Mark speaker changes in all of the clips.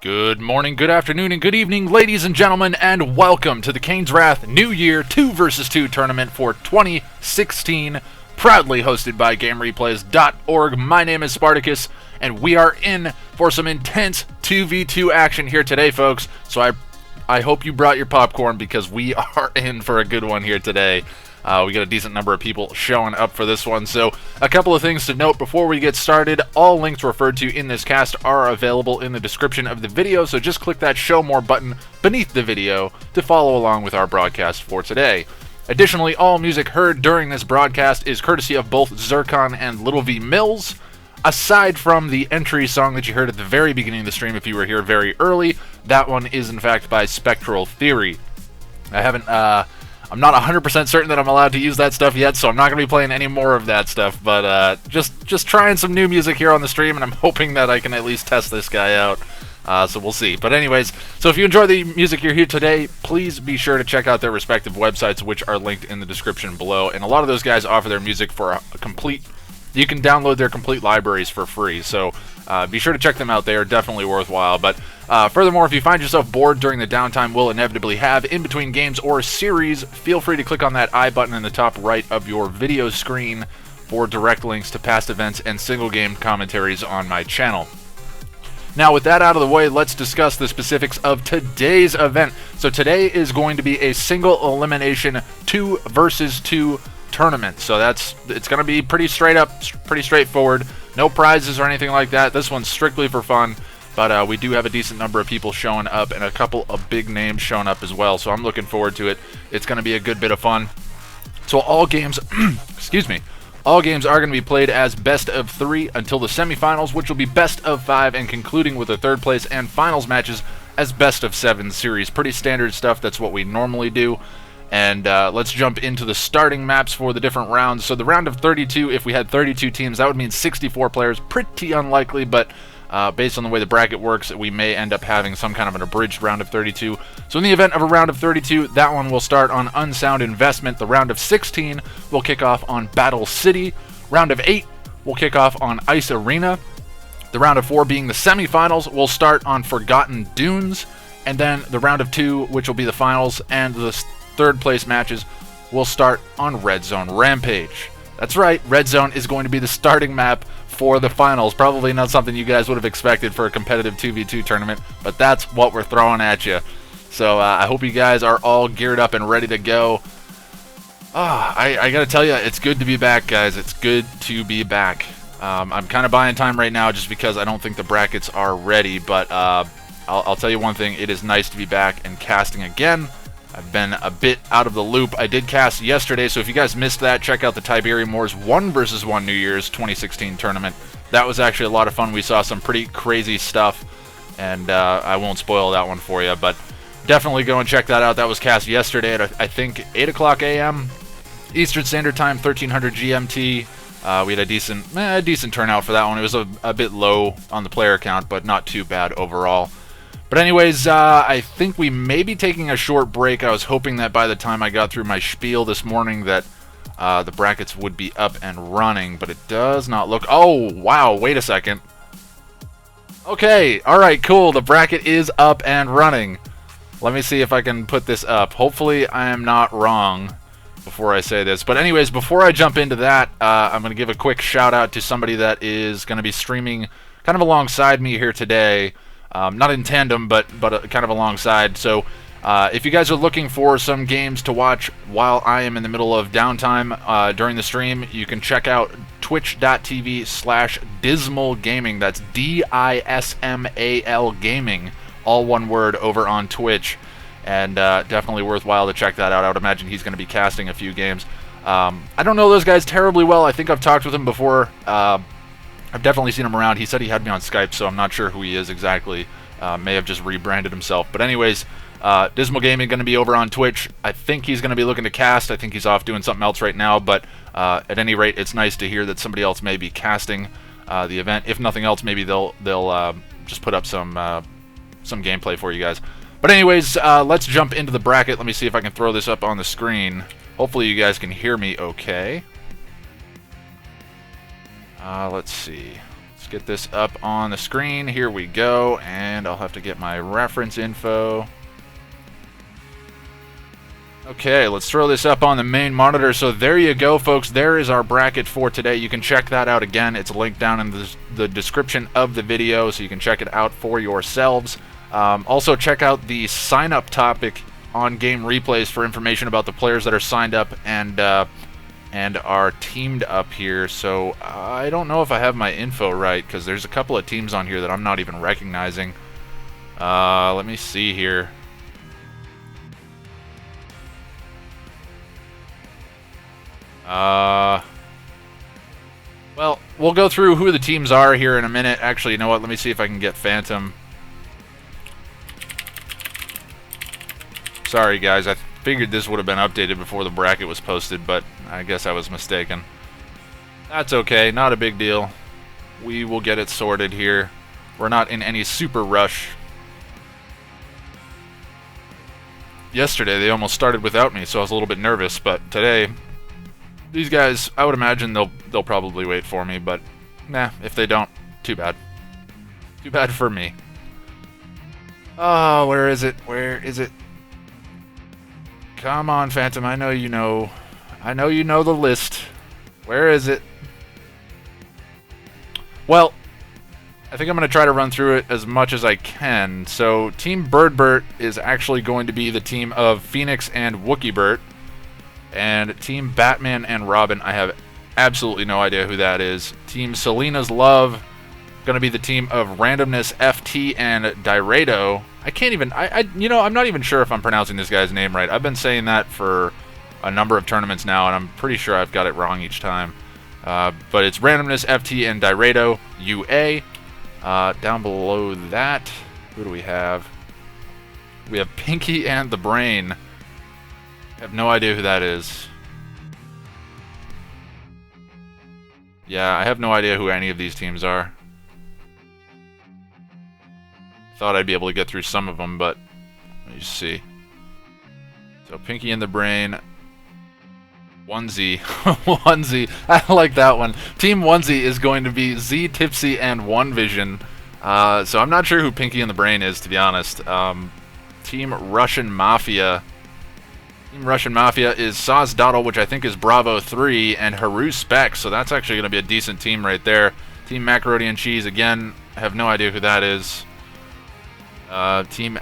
Speaker 1: Good morning, good afternoon, and good evening, ladies and gentlemen, and welcome to the Kane's Wrath New Year 2 vs. 2 tournament for 2016, proudly hosted by GameReplays.org. My name is Spartacus, and we are in for some intense 2v2 action here today, folks. So I hope you brought your popcorn because we are in for a good one here today. We got a decent number of people showing up for this one. So a couple of things to note before we get started. All links referred to in this cast are available in the description of the video, so just click that show more button beneath the video to follow along with our broadcast for today. Additionally, all music heard during this broadcast is courtesy of both Zircon and Little V Mills. Aside from the entry song that you heard at the very beginning of the stream, if you were here very early, that one is in fact by Spectral Theory. I'm not 100% certain that I'm allowed to use that stuff yet, so I'm not going to be playing any more of that stuff, but just trying some new music here on the stream, and I'm hoping that I can at least test this guy out, so we'll see. But anyways, so if you enjoy the music you're here today, please be sure to check out their respective websites, which are linked in the description below, and a lot of those guys offer their music for a complete... You can download their complete libraries for free, so be sure to check them out. They are definitely worthwhile. But furthermore, if you find yourself bored during the downtime we'll inevitably have in between games or series, feel free to click on that I button in the top right of your video screen for direct links to past events and single game commentaries on my channel. Now, with that out of the way, let's discuss the specifics of today's event. So today is going to be a single elimination 2 vs. 2 tournament, so it's going to be pretty straight up, pretty straightforward. No prizes or anything like that. This one's strictly for fun, but we do have a decent number of people showing up and a couple of big names showing up as well, so I'm looking forward to it. It's going to be a good bit of fun. So all games excuse me, all games are going to be played as best of 3 until the semifinals, which will be best of 5, and concluding with the third place and finals matches as best of 7 series. Pretty standard stuff. That's what we normally do. And let's jump into the starting maps for the different rounds. So the round of 32, if we had 32 teams, that would mean 64 players. Pretty unlikely, but based on the way the bracket works, we may end up having some kind of an abridged round of 32. So in the event of a round of 32, that one will start on Unsound Investment. The round of 16 will kick off on Battle City. Round of 8 will kick off on Ice Arena. The round of 4 being the semifinals will start on Forgotten Dunes. And then the round of 2, which will be the finals, and the third place matches will start on Red Zone Rampage. That's right, Red Zone is going to be the starting map for the finals. Probably not something you guys would have expected for a competitive 2v2 tournament, but that's what we're throwing at you. So I hope you guys are all geared up and ready to go. I gotta tell you, it's good to be back, guys. It's good to be back. I'm kind of buying time right now just because I don't think the brackets are ready, but I'll tell you one thing, it is nice to be back and casting again. I've been a bit out of the loop. I did cast yesterday, so if you guys missed that, check out the Tiberium Wars 1 vs. 1 New Year's 2016 tournament. That was actually a lot of fun. We saw some pretty crazy stuff, and I won't spoil that one for you, but definitely go and check that out. That was cast yesterday at, I think, 8 o'clock a.m. Eastern Standard Time, 1300 GMT. We had a decent turnout for that one. It was a bit low on the player count, but not too bad overall. But anyways, I think we may be taking a short break. I was hoping that by the time I got through my spiel this morning that the brackets would be up and running, but it does not look... Oh, wow, wait a second. Okay, alright, cool. The bracket is up and running. Let me see if I can put this up. Hopefully I am not wrong before I say this. But anyways, before I jump into that, I'm going to give a quick shout out to somebody that is going to be streaming kind of alongside me here today. Not in tandem, but kind of alongside. So if you guys are looking for some games to watch while I am in the middle of downtime during the stream, you can check out twitch.tv/dismalgaming. That's DISMAL gaming, all one word, over on Twitch. And definitely worthwhile to check that out. I would imagine he's going to be casting a few games. I don't know those guys terribly well. I think I've talked with him before. I've definitely seen him around. He said he had me on Skype, so I'm not sure who he is exactly. May have just rebranded himself. But anyways, Dismal Gaming going to be over on Twitch. I think he's going to be looking to cast. I think he's off doing something else right now. But at any rate, it's nice to hear that somebody else may be casting the event. If nothing else, maybe they'll just put up some gameplay for you guys. But anyways, let's jump into the bracket. Let me see if I can throw this up on the screen. Hopefully you guys can hear me okay. Let's see. Let's get this up on the screen. Here we go, and I'll have to get my reference info. Okay, let's throw this up on the main monitor. So there you go, folks. There is our bracket for today. You can check that out again. It's linked down in the description of the video, so you can check it out for yourselves. Also, check out the sign-up topic on Game Replays for information about the players that are signed up and are teamed up here. So I don't know if I have my info right, because there's a couple of teams on here that I'm not even recognizing. Let me see here. Well, we'll go through who the teams are here in a minute. Actually, you know what? Let me see if I can get Phantom. Sorry, guys. I figured this would have been updated before the bracket was posted, but I guess I was mistaken. That's okay. Not a big deal. We will get it sorted here. We're not in any super rush. Yesterday, they almost started without me, so I was a little bit nervous, but today... These guys, I would imagine they'll probably wait for me, but nah, if they don't, too bad. Too bad for me. Oh, where is it? Where is it? Come on, Phantom, I know you know. I know you know the list. Where is it? Well, I think I'm going to try to run through it as much as I can. So, Team BirdBert is actually going to be the team of Phoenix and WookieBert. And Team Batman and Robin, I have absolutely no idea who that is. Team Selena's Love, going to be the team of Randomness FT and Diredo. I can't even, you know, I'm not even sure if I'm pronouncing this guy's name right. I've been saying that for a number of tournaments now, and I'm pretty sure I've got it wrong each time. But it's Randomness FT and Diredo UA. Down below that, who do we have? We have Pinky and the Brain. I have no idea who that is. Yeah, I have no idea who any of these teams are. Thought I'd be able to get through some of them, but let me just see. So Pinky and the Brain, Onezee, Onezee. I like that one. Team Onezee is going to be Z, Tipsy, and One Vision. So I'm not sure who Pinky and the Brain is, to be honest. Team Russian Mafia. Team Russian Mafia is Saz Doddle, which I think is Bravo 3, and Haru Spec, so that's actually going to be a decent team right there. Team Macaroni and Cheese, again, I have no idea who that is. Team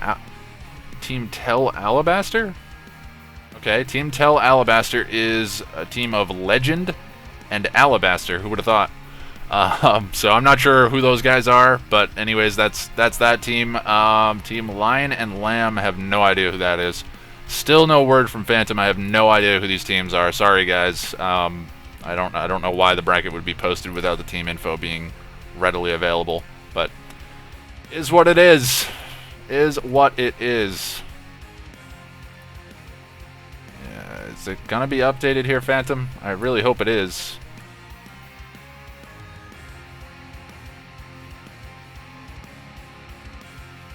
Speaker 1: Tell Alabaster? Okay, Team Tell Alabaster is a team of Legend and Alabaster, who would have thought? So I'm not sure who those guys are, but anyways, that's that team. Team Lion and Lamb, I have no idea who that is. Still no word from Phantom. I have no idea who these teams are. Sorry, guys. I don't know why the bracket would be posted without the team info being readily available, but is what it is. Is what it is. Yeah, is it gonna be updated here, Phantom? I really hope it is.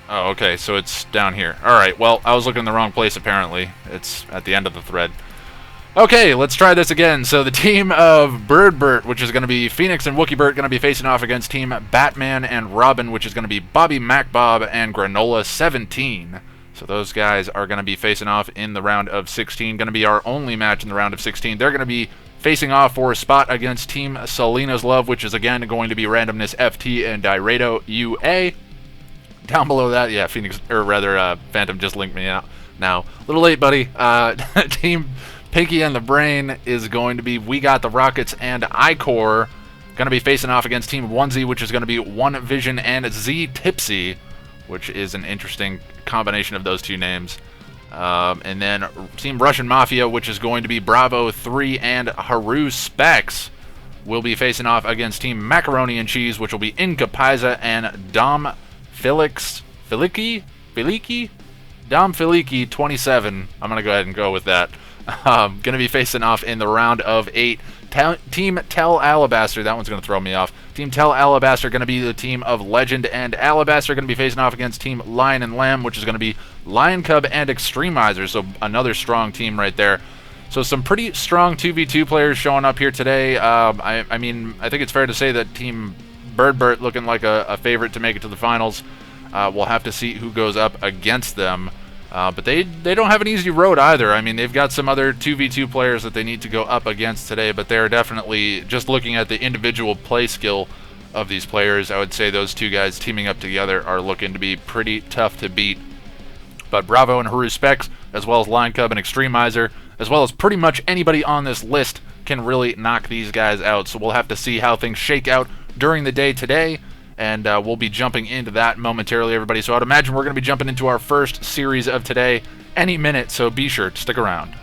Speaker 1: Oh, okay, so it's down here. Alright, well, I was looking in the wrong place, apparently. It's at the end of the thread. Okay, let's try this again. So the team of BirdBert, which is going to be Phoenix and WookieBert, going to be facing off against Team Batman and Robin, which is going to be Bobby MacBob and Granola 17. So those guys are going to be facing off in the round of 16. Going to be our only match in the round of 16. They're going to be facing off for a spot against Team Selena's Love, which is again going to be Randomness FT and Diredo UA. Down below that, yeah, Phoenix, or rather, Phantom just linked me out now. A little late, buddy. Team Pinky and the Brain is going to be We Got the Rockets and Icor. Going to be facing off against Team Onezee, which is going to be One Vision and Z Tipsy, which is an interesting combination of those two names. And then Team Russian Mafia, which is going to be Bravo 3 and Haru Specs, will be facing off against Team Macaroni and Cheese, which will be Inca Paiza and Dom Filiki, Dom Filiki 27. I'm going to go ahead and go with that. Going to be facing off in the round of 8. Team Tell Alabaster, that one's going to throw me off. Team Tell Alabaster going to be the team of Legend and Alabaster, going to be facing off against Team Lion and Lamb, which is going to be Lion Cub and Extremizer, so another strong team right there. So some pretty strong 2v2 players showing up here today. I mean, I think it's fair to say that Team BirdBert looking like a favorite to make it to the finals. We'll have to see who goes up against them. But they don't have an easy road either. I mean, they've got some other 2v2 players that they need to go up against today, but they're definitely, just looking at the individual play skill of these players, I would say those two guys teaming up together are looking to be pretty tough to beat. But Bravo and Haru Specs, as well as Line Cub and Extremizer, as well as pretty much anybody on this list, can really knock these guys out. So we'll have to see how things shake out during the day today, and we'll be jumping into that momentarily, everybody. So I'd imagine we're going to be jumping into our first series of today any minute, so be sure to stick around.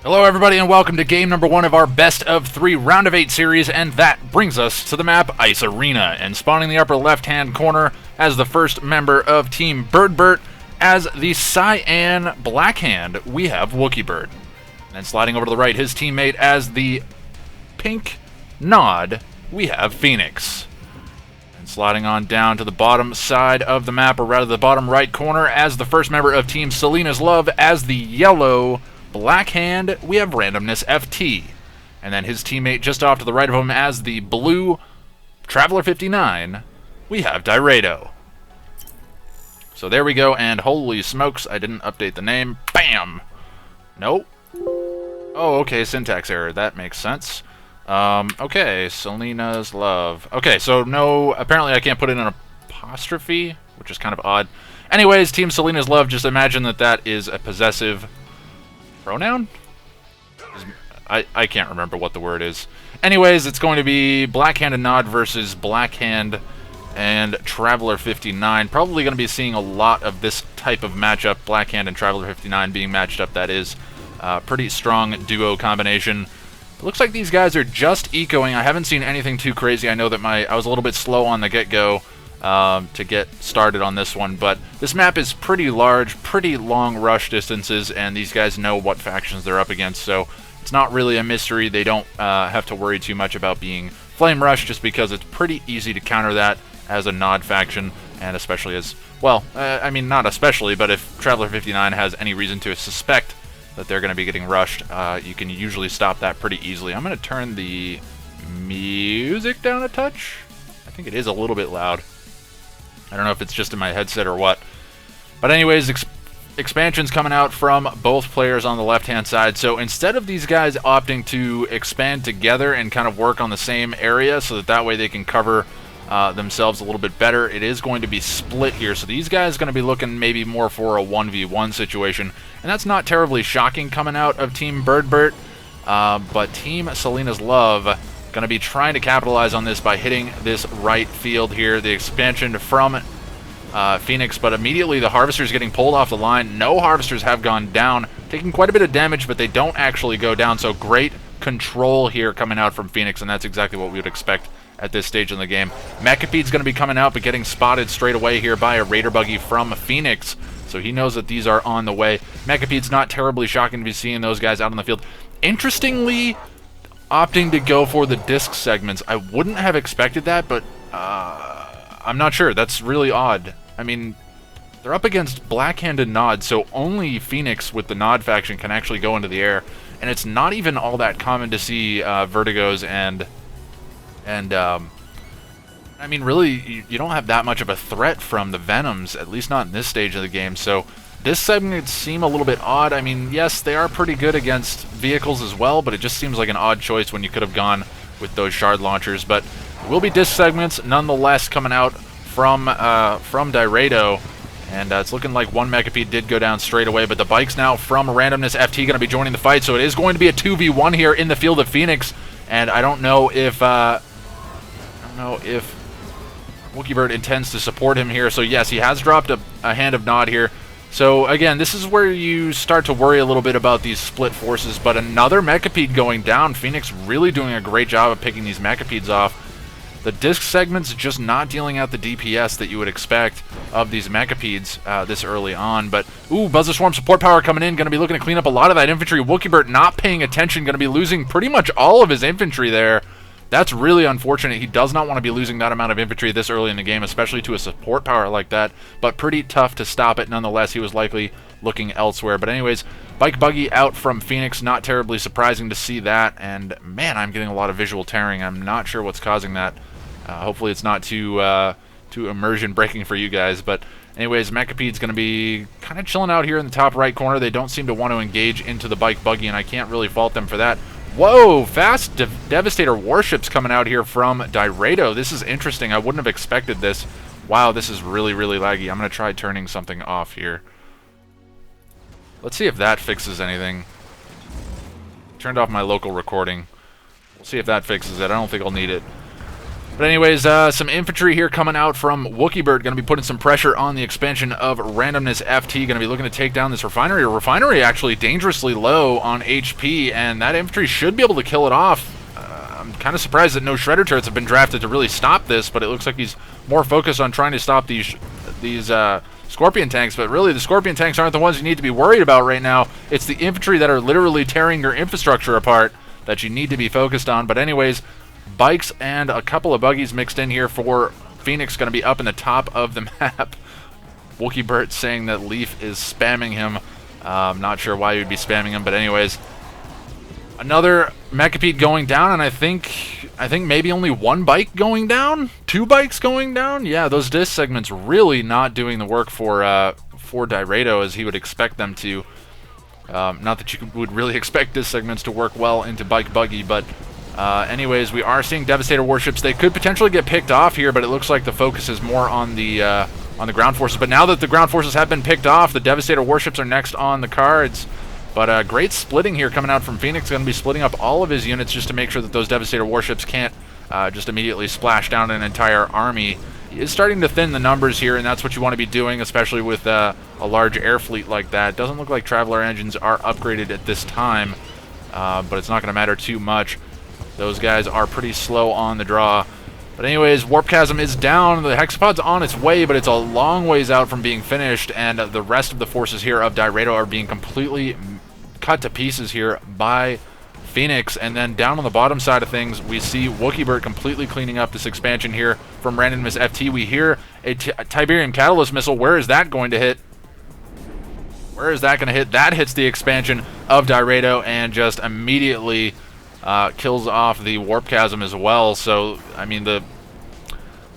Speaker 1: Hello everybody and welcome to game number 1 of our best of 3 round of 8 series, and that brings us to the map Ice Arena. And spawning in the upper left hand corner as the first member of Team BirdBert, as the Cyan Blackhand, we have WookieBird. And sliding over to the right, his teammate as the pink Nod, we have Phoenix. And sliding on down to the bottom side of the map, or rather the bottom right corner, as the first member of Team Selena's Love, as the yellow Blackhand, we have Randomness FT. And then his teammate just off to the right of him as the blue Traveler 59, we have Diredo. So there we go, and holy smokes, I didn't update the name. Bam! Nope. Oh, okay, syntax error. That makes sense. Okay, Selena's Love. Okay, so no, apparently I can't put in an apostrophe, which is kind of odd. Anyways, Team Selena's Love, just imagine that that is a possessive pronoun? I can't remember what the word is. Anyways, it's going to be Blackhand and Nod versus Blackhand and Traveler 59. Probably going to be seeing a lot of this type of matchup. Blackhand and Traveler 59 being matched up, that is. Pretty strong duo combination. It looks like these guys are just ecoing. I haven't seen anything too crazy. I know that I was a little bit slow on the get-go to get started on this one, but this map is pretty large, pretty long rush distances, and these guys know what factions they're up against, so it's not really a mystery. They don't have to worry too much about being flame rushed, just because it's pretty easy to counter that as a Nod faction, and especially as, well, I mean, not especially, but if Traveler 59 has any reason to suspect that they're going to be getting rushed, you can usually stop that pretty easily. I'm going to turn the music down a touch. I think it is a little bit loud. I don't know if it's just in my headset or what. But anyways, expansions coming out from both players on the left-hand side. So instead of these guys opting to expand together and kind of work on the same area so that way they can cover themselves a little bit better, it is going to be split here. So these guys are going to be looking maybe more for a 1v1 situation. And that's not terribly shocking coming out of Team BirdBert. But Team Selena's Love going to be trying to capitalize on this by hitting this right field here. The expansion from Phoenix, but immediately the Harvesters getting pulled off the line. No Harvesters have gone down, taking quite a bit of damage, but they don't actually go down. So great control here coming out from Phoenix, and that's exactly what we would expect at this stage in the game. Makasik's going to be coming out, but getting spotted straight away here by a Raider buggy from Phoenix. So he knows that these are on the way. Makasik's not terribly shocking to be seeing those guys out on the field. Interestingly, opting to go for the disc segments. I wouldn't have expected that, but I'm not sure. That's really odd. I mean, they're up against Blackhand and Nod, so only Phoenix with the Nod faction can actually go into the air, and it's not even all that common to see Vertigos and I mean, really, you don't have that much of a threat from the Venoms, at least not in this stage of the game, so disc segments seem a little bit odd. I mean, yes, they are pretty good against vehicles as well, but it just seems like an odd choice when you could have gone with those shard launchers. But it will be disc segments nonetheless coming out from Diredo, and it's looking like one Makasik did go down straight away, but the bikes now from Randomness FT going to be joining the fight, so it is going to be a 2v1 here in the field of Phoenix, and I don't know if WookieBird intends to support him here. So yes, he has dropped a hand of Nod here. So again, this is where you start to worry a little bit about these split forces, but another Makasik going down. Phoenix really doing a great job of picking these Makasik's off. The disc segments just not dealing out the DPS that you would expect of these Makasik's this early on. But, ooh, Buzzer Swarm support power coming in, going to be looking to clean up a lot of that infantry. WookieBird not paying attention, going to be losing pretty much all of his infantry there. That's really unfortunate. He does not want to be losing that amount of infantry this early in the game, especially to a support power like that, but pretty tough to stop it nonetheless. He was likely looking elsewhere. But anyways, bike buggy out from Phoenix, not terribly surprising to see that, and man, I'm getting a lot of visual tearing. I'm not sure what's causing that. Hopefully it's not too immersion breaking for you guys, but anyways, Makasik's going to be kind of chilling out here in the top right corner. They don't seem to want to engage into the bike buggy, and I can't really fault them for that. Whoa, fast Devastator warships coming out here from Diredo. This is interesting. I wouldn't have expected this. Wow, this is really, really laggy. I'm going to try turning something off here. Let's see if that fixes anything. Turned off my local recording. We'll see if that fixes it. I don't think I'll need it. But anyways, some infantry here coming out from BirdBert, going to be putting some pressure on the expansion of Randomness FT, going to be looking to take down this refinery. A refinery actually dangerously low on HP, and that infantry should be able to kill it off. I'm kind of surprised that no shredder turrets have been drafted to really stop this, but it looks like he's more focused on trying to stop these Scorpion tanks, but really the Scorpion tanks aren't the ones you need to be worried about right now. It's the infantry that are literally tearing your infrastructure apart that you need to be focused on. But anyways, bikes and a couple of buggies mixed in here for Phoenix, going to be up in the top of the map. BirdBert saying that Leaf is spamming him. Not sure why he would be spamming him, but anyways, another Makasik going down, and I think maybe only one bike going down, 2 bikes going down. Yeah, those disc segments really not doing the work for Diredo as he would expect them to. Not that you would really expect disc segments to work well into bike buggy, but anyways, we are seeing Devastator warships. They could potentially get picked off here, but it looks like the focus is more on the ground forces. But now that the ground forces have been picked off, the Devastator warships are next on the cards. But great splitting here coming out from Phoenix. Going to be splitting up all of his units just to make sure that those Devastator warships can't just immediately splash down an entire army. He is starting to thin the numbers here, and that's what you want to be doing, especially with a large air fleet like that. Doesn't look like Traveler engines are upgraded at this time, but it's not going to matter too much. Those guys are pretty slow on the draw. But anyways, Warp Chasm is down. The Hexapod's on its way, but it's a long ways out from being finished, and the rest of the forces here of Diredo are being completely cut to pieces here by Phoenix. And then down on the bottom side of things, we see BirdBert completely cleaning up this expansion here from Randomness FT. We hear a Tiberium Catalyst missile. Where is that going to hit? Where is that going to hit? That hits the expansion of Diredo and just immediately kills off the Warp Chasm as well. So, I mean,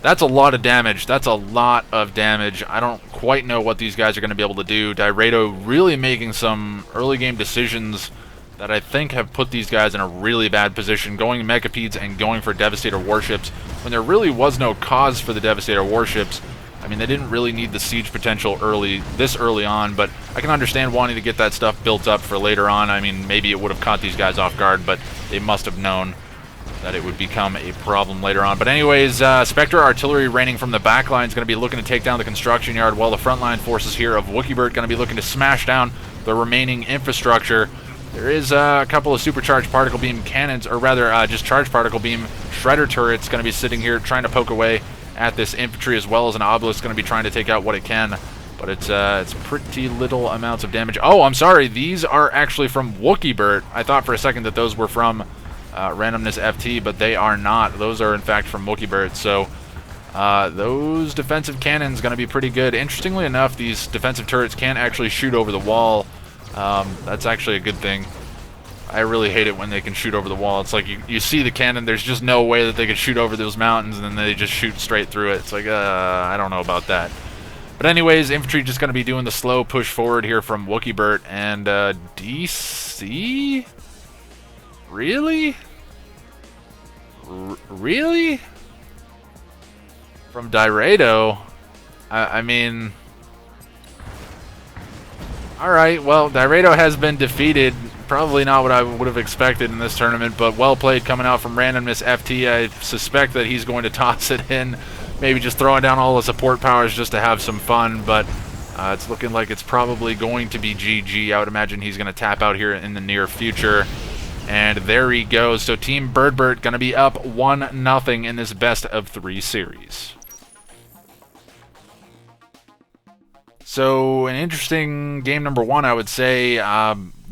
Speaker 1: that's a lot of damage. That's a lot of damage. I don't quite know what these guys are going to be able to do. Diredo really making some early game decisions that I think have put these guys in a really bad position, going Mechapeds and going for Devastator warships when there really was no cause for the Devastator warships. I mean, they didn't really need the siege potential this early on, but I can understand wanting to get that stuff built up for later on. I mean, maybe it would have caught these guys off guard, but they must have known that it would become a problem later on. But anyways, Spectre Artillery raining from the back line is going to be looking to take down the construction yard, while the frontline forces here of BirdBert going to be looking to smash down the remaining infrastructure. There is a couple of supercharged particle beam cannons, or rather just charged particle beam shredder turrets going to be sitting here trying to poke away at this infantry, as well as an obelisk going to be trying to take out what it can. But it's pretty little amounts of damage. Oh, I'm sorry. These are actually from BirdBert. I thought for a second that those were from Randomness FT, but they are not. Those are in fact from BirdBert. So those defensive cannons going to be pretty good. Interestingly enough, these defensive turrets can actually shoot over the wall. That's actually a good thing. I really hate it when they can shoot over the wall. It's like you see the cannon, there's just no way that they could shoot over those mountains, and then they just shoot straight through it. It's like, I don't know about that. But anyways, infantry just going to be doing the slow push forward here from BirdBert, and DC? Really? Really? From Diredo? I mean... Alright, well, Diredo has been defeated. Probably not what I would have expected in this tournament, but well played coming out from Randomness FT. I suspect that he's going to toss it in, maybe just throwing down all the support powers just to have some fun, but it's looking like it's probably going to be GG. I would imagine he's going to tap out here in the near future. And there he goes. So Team BirdBert going to be up 1-0 in this best of 3 series. So an interesting game number 1, I would say.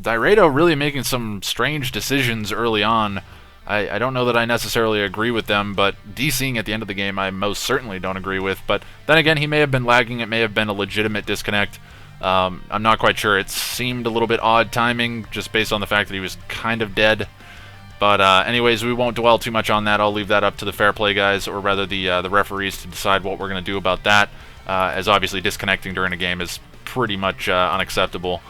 Speaker 1: Diredo really making some strange decisions early on. I don't know that I necessarily agree with them, but DCing at the end of the game I most certainly don't agree with. But then again, he may have been lagging. It may have been a legitimate disconnect. I'm not quite sure. It seemed a little bit odd timing, just based on the fact that he was kind of dead. But anyways, we won't dwell too much on that. I'll leave that up to the fair play guys, or rather the referees, to decide what we're going to do about that, as obviously disconnecting during a game is pretty much unacceptable.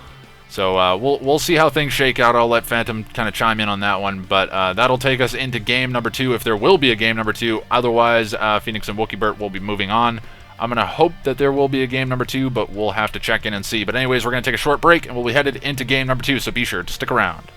Speaker 1: So we'll see how things shake out. I'll let Phantom kind of chime in on that one, but that'll take us into game number 2, if there will be a game number 2. Otherwise, Phoenix and BirdBert will be moving on. I'm going to hope that there will be a game number 2, but we'll have to check in and see. But anyways, we're going to take a short break, and we'll be headed into game number 2, so be sure to stick around.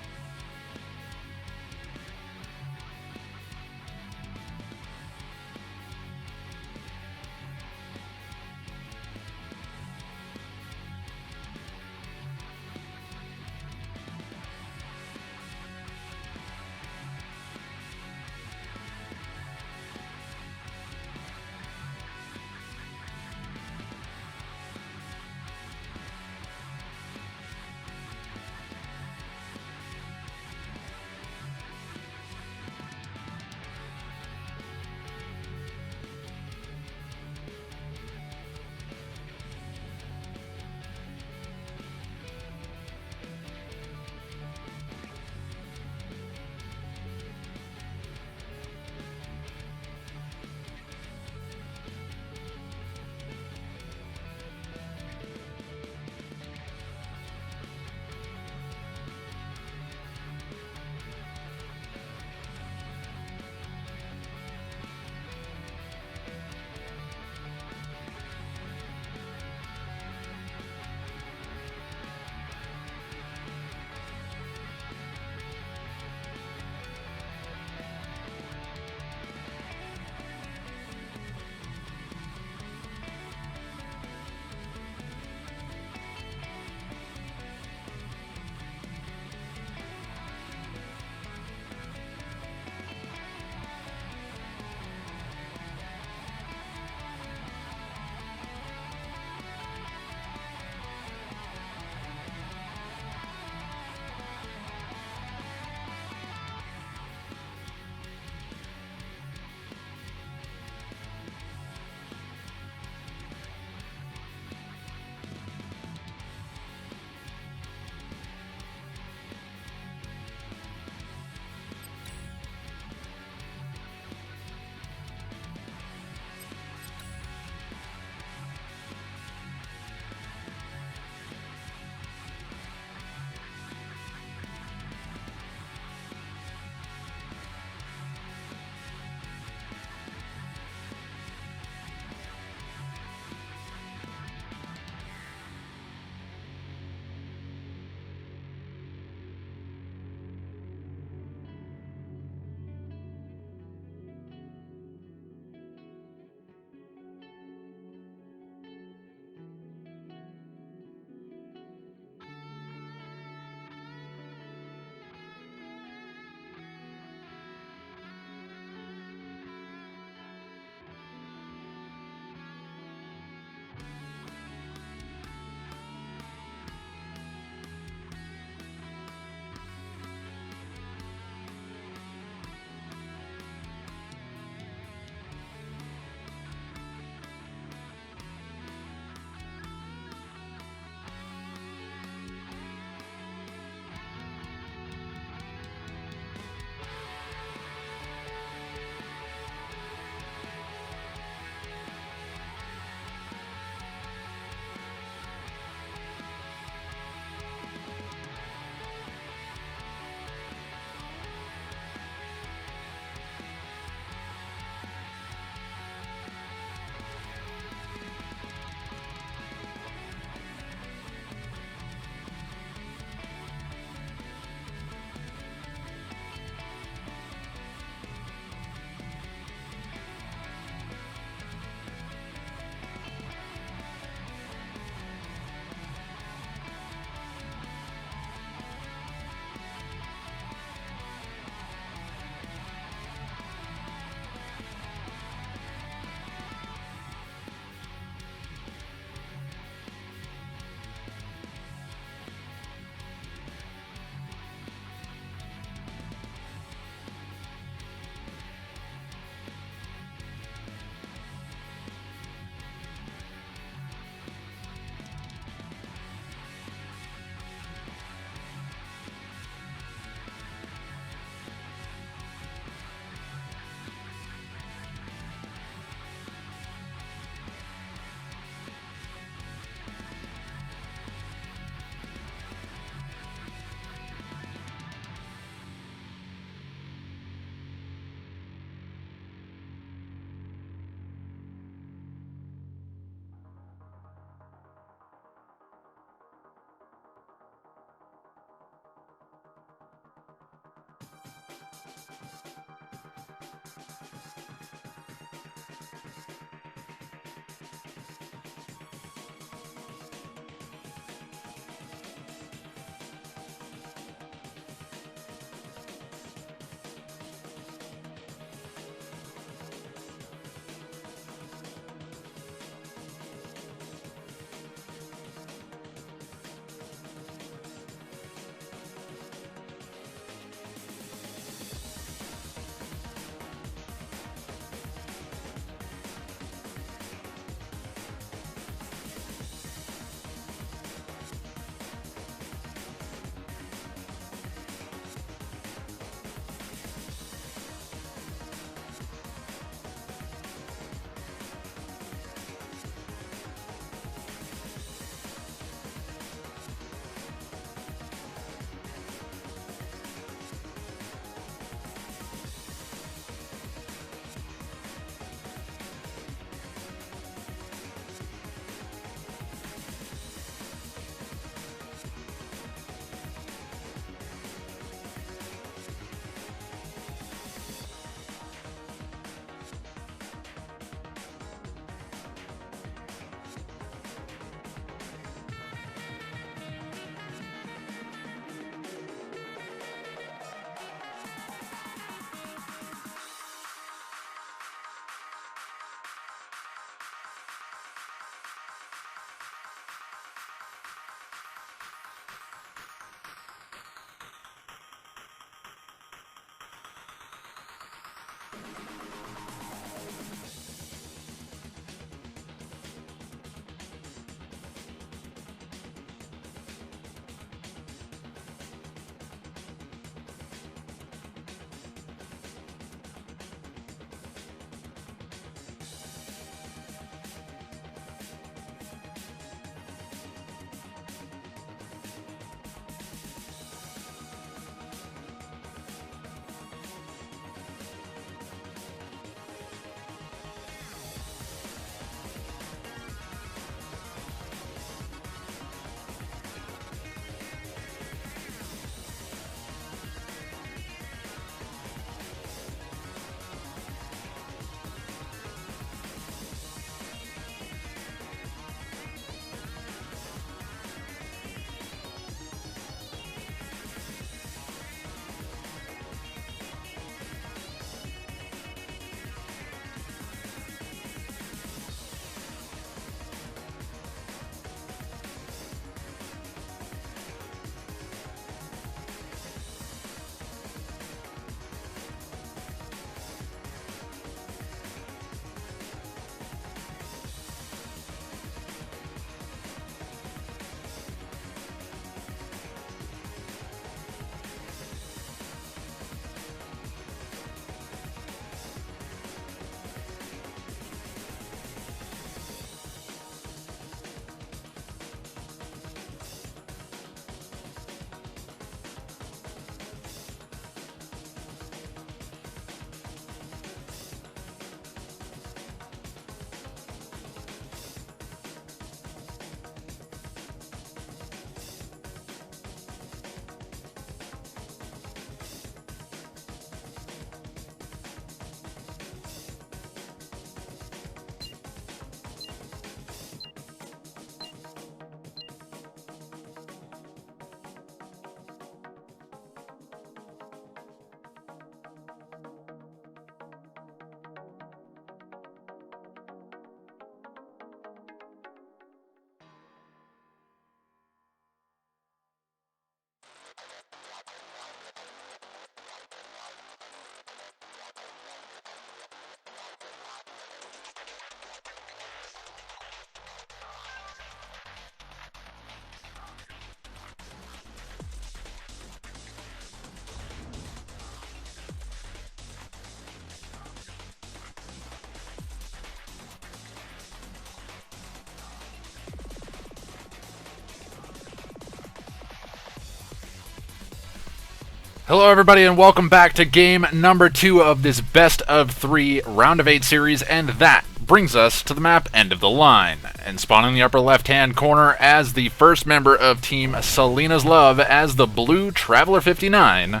Speaker 1: Hello everybody and welcome back to game number 2 of this best of 3 round of 8 series, and that brings us to the map End of the Line. And spawning in the upper left hand corner as the first member of Team Selena's Love as the blue Traveler 59,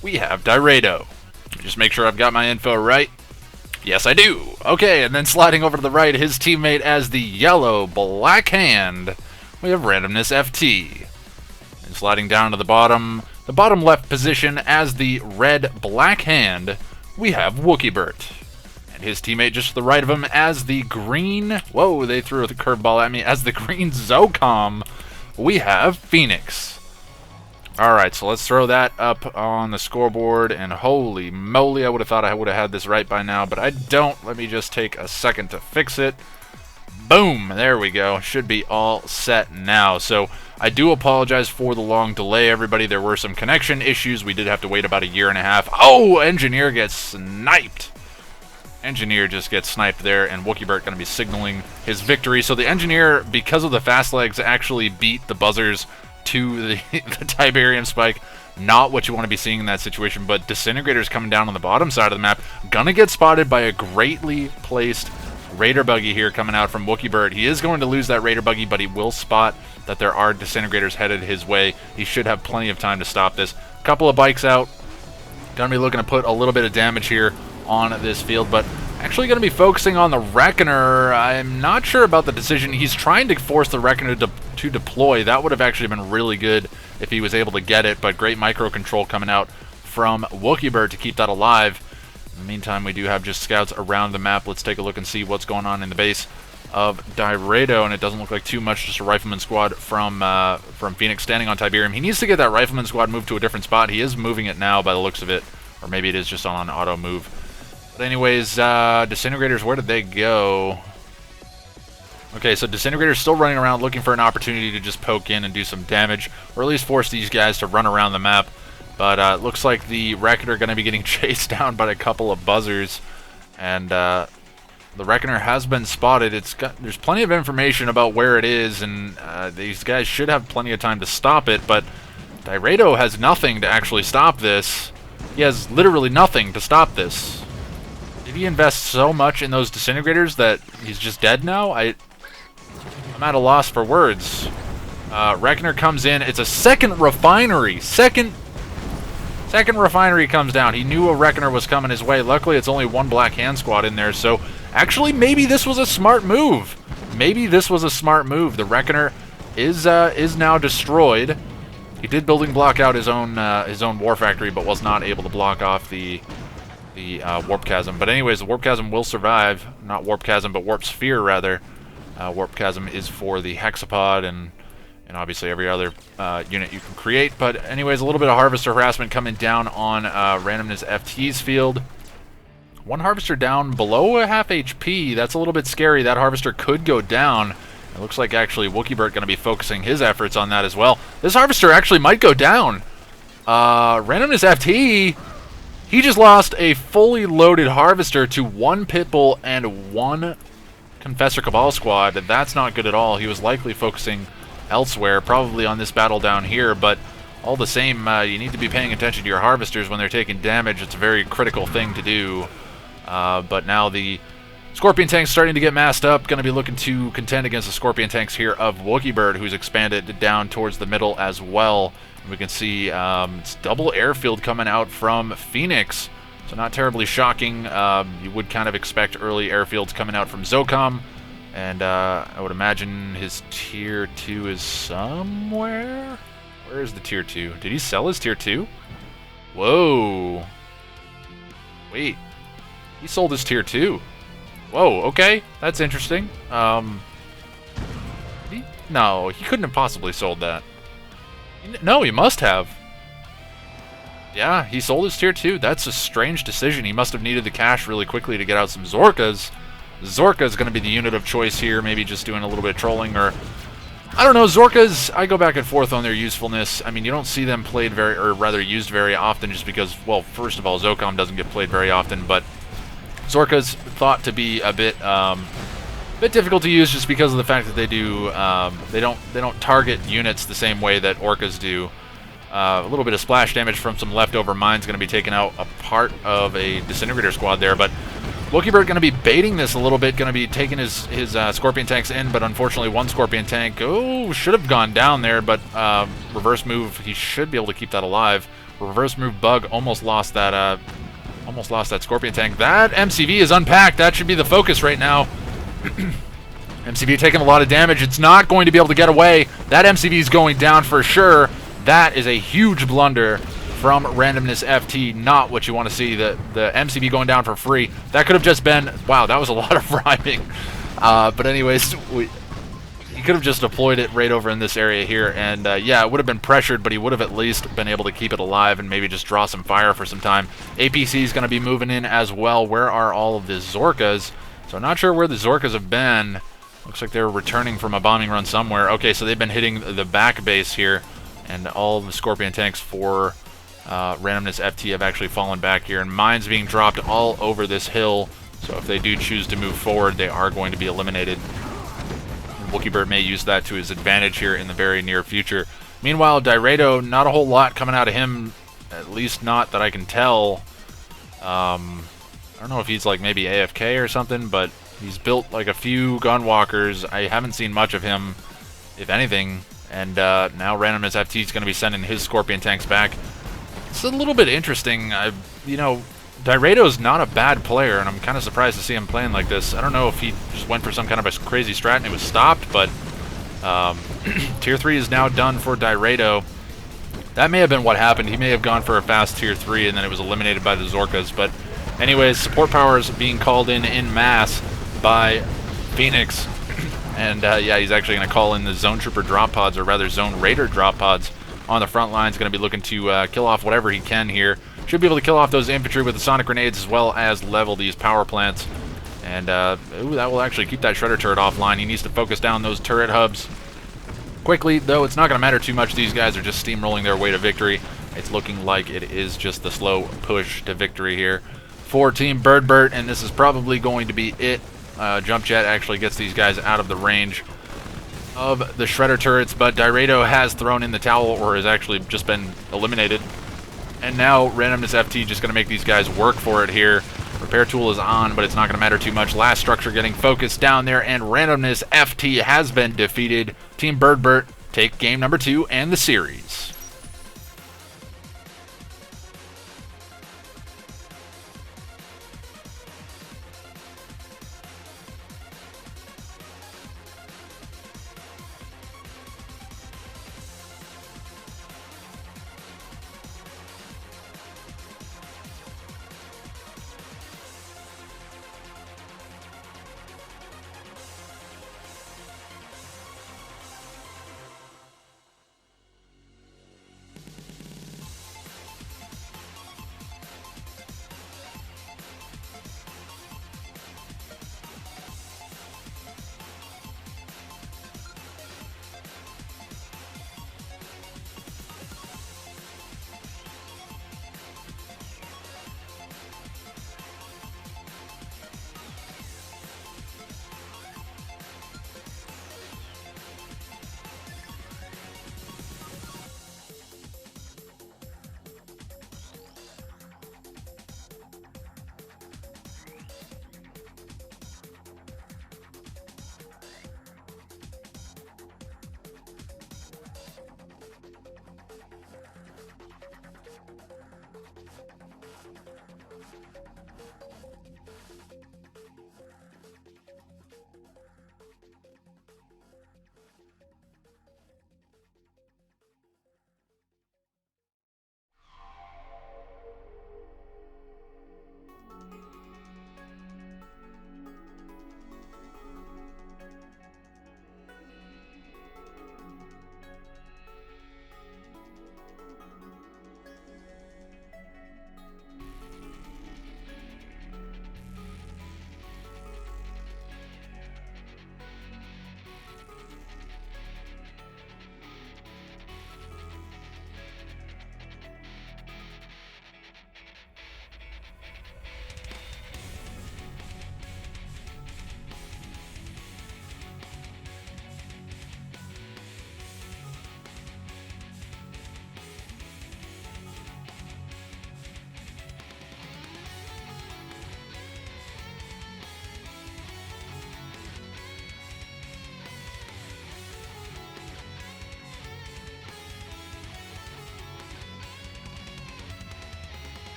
Speaker 1: we have Diredo. Just make sure I've got my info right. Yes I do. Okay, and then sliding over to the right, his teammate as the yellow Black Hand, we have Randomness FT. And sliding down to the bottom left position as the red Black Hand, we have BirdBert. And his teammate just to the right of him as the green, whoa, they threw a curveball at me, as the green Zircon, we have Phoenix. Alright, so let's throw that up on the scoreboard, and holy moly, I would have thought I would have had this right by now, but I don't. Let me just take a second to fix it. Boom, there we go. Should be all set now. So I do apologize for the long delay, everybody. There were some connection issues. We did have to wait about a year and a half. Oh, Engineer gets sniped. Engineer just gets sniped there, and BirdBert going to be signaling his victory. So the Engineer, because of the fast legs, actually beat the buzzers to the Tiberium spike. Not what you want to be seeing in that situation, but Disintegrators coming down on the bottom side of the map. Gonna get spotted by a greatly placed Raider Buggy here coming out from BirdBert. He is going to lose that Raider Buggy, but he will spot that there are Disintegrators headed his way. He should have plenty of time to stop this. Couple of bikes out. Gonna be looking to put a little bit of damage here on this field, but actually gonna be focusing on the Reckoner. I'm not sure about the decision. He's trying to force the Reckoner to deploy. That would have actually been really good if he was able to get it, but great micro control coming out from BirdBert to keep that alive. In the meantime, we do have just scouts around the map. Let's take a look and see what's going on in the base of Diredo, and it doesn't look like too much, just a Rifleman squad from Phoenix standing on Tiberium. He needs to get that Rifleman squad moved to a different spot. He is moving it now by the looks of it, or maybe it is just on auto move. But anyways, Disintegrators, where did they go? Okay, so Disintegrators still running around looking for an opportunity to just poke in and do some damage, or at least force these guys to run around the map. But it looks like the Reckoner are going to be getting chased down by a couple of buzzers, and the Reckoner has been spotted. There's plenty of information about where it is, and these guys should have plenty of time to stop it, but Diredo has nothing to actually stop this. He has literally nothing to stop this. Did he invest so much in those Disintegrators that he's just dead now? I'm at a loss for words. Reckoner comes in. It's a second refinery. Second refinery comes down. He knew a Reckoner was coming his way. Luckily, it's only one Black Hand squad in there, so actually maybe this was a smart move. Maybe this was a smart move. The Reckoner is now destroyed. He did building block out his own war factory, but was not able to block off the warp chasm. But anyways, the warp chasm will survive. Not warp chasm, but warp sphere rather. Warp chasm is for the hexapod and obviously every other unit you can create. But anyways, a little bit of Harvester harassment coming down on Randomness FT's field. One Harvester down below a half HP. That's a little bit scary. That Harvester could go down. It looks like actually BirdBert going to be focusing his efforts on that as well. This Harvester actually might go down. Randomness FT, he just lost a fully loaded Harvester to one Pitbull and one Confessor Cabal squad. That's not good at all. He was likely focusing elsewhere, probably on this battle down here, but all the same, you need to be paying attention to your Harvesters when they're taking damage. It's a very critical thing to do. But now the Scorpion tank's starting to get massed up. Going to be looking to contend against the Scorpion tanks here of BirdBert, who's expanded down towards the middle as well. And we can see it's double airfield coming out from Phoenix, so not terribly shocking. You would kind of expect early airfields coming out from Zircon. And I would imagine his tier 2 is somewhere? Where is the tier 2? Did he sell his tier 2? Whoa. Wait. He sold his tier 2. Whoa, okay. That's interesting. No, he couldn't have possibly sold that. No, he must have. Yeah, he sold his tier 2. That's a strange decision. He must have needed the cash really quickly to get out some Zorkas. Zorka's going to be the unit of choice here, maybe just doing a little bit of trolling, or I don't know. Zorkas, I go back and forth on their usefulness. I mean, you don't see them played used very often just because, well, first of all, Zircon doesn't get played very often, but Zorka's thought to be a bit difficult to use just because of the fact that they don't target units the same way that Orcas do. A little bit of splash damage from some leftover mines going to be taking out a part of a disintegrator squad there, but BirdBert going to be baiting this a little bit, going to be taking his Scorpion tanks in, but unfortunately one Scorpion tank, should have gone down there, but reverse move, he should be able to keep that alive. Reverse move bug almost lost that Scorpion tank. That MCV is unpacked. That should be the focus right now. MCV taking a lot of damage. It's not going to be able to get away. That MCV is going down for sure. That is a huge blunder from Randomness FT. Not what you want to see. The MCV going down for free. That could have just been... Wow, that was a lot of rhyming. But anyways, he could have just deployed it right over in this area here. And yeah, it would have been pressured, but he would have at least been able to keep it alive and maybe just draw some fire for some time. APC is going to be moving in as well. Where are all of the Zorkas? So I'm not sure where the Zorkas have been. Looks like they're returning from a bombing run somewhere. Okay, so they've been hitting the back base here. And all of the Scorpion tanks for Randomness FT have actually fallen back here. And mines being dropped all over this hill. So if they do choose to move forward, they are going to be eliminated. BirdBert may use that to his advantage here in the very near future. Meanwhile, Diredo, not a whole lot coming out of him. At least not that I can tell. I don't know if he's like maybe AFK or something, but he's built like a few gunwalkers. I haven't seen much of him, if anything. And now Randomness FT is going to be sending his Scorpion tanks back. It's a little bit interesting. You know, Diredo's not a bad player, and I'm kind of surprised to see him playing like this. I don't know if he just went for some kind of a crazy strat and it was stopped, but Tier 3 is now done for Diredo. That may have been what happened. He may have gone for a fast Tier 3 and then it was eliminated by the Zorkas. But anyways, support powers being called in mass by Phoenix. And yeah, he's actually going to call in the Zone Trooper drop pods, or rather Zone Raider drop pods on the front lines. Going to be looking to kill off whatever he can here. Should be able to kill off those infantry with the sonic grenades as well as level these power plants. And ooh, that will actually keep that Shredder turret offline. He needs to focus down those turret hubs quickly, though it's not going to matter too much. These guys are just steamrolling their way to victory. It's looking like it is just the slow push to victory here for Team BirdBert, and this is probably going to be it. Jump Jet actually gets these guys out of the range of the Shredder turrets, but Diredo has thrown in the towel, or has actually just been eliminated. And now Randomness FT just going to make these guys work for it here. Repair tool is on, but it's not going to matter too much. Last structure getting focused down there, and Randomness FT has been defeated. Team BirdBert take game number 2 and the series.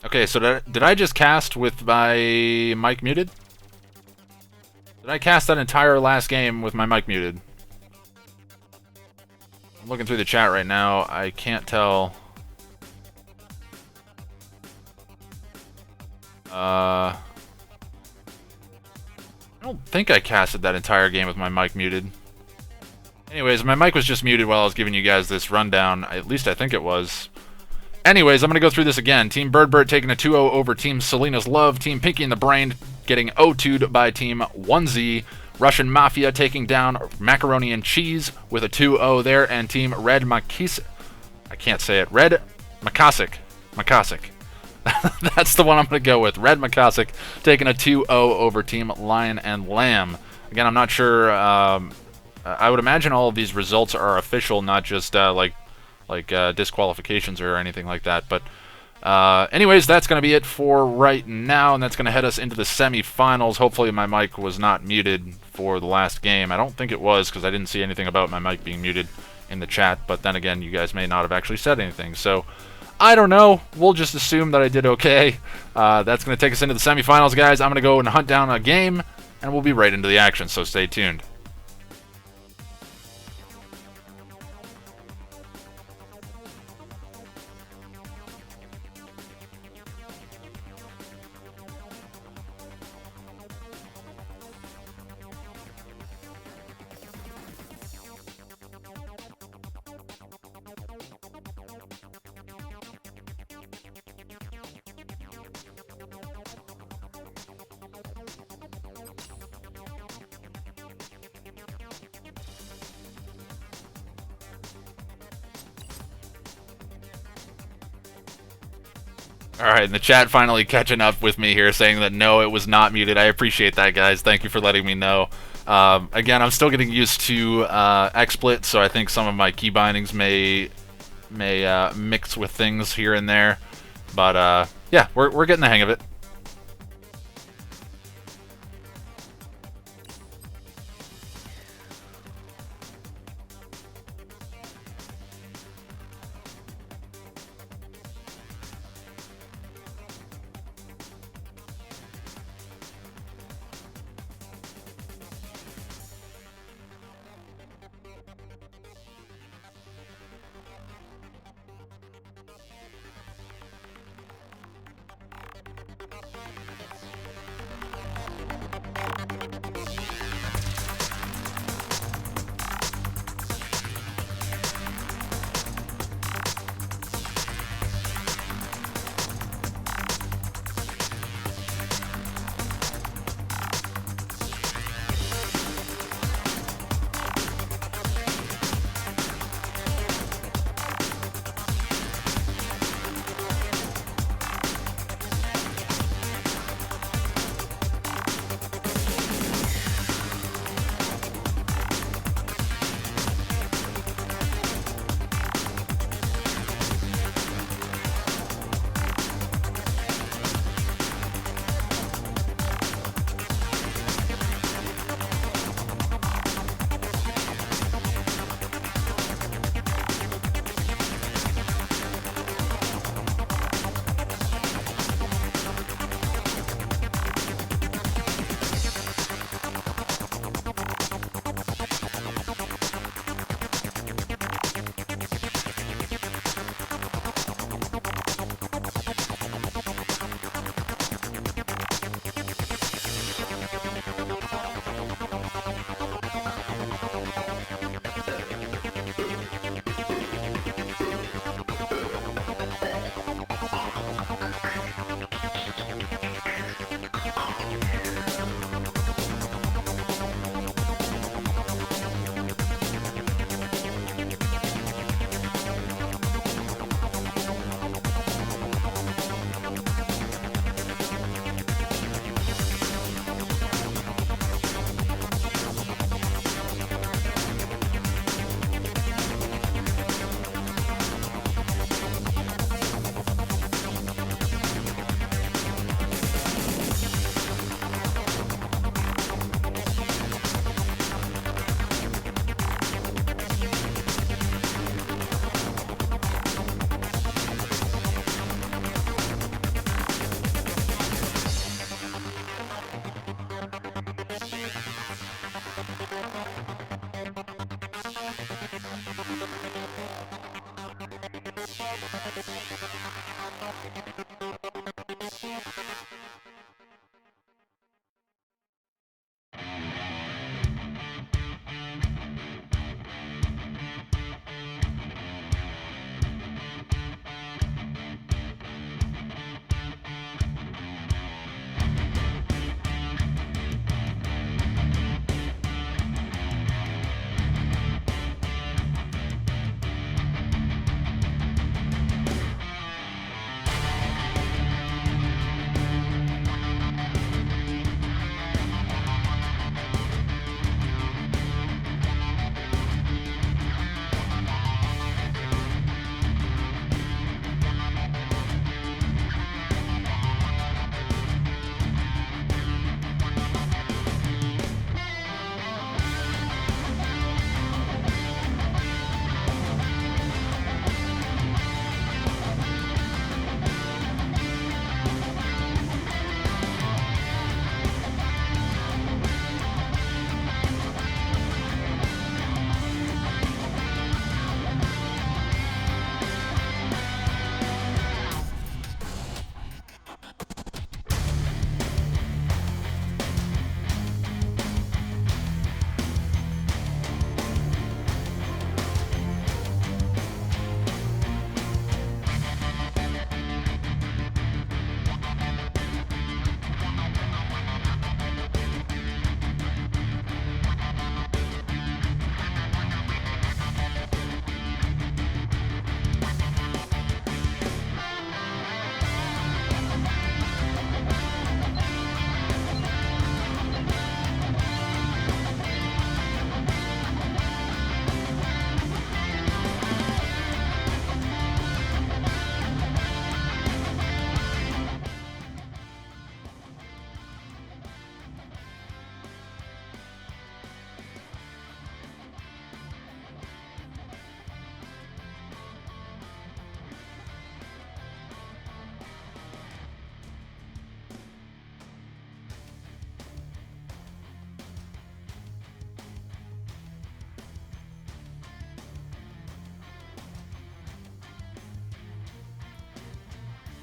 Speaker 1: Okay, so did I just cast with my mic muted? Did I cast that entire last game with my mic muted? I'm looking through the chat right now. I can't tell. I don't think I casted that entire game with my mic muted. Anyways, my mic was just muted while I was giving you guys this rundown. At least I think it was. Anyways, I'm going to go through this again. Team BirdBert taking a 2-0 over Team Selena's Love. Team Pinky and the Brain getting 0-2'd by Team Onezee. Russian Mafia taking down Macaroni and Cheese with a 2-0 there. And Team Red Makasik. I can't say it. Red Makasik. Makasik. That's the one I'm going to go with. Red Makasik taking a 2-0 over Team Lion and Lamb. Again, I'm not sure. I would imagine all of these results are official, not just like disqualifications or anything like that. But anyways, that's going to be it for right now, and that's going to head us into the semifinals. Hopefully my mic was not muted for the last game. I don't think it was, because I didn't see anything about my mic being muted in the chat, but then again, you guys may not have actually said anything, so I don't know. We'll just assume that I did okay. That's going to take us into the semifinals, guys. I'm going to go and hunt down a game, and we'll be right into the action, so stay tuned. Alright, and the chat finally catching up with me here, saying that no, it was not muted. I appreciate that, guys. Thank you for letting me know. Again, I'm still getting used to XSplit, so I think some of my key bindings may mix with things here and there. But yeah, we're getting the hang of it.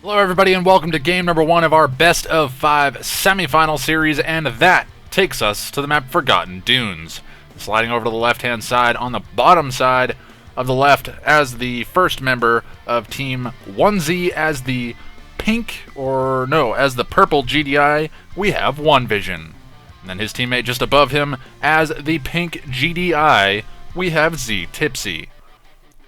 Speaker 1: Hello everybody and welcome to game number 1 of our best of 5 semifinal series, and that takes us to the map Forgotten Dunes. Sliding over to the left hand side, on the bottom side of the left as the first member of team Onezee, as the purple GDI, we have One Vision. And then his teammate just above him as the pink GDI, we have Z Tipsy.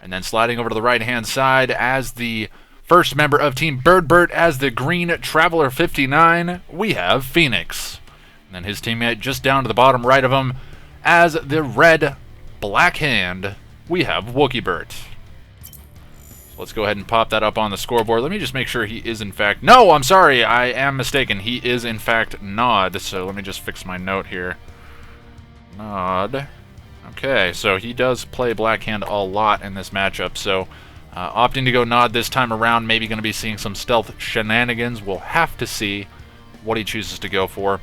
Speaker 1: And then sliding over to the right hand side as the first member of Team BirdBert, as the green Traveler 59, we have Phoenix. And then his teammate just down to the bottom right of him as the red Black Hand, we have WookieBert. So let's go ahead and pop that up on the scoreboard. Let me just make sure he is in fact... No, I'm sorry, I am mistaken. He is in fact Nod, so let me just fix my note here. Nod. Okay, so he does play Black Hand a lot in this matchup, so... opting to go Nod this time around, maybe going to be seeing some stealth shenanigans. We'll have to see what he chooses to go for.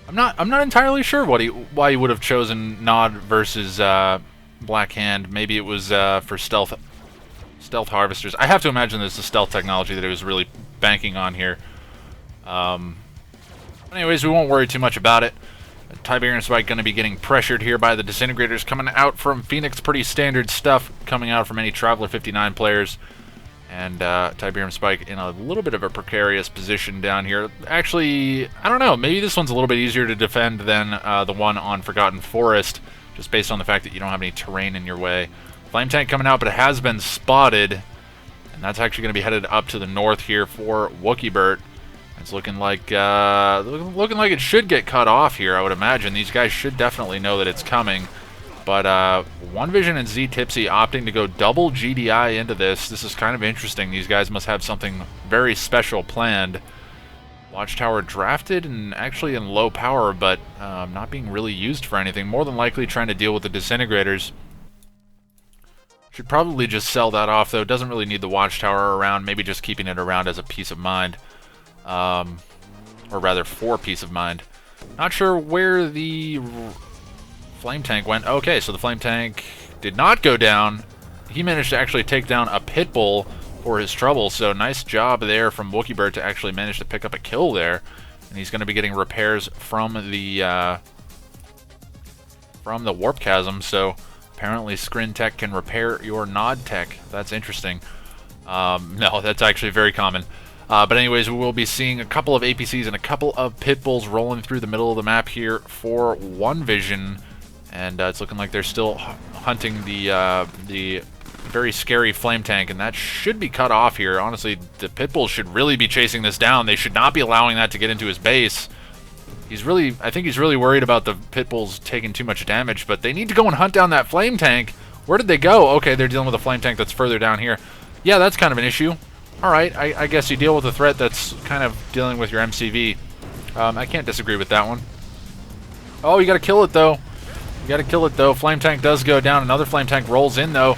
Speaker 1: I'm not entirely sure why he would have chosen Nod versus Black Hand. Maybe it was for stealth harvesters. I have to imagine there's the stealth technology that he was really banking on here. Anyways, we won't worry too much about it. Tiberium Spike going to be getting pressured here by the Disintegrators coming out from Phoenix. Pretty standard stuff coming out from any Traveler 59 players. And Tiberium Spike in a little bit of a precarious position down here. Actually, I don't know. Maybe this one's a little bit easier to defend than the one on Forgotten Forest, just based on the fact that you don't have any terrain in your way. Flame Tank coming out, but it has been spotted. And that's actually going to be headed up to the north here for WookieBert. It's looking like it should get cut off here, I would imagine. These guys should definitely know that it's coming. But One Vision and Z Tipsy opting to go double GDI into this. This is kind of interesting. These guys must have something very special planned. Watchtower drafted and actually in low power, but not being really used for anything. More than likely trying to deal with the Disintegrators. Should probably just sell that off, though. Doesn't really need the Watchtower around. Maybe just keeping it around as a peace of mind. Or rather, for peace of mind. Not sure where the Flame Tank went. Okay, so the Flame Tank did not go down. He managed to actually take down a Pitbull for his trouble. So nice job there from BirdBert to actually manage to pick up a kill there. And he's going to be getting repairs from the warp chasm. So apparently Scrin Tech can repair your Nod Tech. That's interesting. No, that's actually very common. But anyways, we will be seeing a couple of APCs and a couple of Pitbulls rolling through the middle of the map here for OneVision. And it's looking like they're still hunting the very scary flame tank, and that should be cut off here. Honestly, the Pitbull should really be chasing this down. They should not be allowing that to get into his base. I think he's really worried about the Pitbulls taking too much damage, but they need to go and hunt down that flame tank. Where did they go? Okay, they're dealing with a flame tank that's further down here. Yeah, that's kind of an issue. Alright, I guess you deal with a threat that's kind of dealing with your MCV. I can't disagree with that one. Oh, you gotta kill it, though. You gotta kill it, though. Flame tank does go down. Another flame tank rolls in, though.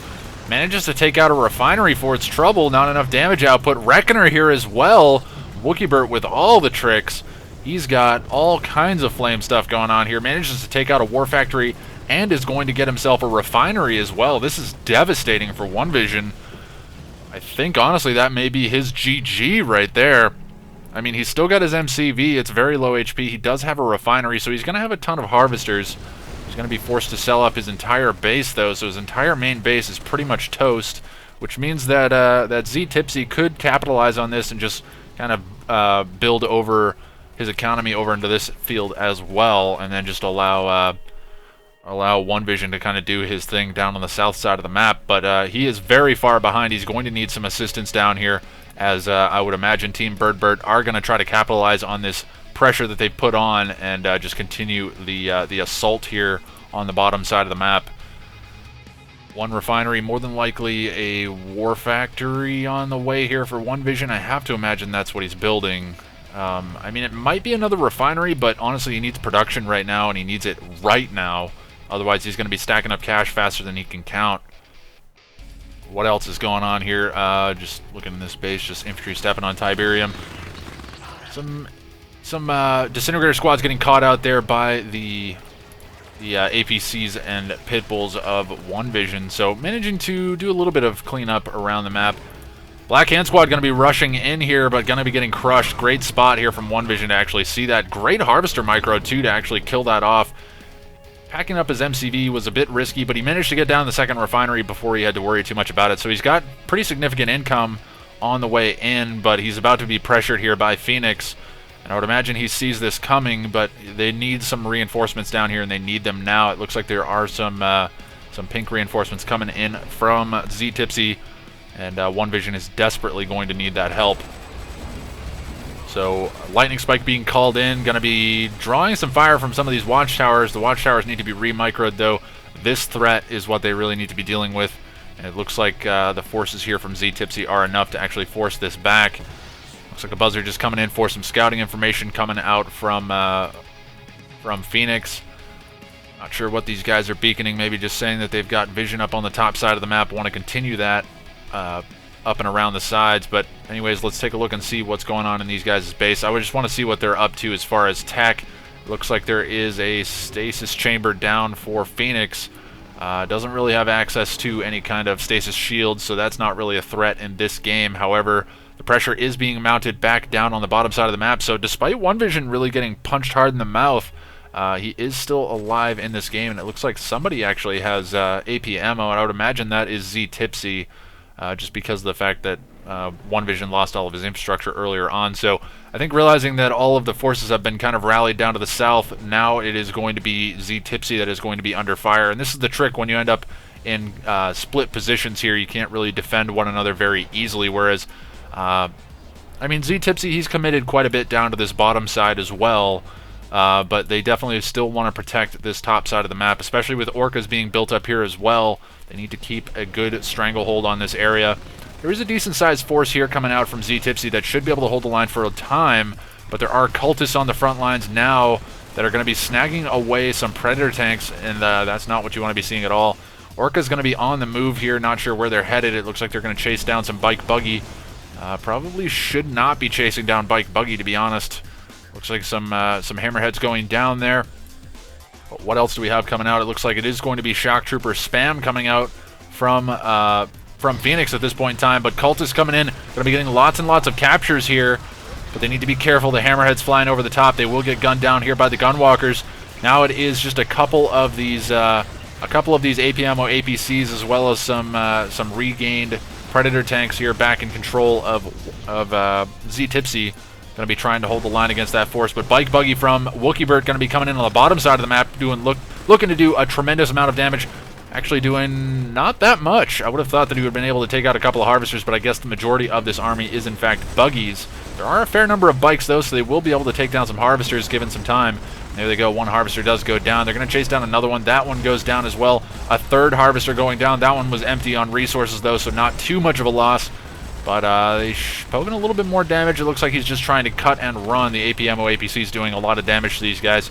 Speaker 1: Manages to take out a refinery for its trouble. Not enough damage output. Reckoner here as well. BirdBert with all the tricks. He's got all kinds of flame stuff going on here. Manages to take out a war factory and is going to get himself a refinery as well. This is devastating for OneVision. I think, honestly, that may be his GG right there. I mean, he's still got his MCV. It's very low HP. He does have a refinery, so he's going to have a ton of harvesters. He's going to be forced to sell up his entire base, though, so his entire main base is pretty much toast, which means that that Z Tipsy could capitalize on this and just kind of build over his economy over into this field as well, and then just allow OneVision to kind of do his thing down on the south side of the map. But he is very far behind. He's going to need some assistance down here, as I would imagine Team BirdBert are going to try to capitalize on this pressure that they put on and just continue the assault here on the bottom side of the map. One refinery, more than likely a war factory on the way here for OneVision. I have to imagine that's what he's building. I mean, it might be another refinery, but honestly, he needs production right now, and he needs it right now. Otherwise, he's going to be stacking up cash faster than he can count. What else is going on here? Just looking in this base, just infantry stepping on Tiberium. Some disintegrator squads getting caught out there by the APCs and Pitbulls of OneVision. So managing to do a little bit of cleanup around the map. Black Hand Squad going to be rushing in here, but going to be getting crushed. Great spot here from OneVision to actually see that. Great Harvester Micro, too, to actually kill that off. Packing up his MCV was a bit risky, but he managed to get down the second refinery before he had to worry too much about it. So he's got pretty significant income on the way in, but he's about to be pressured here by Phoenix. And I would imagine he sees this coming, but they need some reinforcements down here, and they need them now. It looks like there are some pink reinforcements coming in from Z Tipsy, and OneVision is desperately going to need that help. So Lightning Spike being called in, going to be drawing some fire from some of these watchtowers. The watchtowers need to be remicroed, though. This threat is what they really need to be dealing with, and it looks like the forces here from Z Tipsy are enough to actually force this back. Looks like a buzzer just coming in for some scouting information coming out from Phoenix. Not sure what these guys are beaconing. Maybe just saying that they've got vision up on the top side of the map. Want to continue that up and around the sides. But anyways, let's take a look and see what's going on in these guys' base. I would just want to see what they're up to as far as tech. Looks like there is a stasis chamber down for Phoenix. Doesn't really have access to any kind of stasis shield, so that's not really a threat in this game. However, the pressure is being mounted back down on the bottom side of the map, so despite OneVision really getting punched hard in the mouth, he is still alive in this game, and it looks like somebody actually has AP ammo, and I would imagine that is Z Tipsy, just because of the fact that OneVision lost all of his infrastructure earlier on. So I think realizing that all of the forces have been kind of rallied down to the south, now it is going to be Z Tipsy that is going to be under fire, and this is the trick when you end up in split positions here. You can't really defend one another very easily, whereas I mean, Z Tipsy, he's committed quite a bit down to this bottom side as well, but they definitely still want to protect this top side of the map, especially with Orcas being built up here as well. They need to keep a good stranglehold on this area. There is a decent-sized force here coming out from Z Tipsy that should be able to hold the line for a time, but there are cultists on the front lines now that are going to be snagging away some Predator tanks, and that's not what you want to be seeing at all. Orca's going to be on the move here, not sure where they're headed. It looks like they're going to chase down some Bike Buggy. Probably should not be chasing down Bike Buggy, to be honest. Looks like some hammerheads going down there. But what else do we have coming out? It looks like it is going to be Shock Trooper spam coming out from from Phoenix at this point in time, but Cultists coming in, going to be getting lots and lots of captures here, but they need to be careful. The Hammerhead's flying over the top. They will get gunned down here by the Gunwalkers. Now it is just a couple of these AP ammo APCs, as well as some regained Predator tanks here back in control of Z-Tipsy. Going to be trying to hold the line against that force, but Bike Buggy from BirdBert going to be coming in on the bottom side of the map, looking to do a tremendous amount of damage. Actually doing not that much. I would have thought that he would have been able to take out a couple of Harvesters, but I guess the majority of this army is in fact buggies. There are a fair number of bikes though, so they will be able to take down some Harvesters given some time. There they go. One Harvester does go down. They're going to chase down another one. That one goes down as well. A third Harvester going down. That one was empty on resources though, so not too much of a loss. But poking a little bit more damage. It looks like he's just trying to cut and run. The AP ammo APC is doing a lot of damage to these guys.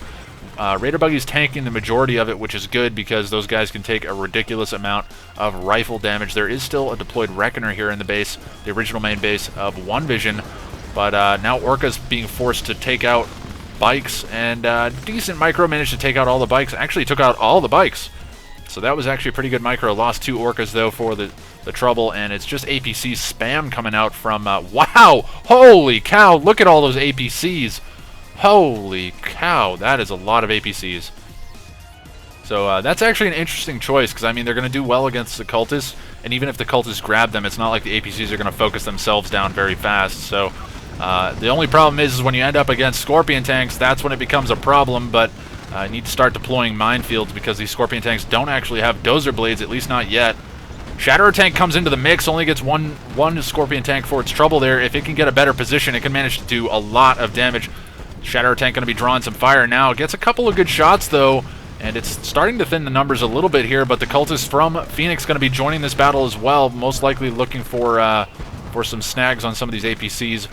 Speaker 1: Raider Buggy's tanking the majority of it, which is good because those guys can take a ridiculous amount of rifle damage. There is still a deployed Reckoner here in the base, the original main base of One Vision. But now Orca's being forced to take out bikes, and decent micro managed to take out all the bikes. Actually took out all the bikes. So that was actually a pretty good micro. Lost 2 Orcas though for the trouble, and it's just APC spam coming out from wow! Holy cow! Look at all those APCs. Holy cow, that is a lot of APCs. So that's actually an interesting choice, because I mean they're going to do well against the Cultists, and even if the Cultists grab them, it's not like the APCs are going to focus themselves down very fast. So the only problem is when you end up against Scorpion tanks, that's when it becomes a problem, but you need to start deploying minefields because these Scorpion tanks don't actually have Dozer Blades, at least not yet. Shatterer tank comes into the mix, only gets one Scorpion tank for its trouble there. If it can get a better position, it can manage to do a lot of damage. Shatterer tank going to be drawing some fire now. Gets a couple of good shots though, and it's starting to thin the numbers a little bit here, but the Cultists from Phoenix going to be joining this battle as well, most likely looking for some snags on some of these APCs,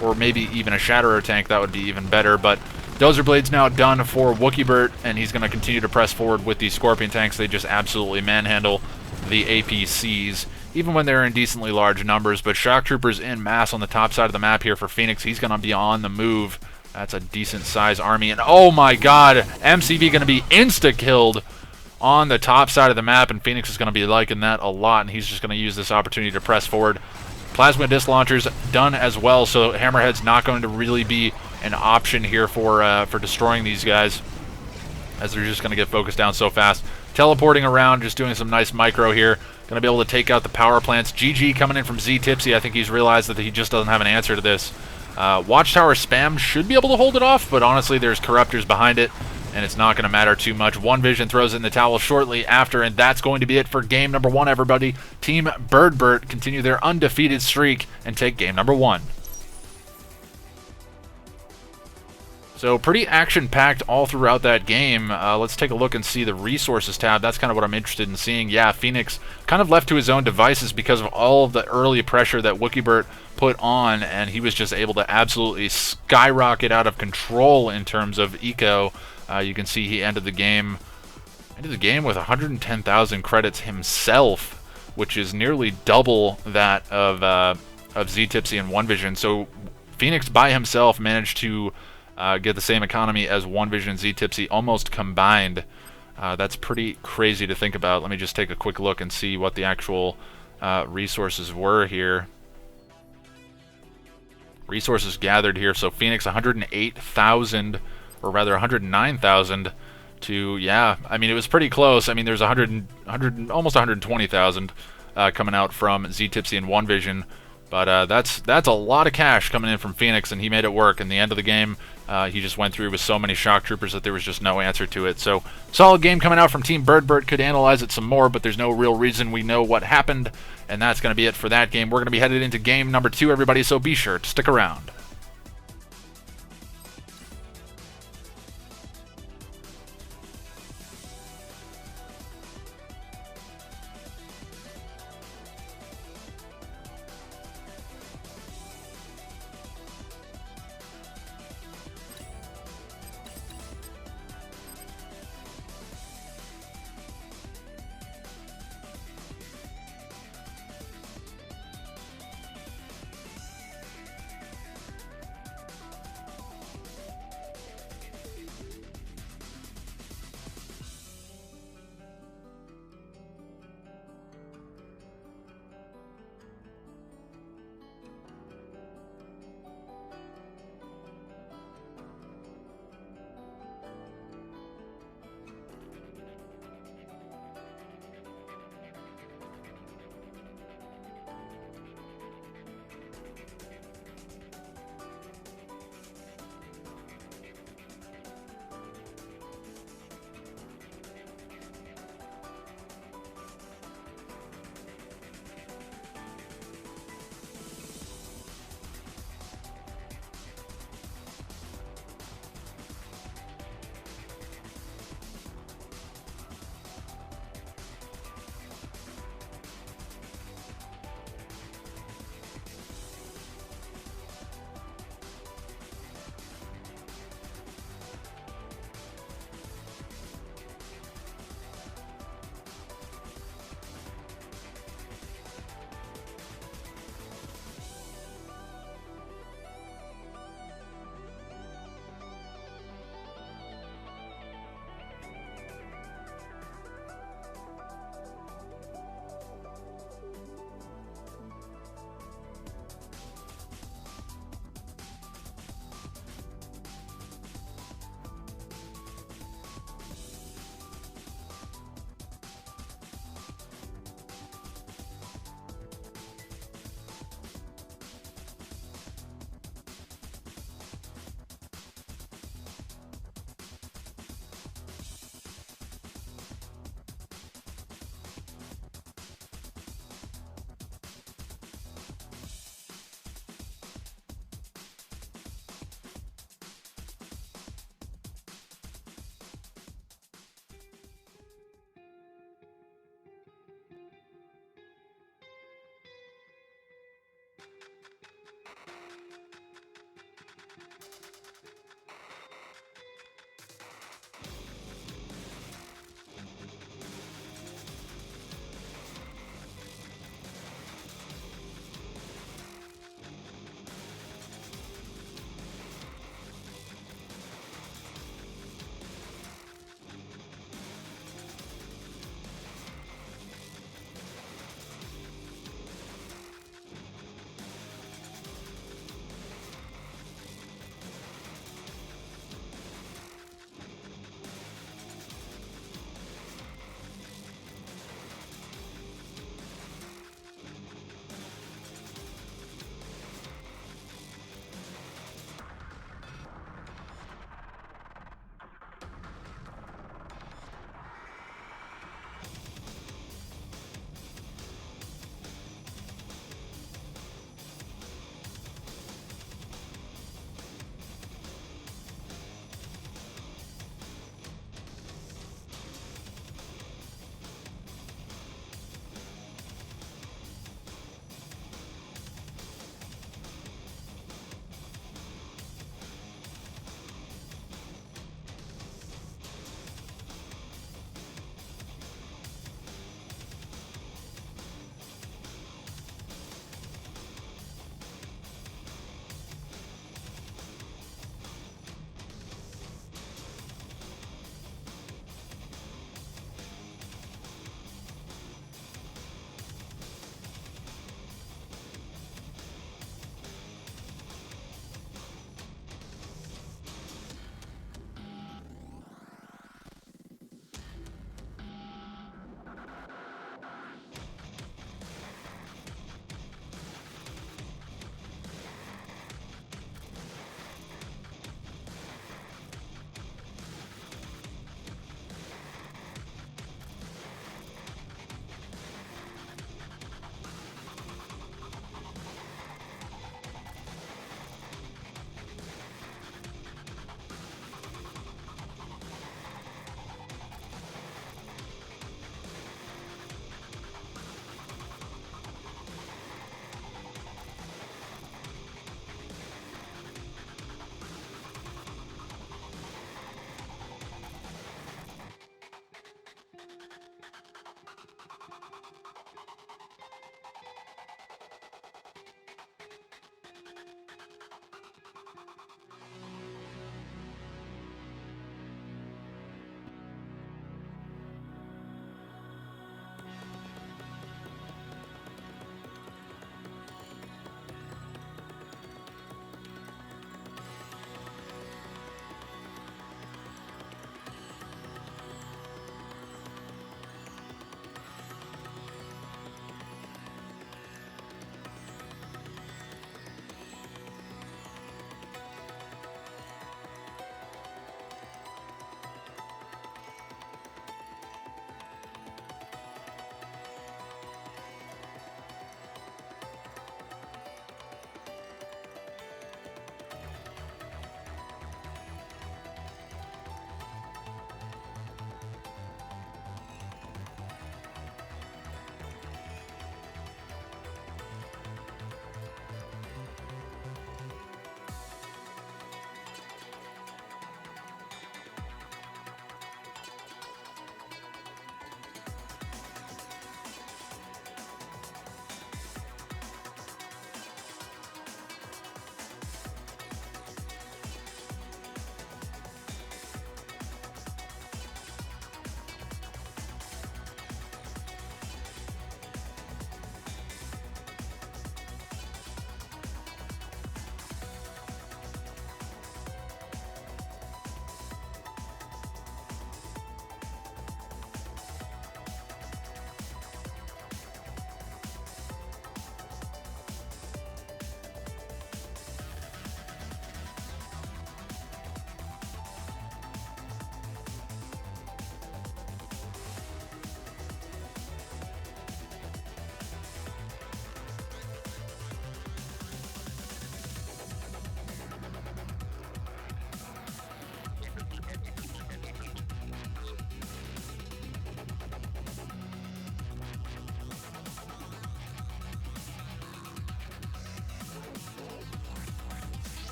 Speaker 1: or maybe even a Shatterer tank. That would be even better, but Dozer Blade's now done for BirdBert, and he's going to continue to press forward with these Scorpion tanks. They just absolutely manhandle the APCs, even when they're in decently large numbers. But Shock Troopers in mass on the top side of the map here for Phoenix. He's going to be on the move. That's a decent size army, and oh my god, MCV going to be insta-killed on the top side of the map, and Phoenix is going to be liking that a lot, and he's just going to use this opportunity to press forward. Plasma Disc Launchers done as well, so Hammerhead's not going to really be an option here for destroying these guys, as they're just going to get focused down so fast. Teleporting around, just doing some nice micro here. Going to be able to take out the power plants. GG coming in from Z-Tipsy. I think he's realized that he just doesn't have an answer to this. Watchtower spam should be able to hold it off, but honestly there's Corruptors behind it, and it's not going to matter too much. One Vision throws in the towel shortly after, and that's going to be it for game number 1, everybody. Team BirdBert continue their undefeated streak and take game number 1. So pretty action-packed all throughout that game. Let's take a look and see the resources tab. That's kind of what I'm interested in seeing. Yeah, Phoenix kind of left to his own devices because of all of the early pressure that BirdBert put on, and he was just able to absolutely skyrocket out of control in terms of eco. You can see he ended the game with 110,000 credits himself, which is nearly double that of Z-Tipsy and One Vision. So Phoenix by himself managed to get the same economy as One Vision and Z-Tipsy almost combined. That's pretty crazy to think about. Let me just take a quick look and see what the actual resources were here. Resources gathered here. So Phoenix 108,000, or rather 109,000 to, yeah, I mean, it was pretty close. I mean, there's almost 120,000 coming out from Z-Tipsy and One Vision. But that's a lot of cash coming in from Phoenix, and he made it work. In the end of the game, he just went through with so many Shock Troopers that there was just no answer to it. So, solid game coming out from Team BirdBert. Could analyze it some more, but there's no real reason. We know what happened, and that's going to be it for that game. We're going to be headed into game number 2, everybody, so be sure to stick around.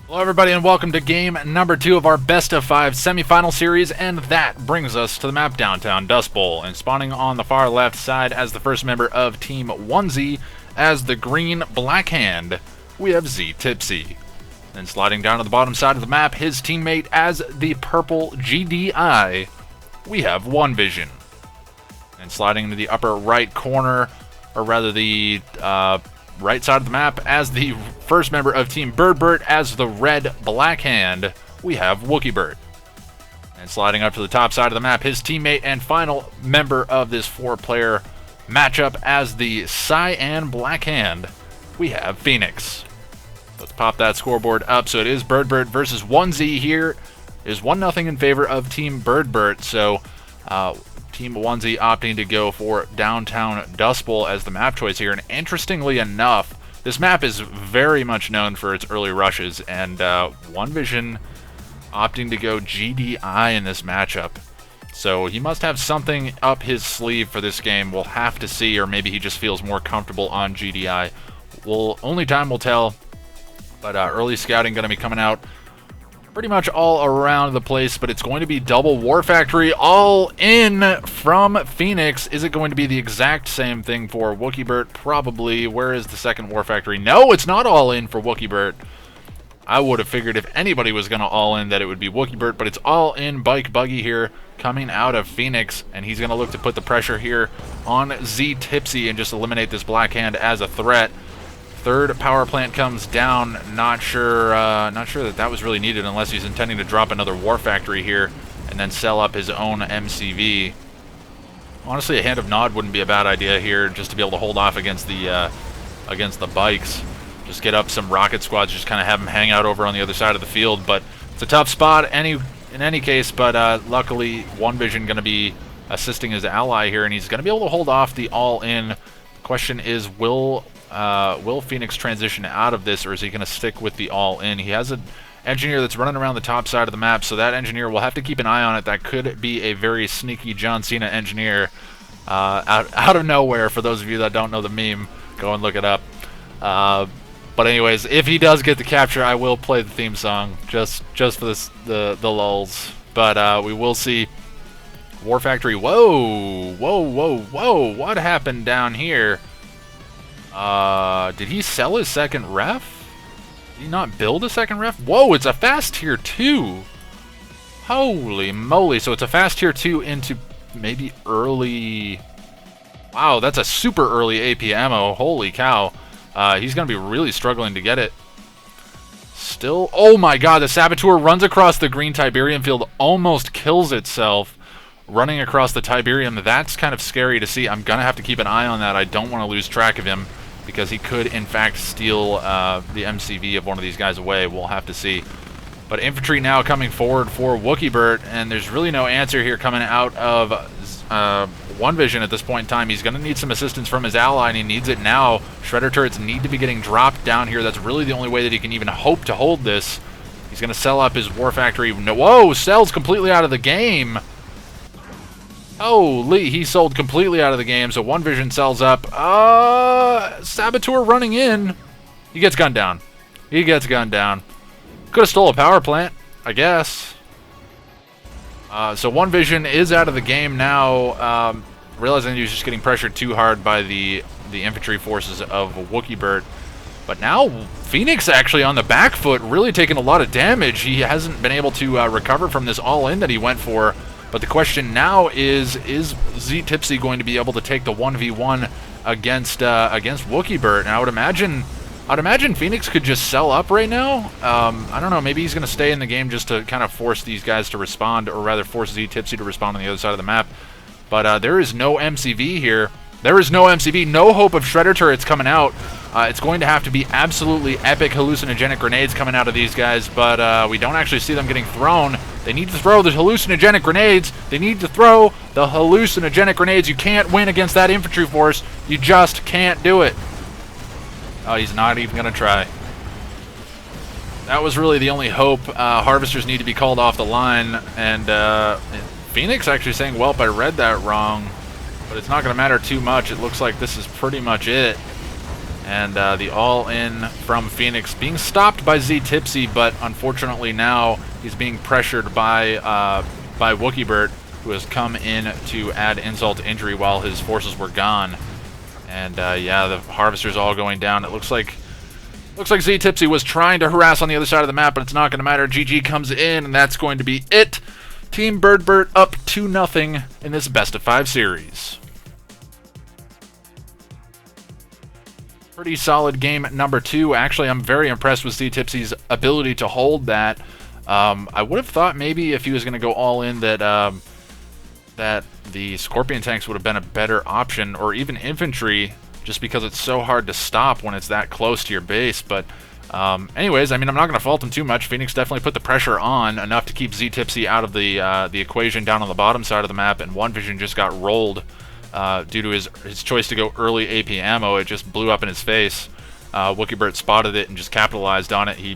Speaker 1: Hello everybody and welcome to game number 2 of our best of 5 semifinal series, and that brings us to the map Downtown Dust Bowl. And spawning on the far left side as the first member of Team Onezee as the green black hand, we have Z Tipsy. Then sliding down to the bottom side of the map, his teammate as the purple GDI, we have One Vision. And sliding into the upper right corner, or rather the right side of the map, as the first member of Team BirdBert as the red black hand, we have WookieBert. And sliding up to the top side of the map, his teammate and final member of this 4-player matchup as the cyan black hand, we have Phoenix. Let's pop that scoreboard up. So it is BirdBert versus Onezee here. It is 1-0 in favor of Team BirdBert. So Team Onezee opting to go for Downtown Dust Bowl as the map choice here. And interestingly enough, this map is very much known for its early rushes, and One Vision opting to go GDI in this matchup. So he must have something up his sleeve for this game. We'll have to see, or maybe he just feels more comfortable on GDI. Only time will tell, but early scouting going to be coming out pretty much all around the place, but it's going to be double War Factory all in from Phoenix. Is it going to be the exact same thing for WookieBert? Probably. Where is the second War Factory? No, it's not all in for WookieBert. I would have figured if anybody was going to all in that it would be WookieBert, but it's all in Bike Buggy here coming out of Phoenix, and he's going to look to put the pressure here on Z Tipsy and just eliminate this black hand as a threat. Third power plant comes down. Not sure that was really needed unless he's intending to drop another War Factory here and then sell up his own MCV. Honestly, a Hand of Nod wouldn't be a bad idea here, just to be able to hold off against the bikes. Just get up some rocket squads, just kind of have them hang out over on the other side of the field. But it's a tough spot in any case. But luckily, One Vision going to be assisting his ally here, and he's going to be able to hold off the all-in. The question is, will Phoenix transition out of this, or is he going to stick with the all-in? He has an engineer that's running around the top side of the map, so that engineer will have to keep an eye on it. That could be a very sneaky John Cena engineer out of nowhere. For those of you that don't know the meme, go and look it up. But anyways, if he does get the capture, I will play the theme song just for the lulz. But we will see. War Factory. Whoa! What happened down here? Did he sell his second ref? Did he not build a second ref? Whoa, it's a fast tier 2. Holy moly. So it's a fast tier 2 into maybe early... Wow, that's a super early AP ammo. Holy cow. He's going to be really struggling to get it. Still... Oh my god, the Saboteur runs across the green Tiberium field, almost kills itself. Running across the Tiberium, that's kind of scary to see. I'm going to have to keep an eye on that. I don't want to lose track of him, because he could, in fact, steal the MCV of one of these guys away. We'll have to see. But infantry now coming forward for WookieBert, and there's really no answer here coming out of One Vision at this point in time. He's going to need some assistance from his ally, and he needs it now. Shredder turrets need to be getting dropped down here. That's really the only way that he can even hope to hold this. He's going to sell up his War Factory. No, whoa, sells completely out of the game. Holy, he sold completely out of the game, so One Vision sells up. Saboteur running in. He gets gunned down. He gets gunned down. Could have stole a power plant, I guess. So One Vision is out of the game now, realizing he was just getting pressured too hard by the infantry forces of WookieBert. But now Phoenix actually on the back foot, really taking a lot of damage. He hasn't been able to recover from this all-in that he went for. But the question now is Z Tipsy going to be able to take the 1v1 against WookieBert? And I would imagine Phoenix could just sell up right now. I don't know, maybe he's going to stay in the game just to kind of force these guys to respond, or rather force Z Tipsy to respond on the other side of the map. But there is no MCV here. There is no MCV, no hope of Shredder turrets coming out. It's going to have to be absolutely epic hallucinogenic grenades coming out of these guys, but we don't actually see them getting thrown. They need to throw the hallucinogenic grenades. They need to throw the hallucinogenic grenades. You can't win against that infantry force. You just can't do it. Oh, he's not even going to try. That was really the only hope. Harvesters need to be called off the line, and Phoenix actually saying, "Welp, I read that wrong." But it's not going to matter too much. It looks like this is pretty much it. And the all-in from Phoenix being stopped by Z Tipsy, but unfortunately now he's being pressured by BirdBert, who has come in to add insult to injury while his forces were gone. And yeah, the Harvester's all going down. It looks like Z Tipsy was trying to harass on the other side of the map, but it's not going to matter. GG comes in, and that's going to be it. Team BirdBert up 2-0 in this best-of-5 series. Pretty solid game number 2. Actually, I'm very impressed with Z Tipsy's ability to hold that. I would have thought maybe if he was going to go all in that that the Scorpion tanks would have been a better option, or even infantry, just because it's so hard to stop when it's that close to your base. But anyways, I mean, I'm not going to fault him too much. Phoenix definitely put the pressure on enough to keep Z Tipsy out of the equation down on the bottom side of the map, and One Vision just got rolled. Due to his choice to go early AP ammo. It just blew up in his face. BirdBert spotted it and just capitalized on it. He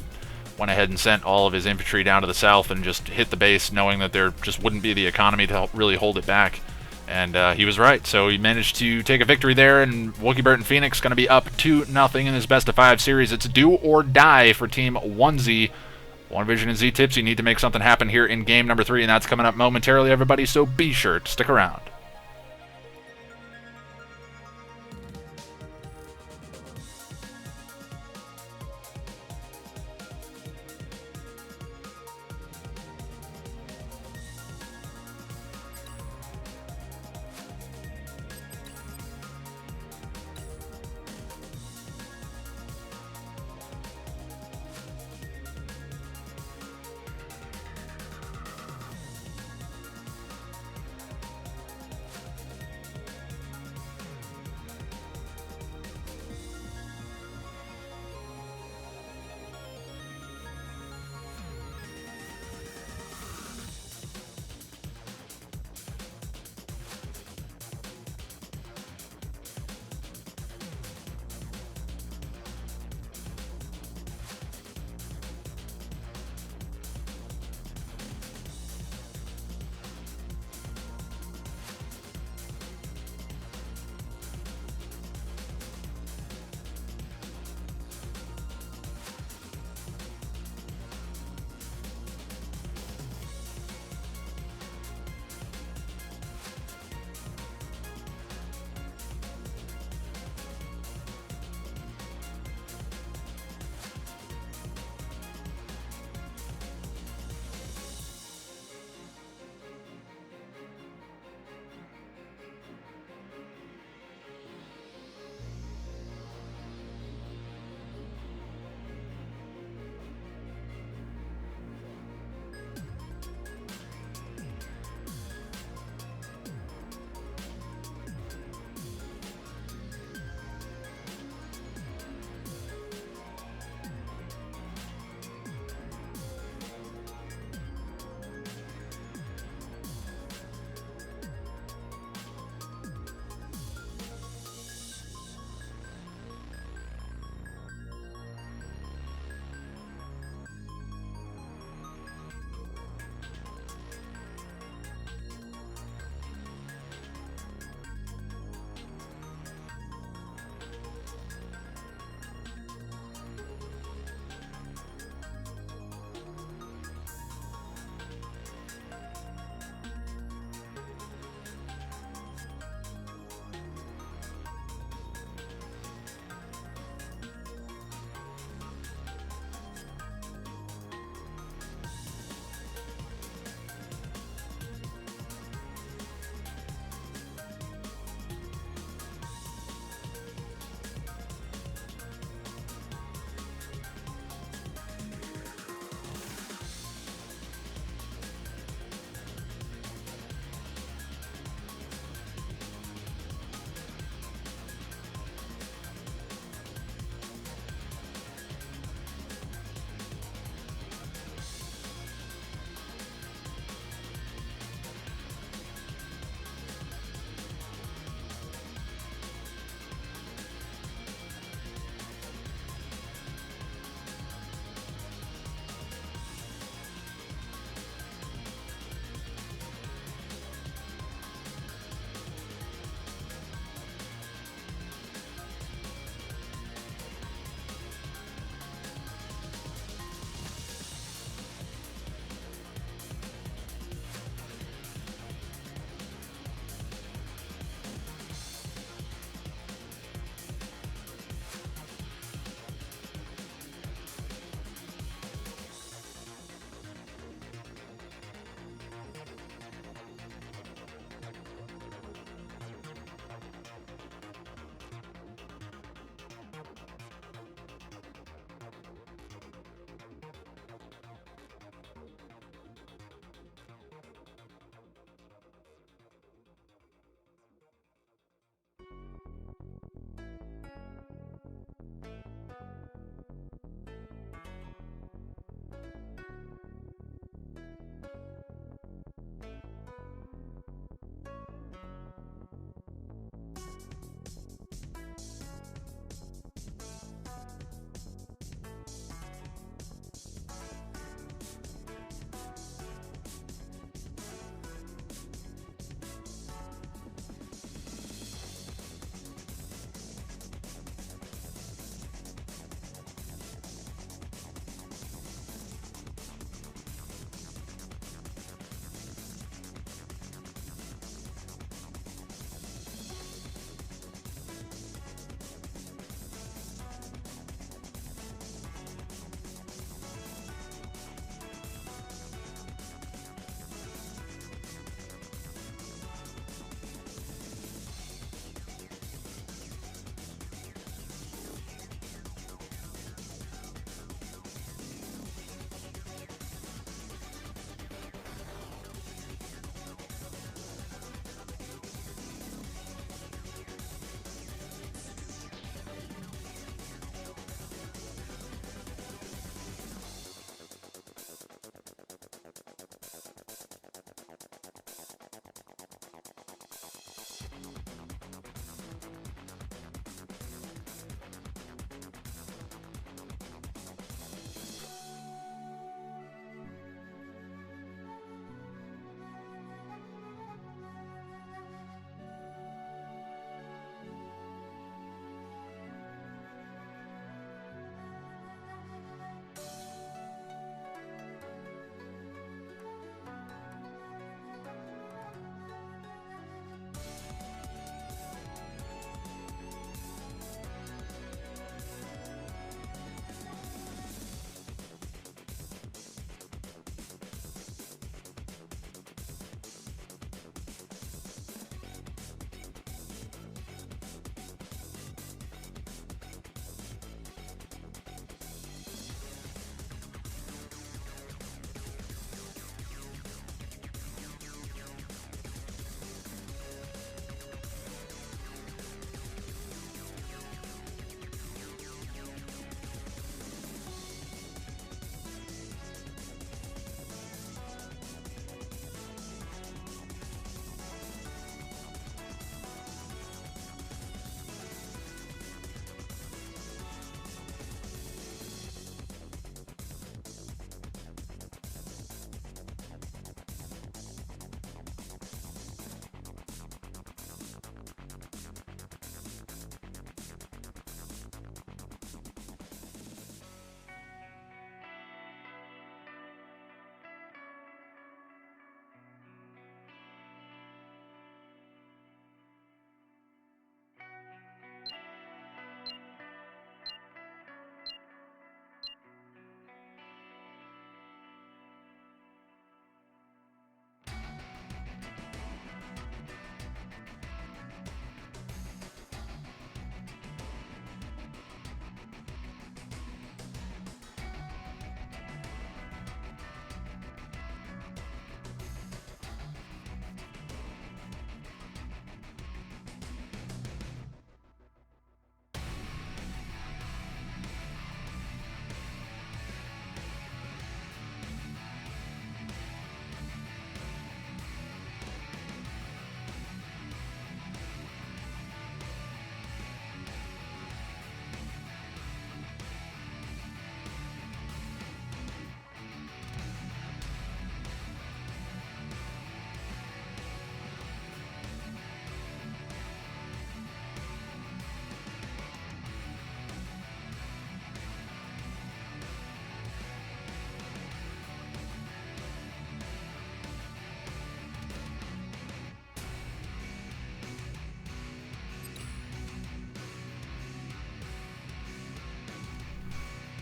Speaker 1: went ahead and sent all of his infantry down to the south and just hit the base, knowing that there just wouldn't be the economy to help really hold it back. And he was right, so he managed to take a victory there, and BirdBert and Phoenix going to be up 2-0 in this best-of-5 series. It's do or die for Team Onezee. One Vision and Z Tipsy need to make something happen here in game number 3, and that's coming up momentarily, everybody, so be sure to stick around.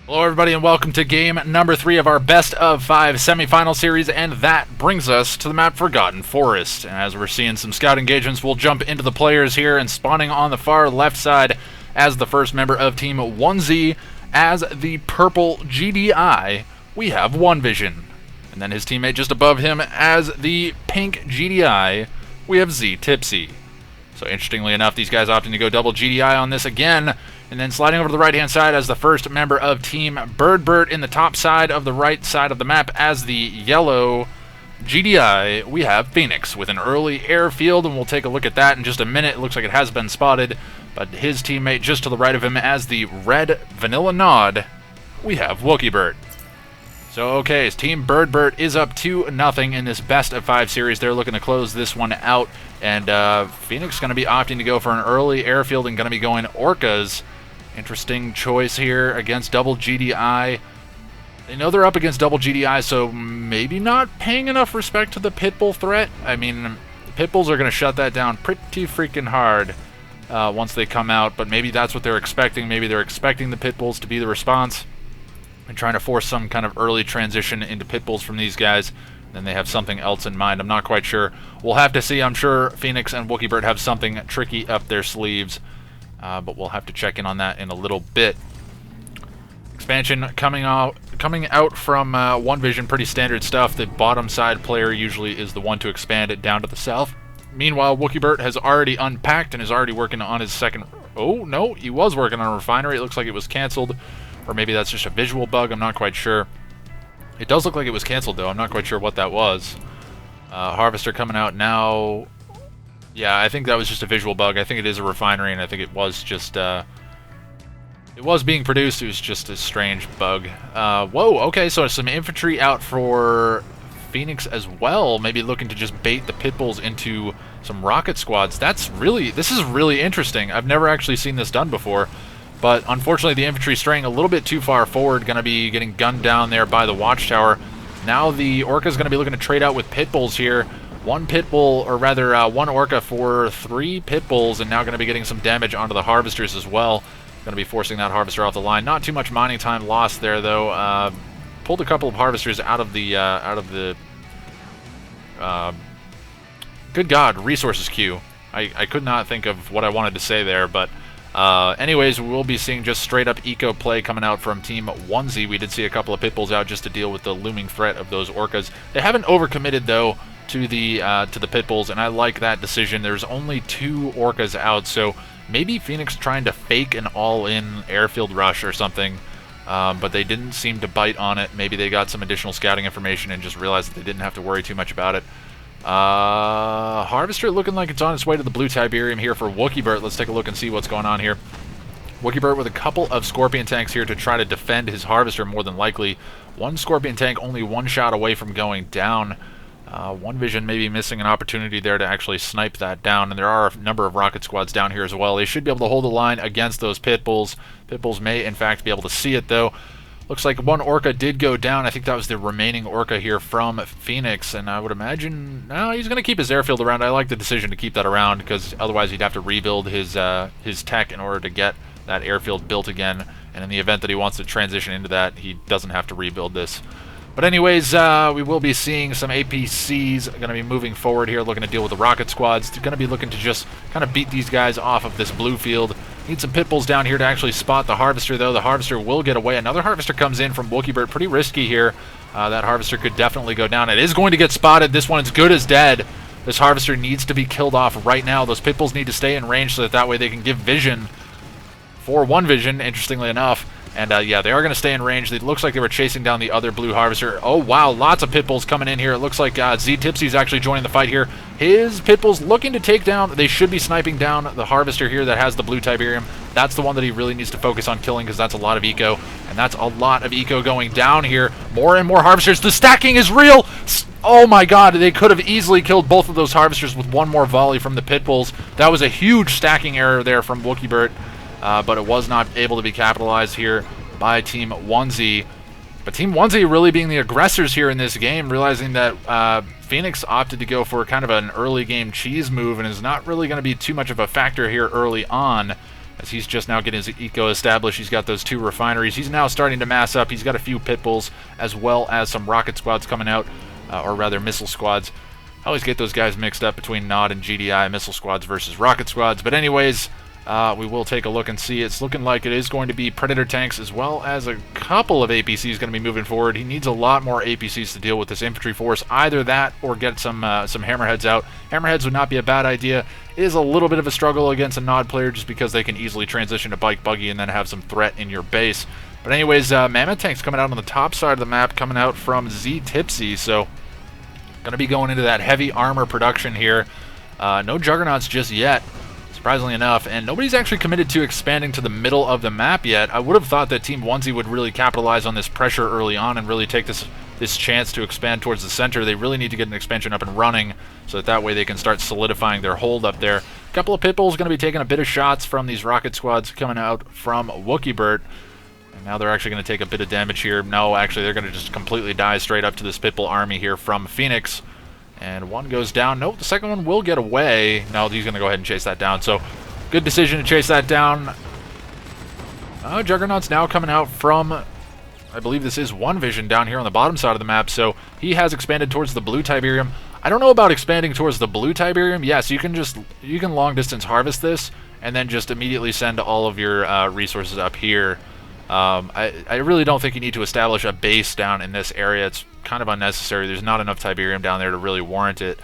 Speaker 1: Hello everybody and welcome to game number 3 of our best of 5 semifinal series, and that brings us to the map Forgotten Forest. And as we're seeing some scout engagements, we'll jump into the players here, and spawning on the far left side as the first member of Team Onezee, as the purple GDI, we have One Vision. And then his teammate just above him as the pink GDI, we have Z Tipsy. So interestingly enough, these guys opting to go double GDI on this again. And then sliding over to the right-hand side as the first member of Team BirdBert in the top side of the right side of the map as the yellow GDI, we have Phoenix with an early airfield, and we'll take a look at that in just a minute. It looks like it has been spotted, but his teammate just to the right of him as the red Vanilla Nod, we have WookieBert. So okay, his Team BirdBert is up 2-0 in this best of 5 series. They're looking to close this one out, and Phoenix is going to be opting to go for an early airfield and going to be going Orcas. Interesting choice here against double GDI. They know they're up against double GDI, so maybe not paying enough respect to the Pitbull threat. I mean, the Pitbulls are going to shut that down pretty freaking hard once they come out, but maybe that's what they're expecting. Maybe they're expecting the Pitbulls to be the response and trying to force some kind of early transition into Pitbulls from these guys. Then they have something else in mind. I'm not quite sure. We'll have to see. I'm sure Phoenix and WookieBert have something tricky up their sleeves. But we'll have to check in on that in a little bit. Expansion coming out from One Vision, pretty standard stuff. The bottom side player usually is the one to expand it down to the south. Meanwhile, WookieBert has already unpacked and is already working on his second... Oh, no, he was working on a refinery. It looks like it was canceled. Or maybe that's just a visual bug. I'm not quite sure. It does look like it was canceled, though. I'm not quite sure what that was. Harvester coming out now... Yeah, I think that was just a visual bug. I think it is a refinery, and I think it was just, it was being produced. It was just a strange bug. Whoa, okay, so some infantry out for Phoenix as well. Maybe looking to just bait the Pitbulls into some rocket squads. This is really interesting. I've never actually seen this done before. But unfortunately, the infantry straying a little bit too far forward. Going to be getting gunned down there by the watchtower. Now the Orca's going to be looking to trade out with Pitbulls here. One Pitbull, or rather one Orca for 3 Pitbulls, and now going to be getting some damage onto the Harvesters as well. Going to be forcing that Harvester off the line. Not too much mining time lost there, though. Pulled a couple of Harvesters out of the good God, resources queue. I could not think of what I wanted to say there, but anyways, we will be seeing just straight up eco play coming out from Team Onezee. We did see a couple of Pitbulls out just to deal with the looming threat of those Orcas. They haven't overcommitted, though, to the Pitbulls, and I like that decision. There's only 2 Orcas out, so maybe Phoenix trying to fake an all-in airfield rush or something, but they didn't seem to bite on it. Maybe they got some additional scouting information and just realized that they didn't have to worry too much about it. Harvester looking like it's on its way to the blue Tiberium here for WookieBert. Let's take a look and see what's going on here. WookieBert with a couple of Scorpion tanks here to try to defend his Harvester, more than likely. One Scorpion tank only 1 shot away from going down. One Vision may be missing an opportunity there to actually snipe that down, and there are a number of rocket squads down here as well. They should be able to hold the line against those Pitbulls. Pitbulls may, in fact, be able to see it, though. Looks like one Orca did go down. I think that was the remaining Orca here from Phoenix, and I would imagine... No, he's going to keep his airfield around. I like the decision to keep that around, because otherwise he'd have to rebuild his tech in order to get that airfield built again, and in the event that he wants to transition into that, he doesn't have to rebuild this. But anyways, we will be seeing some APCs going to be moving forward here, looking to deal with the rocket squads. They're going to be looking to just kind of beat these guys off of this blue field. Need some Pitbulls down here to actually spot the Harvester, though. The Harvester will get away. Another Harvester comes in from WookieBert. Pretty risky here. That Harvester could definitely go down. It is going to get spotted. This one's good as dead. This Harvester needs to be killed off right now. Those Pitbulls need to stay in range so that way they can give vision for One Vision, interestingly enough. And yeah, they are going to stay in range. It looks like they were chasing down the other blue Harvester. Oh, wow, lots of Pitbulls coming in here. It looks like Z Tipsy's actually joining the fight here. His Pitbulls looking to take down... They should be sniping down the Harvester here that has the blue Tiberium. That's the one that he really needs to focus on killing, because that's a lot of eco. And that's a lot of eco going down here. More and more Harvesters. The stacking is real! Oh my God, they could have easily killed both of those Harvesters with one more volley from the Pitbulls. That was a huge stacking error there from WookieBert. But it was not able to be capitalized here by Team Onezee. But Team Onezee really being the aggressors here in this game, realizing that Phoenix opted to go for kind of an early game cheese move and is not really going to be too much of a factor here early on. as he's just now getting his eco established. He's got those 2 refineries. He's now starting to mass up. He's got a few pit bulls as well as some rocket squads coming out, or rather missile squads. I always get those guys mixed up between NOD and GDI, missile squads versus rocket squads. But anyways, we will take a look and see. It's looking like it is going to be Predator tanks as well as a couple of APCs going to be moving forward. He needs a lot more APCs to deal with this infantry force. Either that or get some hammerheads out. Hammerheads would not be a bad idea. It is a little bit of a struggle against a NOD player just because they can easily transition to bike buggy and then have some threat in your base. But anyways, Mammoth tanks coming out on the top side of the map, coming out from Z Tipsy. So going to be going into that heavy armor production here. No juggernauts just yet, surprisingly enough, and nobody's actually committed to expanding to the middle of the map yet. I would have thought that Team Onezee would really capitalize on this pressure early on and really take this chance to expand towards the center. They really need to get an expansion up and running so that way they can start solidifying their hold up there. A couple of pit bulls going to be taking a bit of shots from these rocket squads coming out from BirdBert. And now they're actually going to take a bit of damage here. No, actually they're going to just completely die straight up to this pit bull army here from Phoenix. And one goes down. Nope, the second one will get away. No, he's going to go ahead and chase that down. So, good decision to chase that down. Juggernaut's now coming out from, I believe this is One Vision down here on the bottom side of the map. So, he has expanded towards the blue Tiberium. I don't know about expanding towards the blue Tiberium. Yes, you can long distance harvest this and then just immediately send all of your resources up here. I really don't think you need to establish a base down in this area. It's kind of unnecessary. There's not enough Tiberium down there to really warrant it.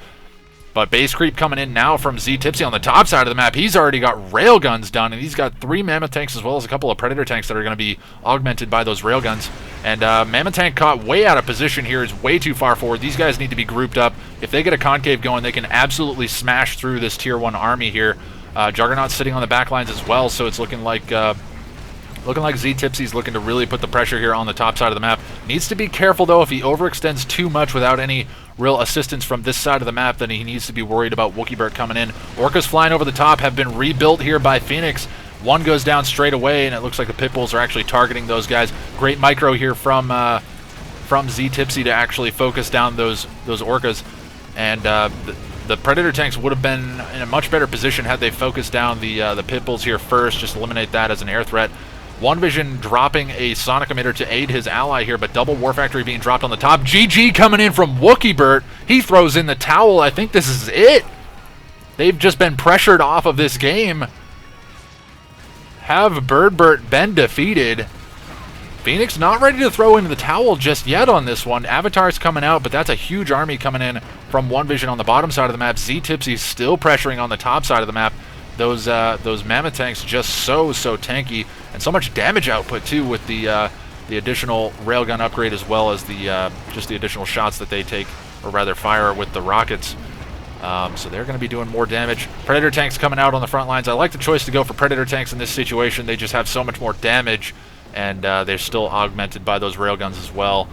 Speaker 1: But base creep coming in now from Z Tipsy on the top side of the map. He's already got railguns done, and he's got 3 Mammoth tanks as well as a couple of Predator tanks that are going to be augmented by those railguns. And Mammoth tank caught way out of position here, is way too far forward. These guys need to be grouped up. If they get a concave going, they can absolutely smash through this Tier 1 army here. Juggernaut's sitting on the back lines as well, so it's looking like Z Tipsy's looking to really put the pressure here on the top side of the map. Needs to be careful, though. If he overextends too much without any real assistance from this side of the map, then he needs to be worried about BirdBert coming in. Orcas flying over the top have been rebuilt here by Phoenix. One goes down straight away, and it looks like the pit bulls are actually targeting those guys. Great micro here from Z Tipsy to actually focus down those Orcas. And the Predator tanks would have been in a much better position had they focused down the pit bulls here first, just eliminate that as an air threat. One Vision dropping a sonic emitter to aid his ally here, but double War Factory being dropped on the top. GG coming in from BirdBert. He throws in the towel. I think this is it. They've just been pressured off of this game. Have BirdBert been defeated? Phoenix not ready to throw in the towel just yet on this one. Avatar's coming out, but that's a huge army coming in from One Vision on the bottom side of the map. Z Tipsy's still pressuring on the top side of the map. Those Mammoth tanks just so tanky, and so much damage output too with the additional railgun upgrade as well as just the additional shots that they take, or rather fire with the rockets. So they're going to be doing more damage. Predator tanks coming out on the front lines. I like the choice to go for Predator tanks in this situation. They just have so much more damage, and they're still augmented by those railguns as well.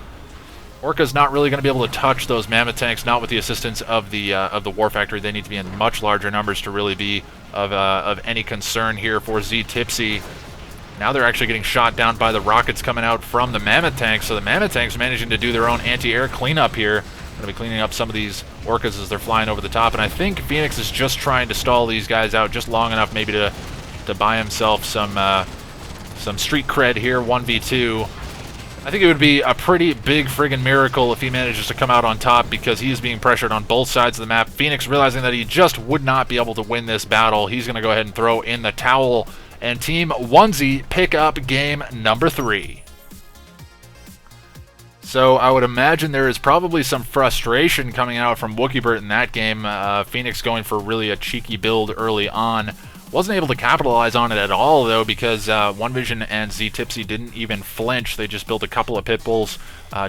Speaker 1: Orca's not really going to be able to touch those Mammoth tanks, not with the assistance of the War Factory. They need to be in much larger numbers to really be of any concern here for Z Tipsy. Now they're actually getting shot down by the rockets coming out from the Mammoth tanks. So the Mammoth tanks managing to do their own anti-air cleanup here. Going to be cleaning up some of these Orcas as they're flying over the top. And I think Phoenix is just trying to stall these guys out just long enough maybe to buy himself some street cred here, 1v2. I think it would be a pretty big friggin' miracle if he manages to come out on top, because he is being pressured on both sides of the map. Phoenix realizing that he just would not be able to win this battle. He's going to go ahead and throw in the towel, and Team Onezee pick up game number 3. So I would imagine there is probably some frustration coming out from BirdBert in that game. Phoenix going for really a cheeky build early on. Wasn't able to capitalize on it at all, though, because One Vision and Z Tipsy didn't even flinch. They just built a couple of pit bulls,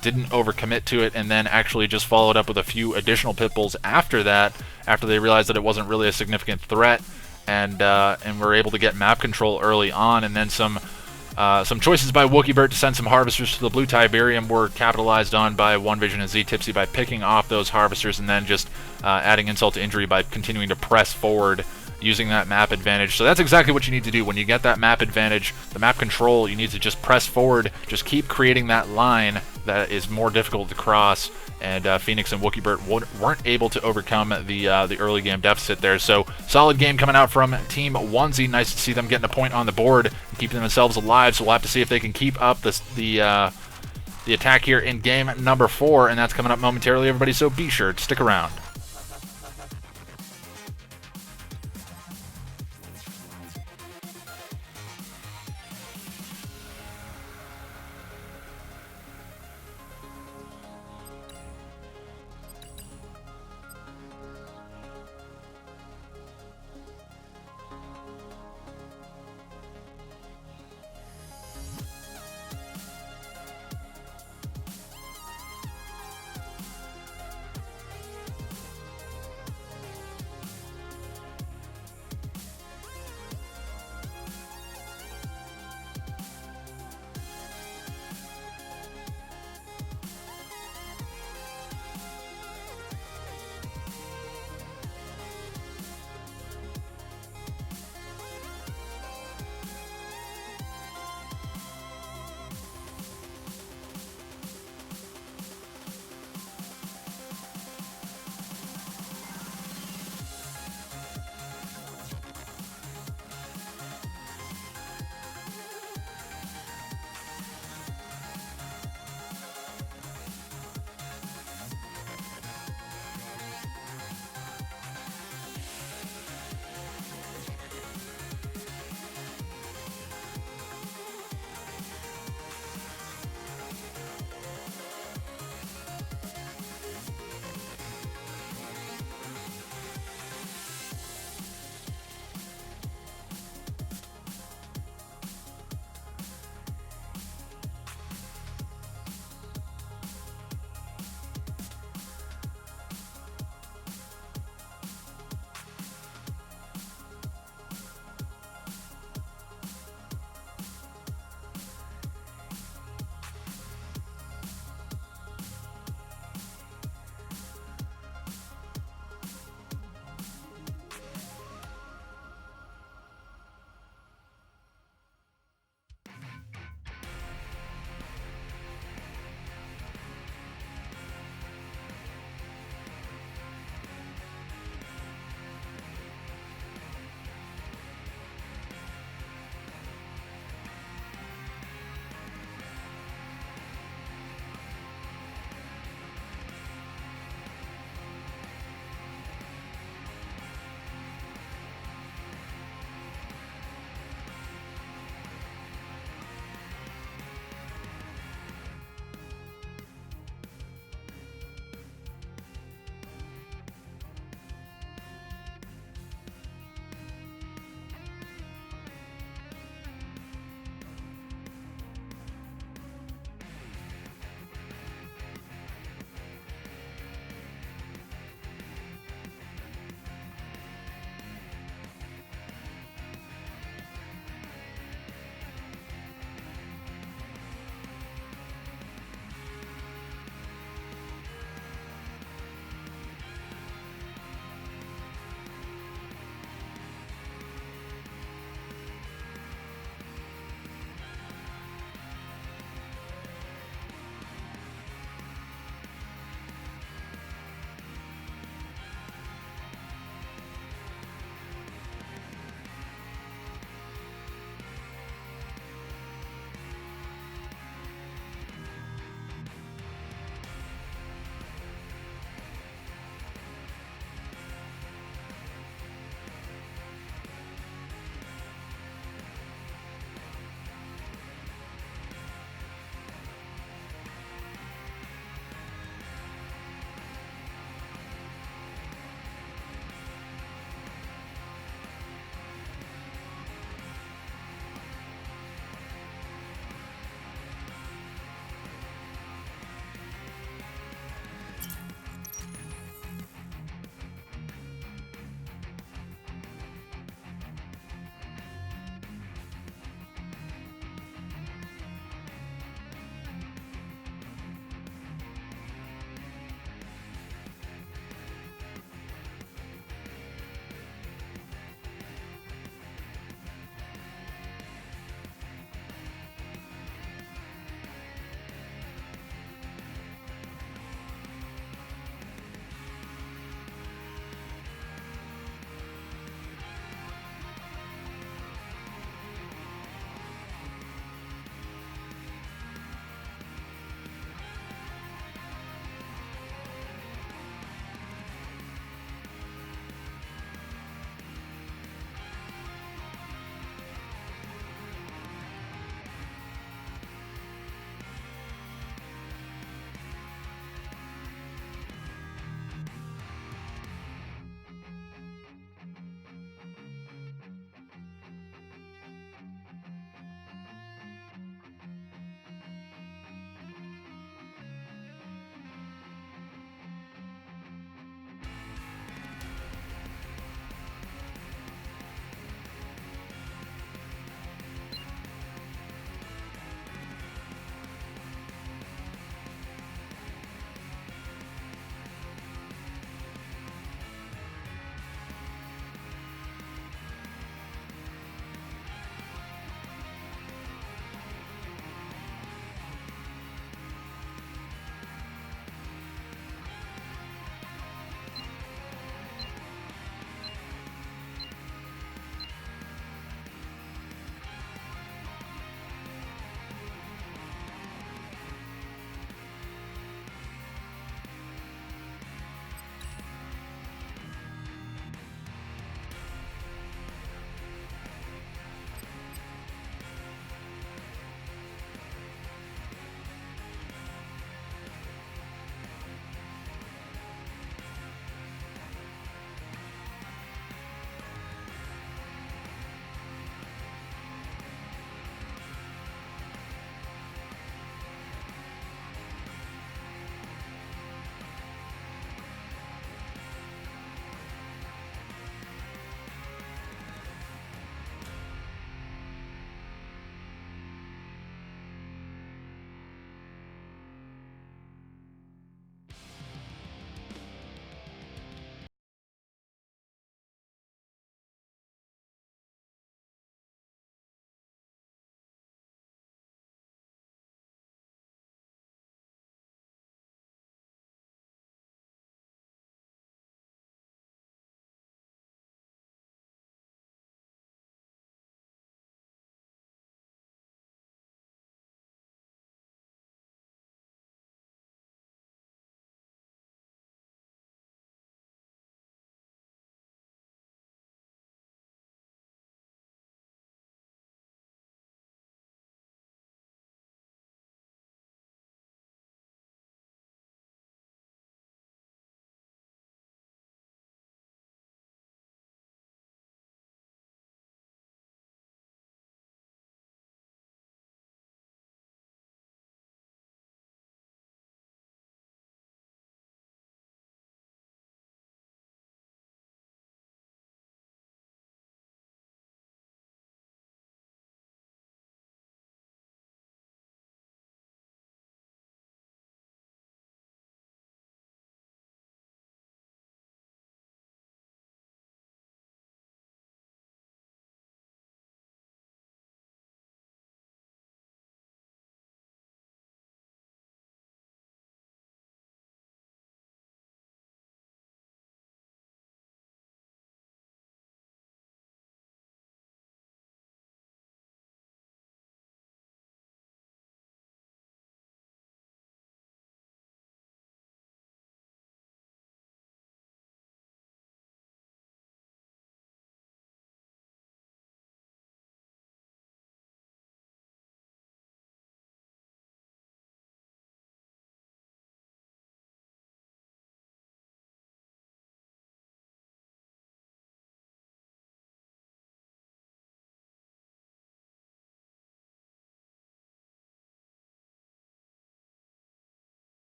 Speaker 1: didn't overcommit to it, and then actually just followed up with a few additional pit bulls after that, after they realized that it wasn't really a significant threat, and were able to get map control early on. And then some choices by BirdBert to send some harvesters to the blue Tiberium were capitalized on by One Vision and Z Tipsy by picking off those harvesters, and then just adding insult to injury by continuing to press forward using that map advantage. So that's exactly what you need to do. When you get that map advantage, the map control, you need to just press forward, just keep creating that line that is more difficult to cross, and Phoenix and BirdBert weren't able to overcome the early game deficit there. So solid game coming out from Team Onezee. Nice to see them getting a point on the board and keeping themselves alive. So we'll have to see if they can keep up the attack here in game number 4, and that's coming up momentarily, everybody. So be sure to stick around.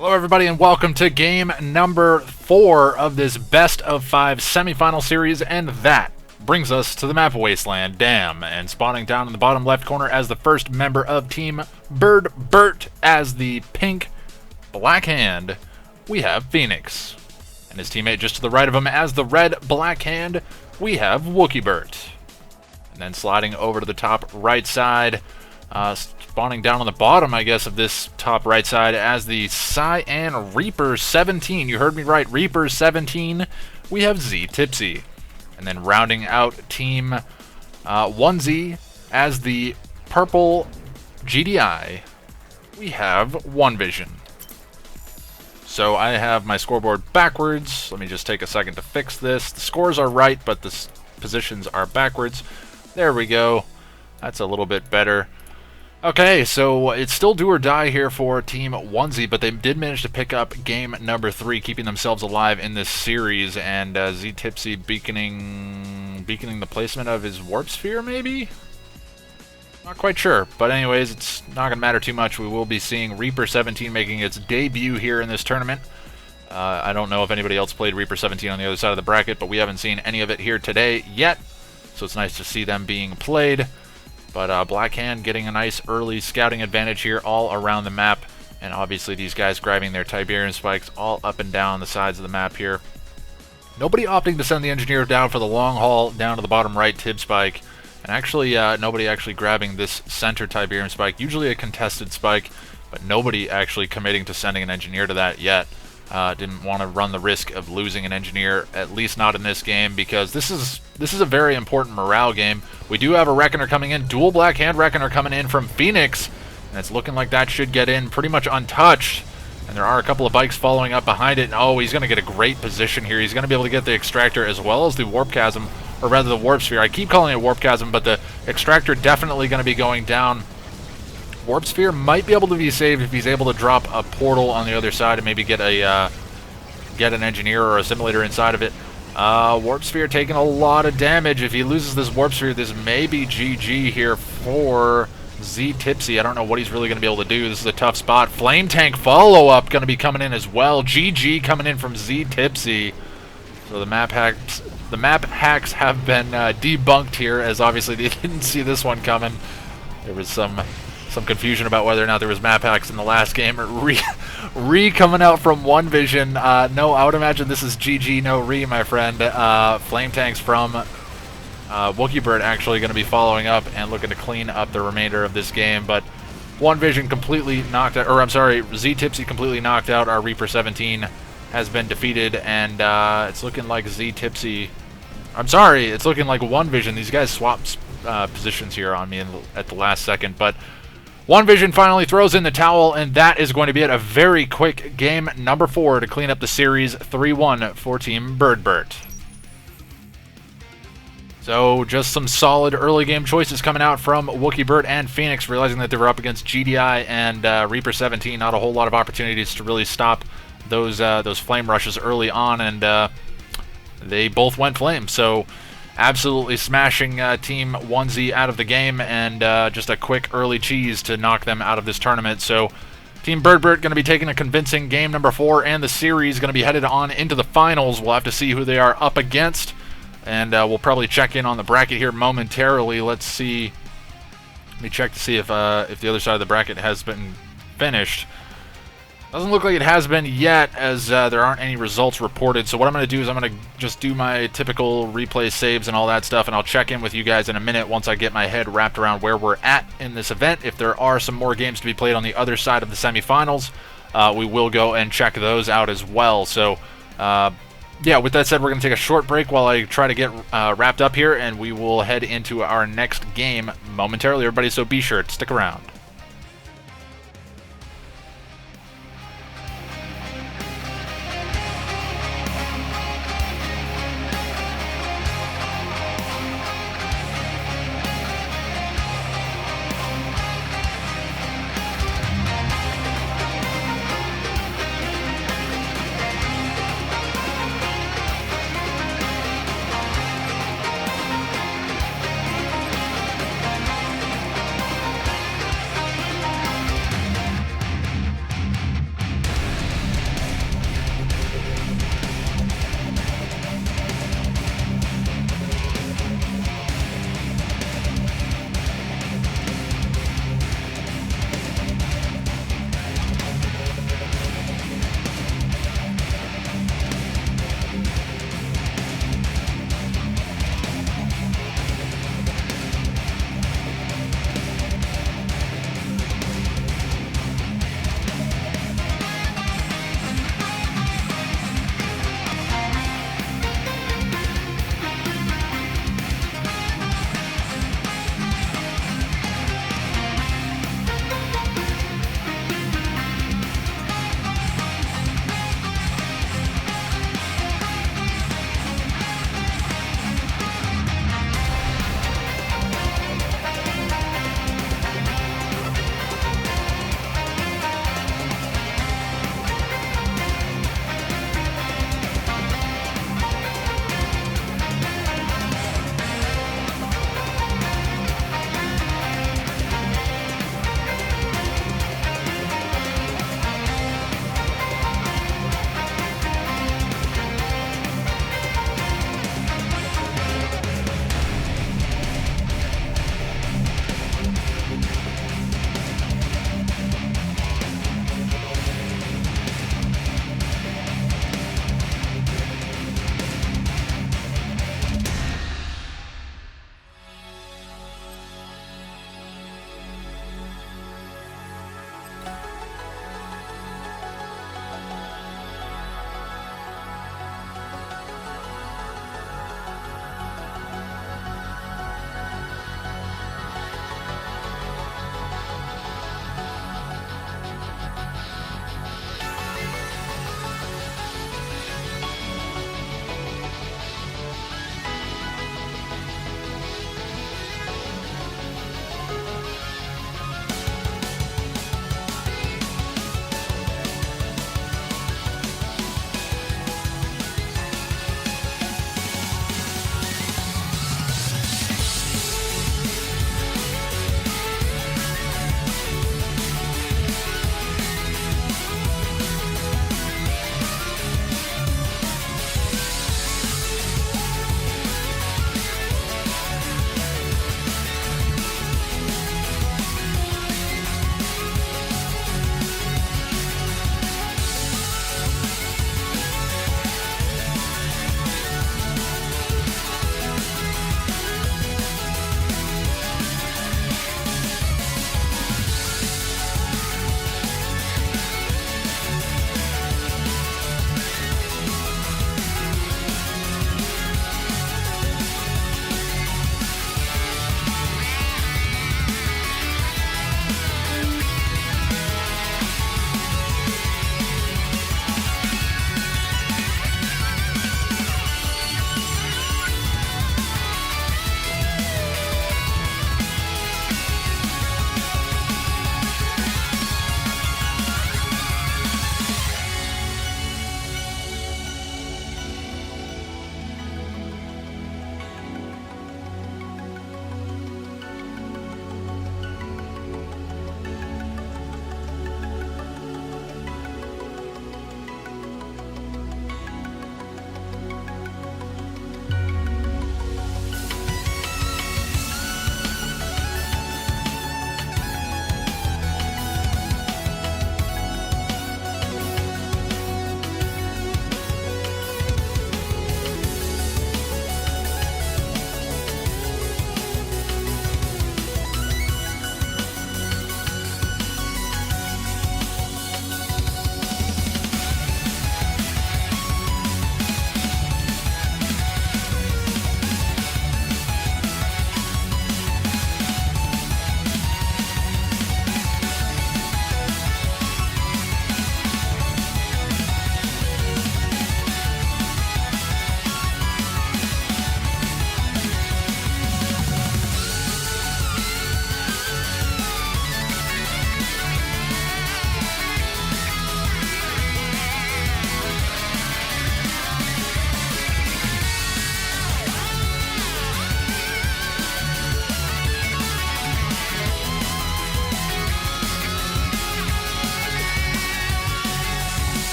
Speaker 1: Hello everybody and welcome to game number 4 of this best of 5 semifinal series, and that brings us to the map Wasteland Dam, and spawning down in the bottom left corner as the first member of Team BirdBert as the pink black hand, we have Phoenix. And his teammate just to the right of him as the red black hand, we have WookieBert. And then sliding over to the top right side, spawning down on the bottom, I guess, of this top right side as the Cyan Reaper 17. You heard me right, Reaper 17. We have Z Tipsy. And then rounding out Team Onezee as the purple GDI, we have One Vision. So I have my scoreboard backwards. Let me just take a second to fix this. The scores are right, but the positions are backwards. There we go. That's a little bit better. Okay, so it's still do or die here for Team Onezee, but they did manage to pick up game number 3, keeping themselves alive in this series, and Z Tipsy beaconing the placement of his warp sphere, maybe? Not quite sure, but anyways, it's not going to matter too much. We will be seeing Reaper 17 making its debut here in this tournament. I don't know if anybody else played Reaper 17 on the other side of the bracket, but we haven't seen any of it here today yet, so it's nice to see them being played. But Black Hand getting a nice early scouting advantage here all around the map. And obviously these guys grabbing their Tiberium spikes all up and down the sides of the map here. Nobody opting to send the engineer down for the long haul down to the bottom right Tib spike. And actually nobody actually grabbing this center Tiberium spike. Usually a contested spike, but nobody actually committing to sending an engineer to that yet. Didn't want to run the risk of losing an engineer, at least not in this game, because this is a very important morale game. We do have a Reckoner coming in, dual Black Hand Reckoner coming in from Phoenix, and it's looking like that should get in pretty much untouched. And there are a couple of bikes following up behind it, and oh, he's going to get a great position here. He's going to be able to get the Extractor as well as the Warp Chasm, or rather the Warp Sphere. I keep calling it Warp Chasm, but the Extractor definitely going to be going down. Warp Sphere might be able to be saved if he's able to drop a portal on the other side and maybe get an engineer or a simulator inside of it. Warp Sphere taking a lot of damage. If he loses this Warp Sphere, this may be GG here for Z Tipsy. I don't know what he's really going to be able to do. This is a tough spot. Flame Tank follow-up going to be coming in as well. GG coming in from Z Tipsy. So the map hacks have been debunked here, as obviously they didn't see this one coming. There was some confusion about whether or not there was map hacks in the last game. Re coming out from One Vision. No, I would imagine this is GG, no Re, my friend. Flame Tanks from WookieBert actually going to be following up and looking to clean up the remainder of this game. But One Vision completely knocked out, or I'm sorry, Z Tipsy completely knocked out. Our Reaper 17 has been defeated, and it's looking like Z Tipsy. I'm sorry, it's looking like One Vision. These guys swapped positions here on me at the last second, but One Vision finally throws in the towel, and that is going to be it. A very quick game number 4 to clean up the series 3-1 for Team BirdBert. So just some solid early game choices coming out from WookieBert and Phoenix, realizing that they were up against GDI and Reaper 17. Not a whole lot of opportunities to really stop those flame rushes early on, and they both went flame. So absolutely smashing Team Onezee out of the game, and just a quick early cheese to knock them out of this tournament. So Team BirdBert going to be taking a convincing game number 4, and the series going to be headed on into the finals. We'll have to see who they are up against, and we'll probably check in on the bracket here momentarily. Let's see. Let me check to see if the other side of the bracket has been finished. Doesn't look like it has been yet, as there aren't any results reported. So what I'm going to do is I'm going to just do my typical replay saves and all that stuff, and I'll check in with you guys in a minute once I get my head wrapped around where we're at in this event. If there are some more games to be played on the other side of the semifinals, we will go and check those out as well. So yeah, with that said, we're going to take a short break while I try to get wrapped up here, and we will head into our next game momentarily, everybody, so be sure to stick around.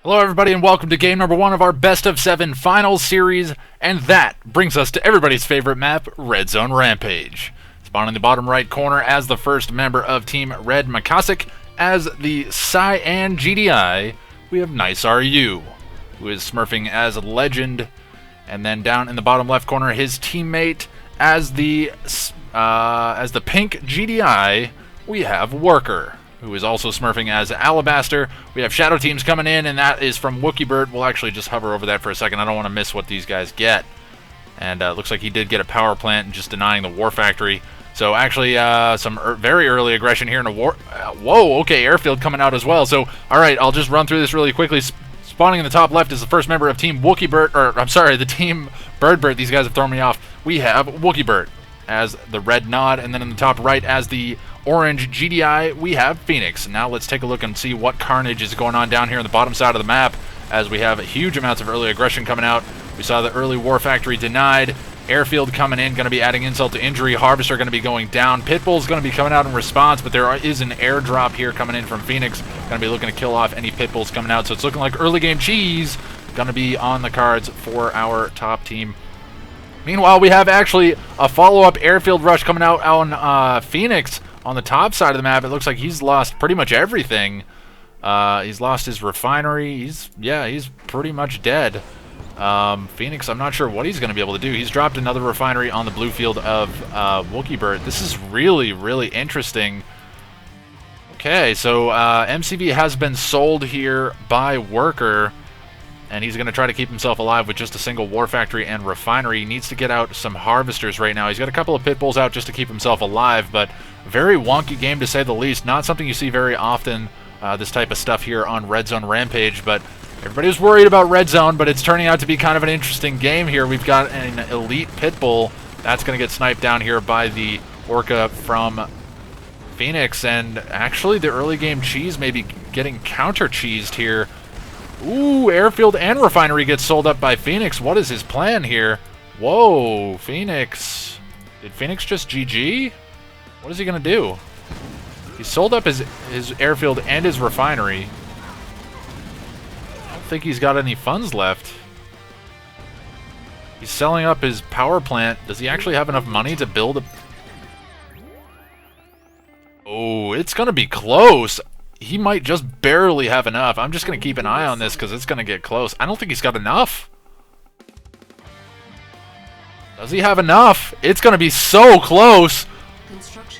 Speaker 1: Hello everybody and welcome to game number 1 of our best of 7 finals series, and that brings us to everybody's favorite map, Red Zone Rampage. Spawn in the bottom right corner as the first member of Team Red, Makasik. As the Cyan GDI, we have Nice RU, who is smurfing as Legend. And then down in the bottom left corner, his teammate as the pink GDI, we have Worker, who is also smurfing as Alabaster. We have Shadow Teams coming in, and that is from BirdBert. We'll actually just hover over that for a second. I don't want to miss what these guys get. And looks like he did get a power plant and just denying the War Factory. So actually some very early aggression here in a war. Whoa, okay, Airfield coming out as well. So, all right, I'll just run through this really quickly. Spawning in the top left is the first member of Team the Team BirdBert. These guys have thrown me off. We have BirdBert as the red nod, and then in the top right as the orange GDI, we have Phoenix. Now let's take a look and see what carnage is going on down here on the bottom side of the map, as we have huge amounts of early aggression coming out. We saw the early War Factory denied. Airfield coming in, going to be adding insult to injury. Harvester going to be going down. Pitbull's going to be coming out in response, but there is an airdrop here coming in from Phoenix. Going to be looking to kill off any Pitbulls coming out, so it's looking like early game cheese going to be on the cards for our top team. Meanwhile, we have actually a follow-up airfield rush coming out on Phoenix on the top side of the map. It looks like he's lost pretty much everything. He's lost his refinery. He's pretty much dead. Phoenix, I'm not sure what he's going to be able to do. He's dropped another refinery on the blue field of BirdBert. This is really, really interesting. Okay, so MCV has been sold here by Worker, and he's going to try to keep himself alive with just a single War Factory and refinery. He needs to get out some Harvesters right now. He's got a couple of Pitbulls out just to keep himself alive, but very wonky game to say the least. Not something you see very often, this type of stuff here on Red Zone Rampage, but everybody was worried about Red Zone, but it's turning out to be kind of an interesting game here. We've got an elite Pitbull that's going to get sniped down here by the Orca from Phoenix, and actually the early game cheese may be getting counter-cheesed here. Ooh, airfield and refinery gets sold up by Phoenix. What is his plan here? Whoa, Phoenix. Did Phoenix just GG? What is he going to do? He sold up his airfield and his refinery. I don't think he's got any funds left. He's selling up his power plant. Does he actually have enough money to build a... Oh, it's going to be close. He might just barely have enough. I'm just going to keep an eye on this because it's going to get close. I don't think he's got enough. Does he have enough? It's going to be so close.